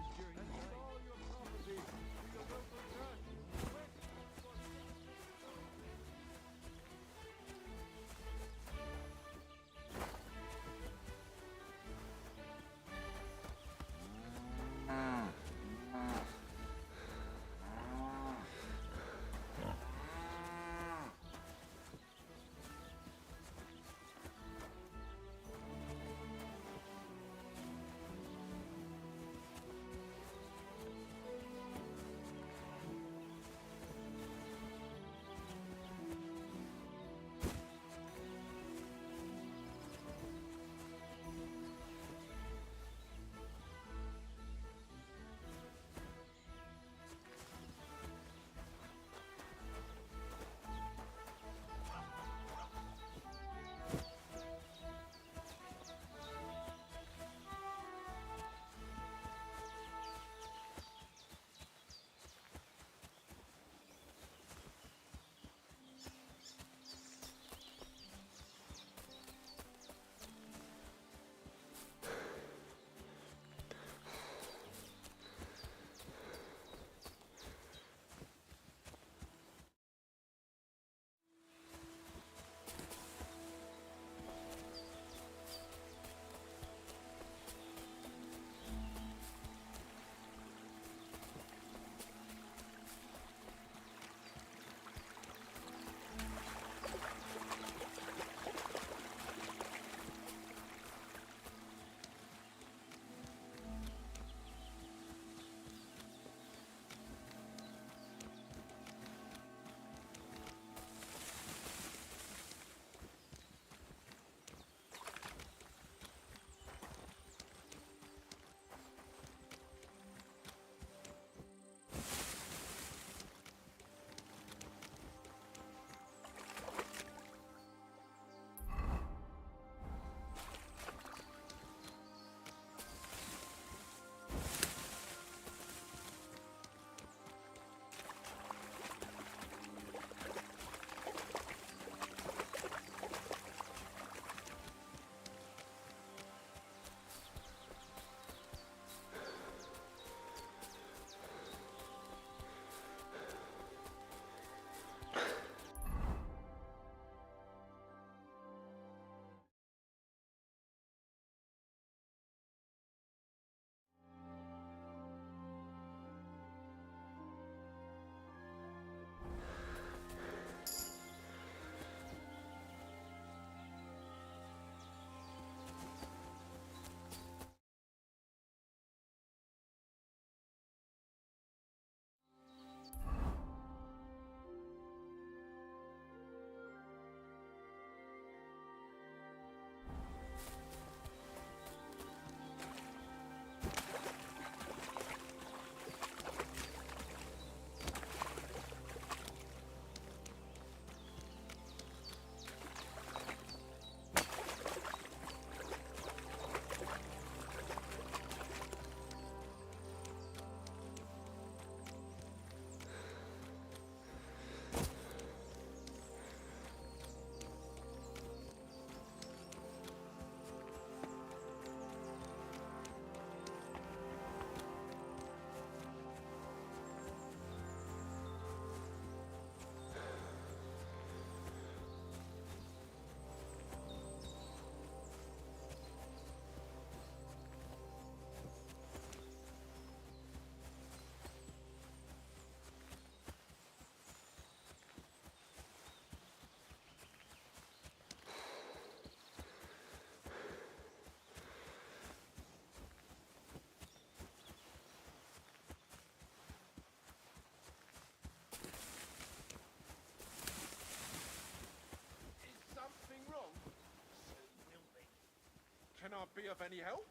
Speaker 3: be of any help?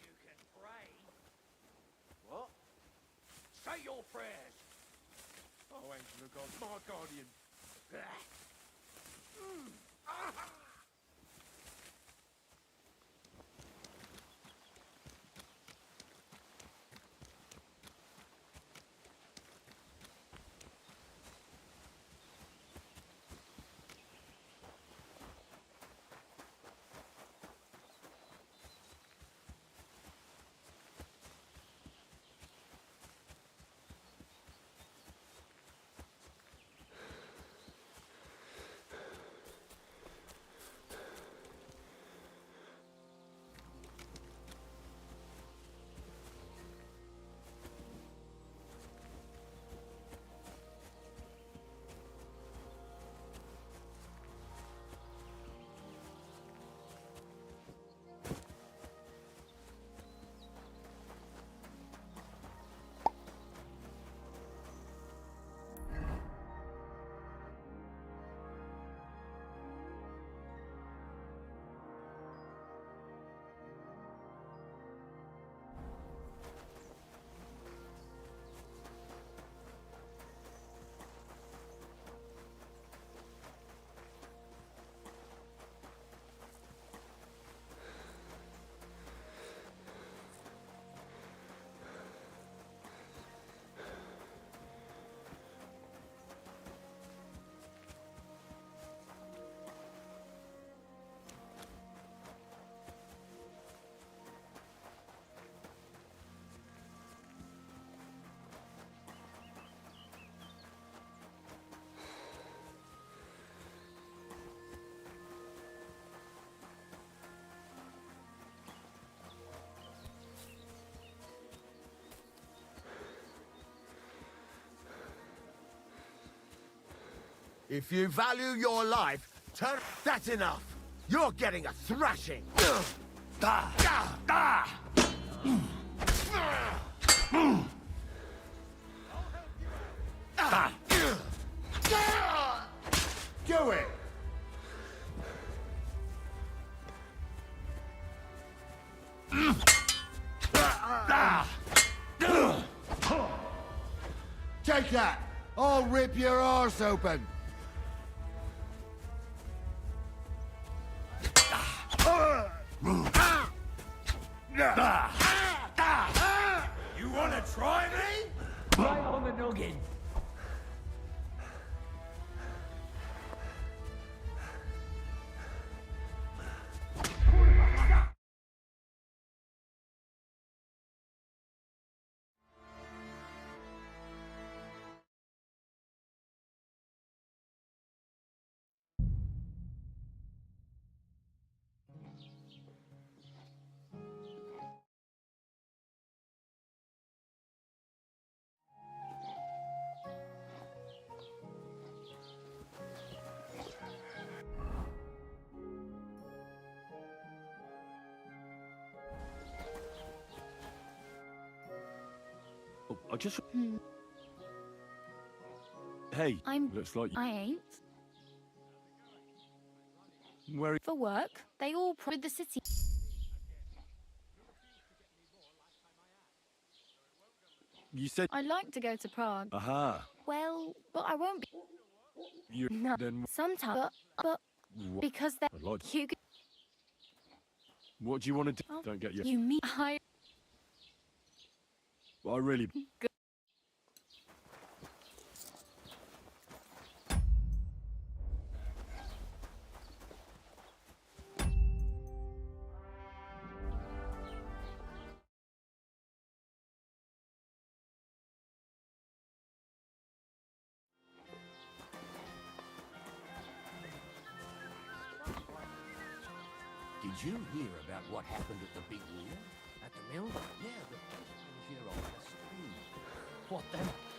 Speaker 4: You can pray.
Speaker 3: What?
Speaker 4: Say your prayers.
Speaker 3: Oh, angel of God, my guardian.
Speaker 9: If you value your life, turn... That's enough! You're getting a thrashing! Do it! Take that! I'll rip your arse open!
Speaker 4: You wanna try me? Right on the noggin.
Speaker 2: Oh, I just... Hey, looks like...
Speaker 8: I ain't.
Speaker 2: Where...
Speaker 8: For work, they all with the city.
Speaker 2: You said...
Speaker 8: I'd like to go to Prague.
Speaker 2: Aha.
Speaker 8: Well, but I won't be.
Speaker 2: You...
Speaker 8: No,
Speaker 2: Then...
Speaker 8: sometimes, but
Speaker 2: What?
Speaker 8: because they're
Speaker 2: I'd like...
Speaker 8: you.
Speaker 2: What do you want to do?
Speaker 8: Oh,
Speaker 2: Don't get you...
Speaker 8: You mean I?
Speaker 2: I really...
Speaker 8: Good.
Speaker 4: Did you hear about what happened at the big wheel? At the mill? Yeah, the here on the stream. What then?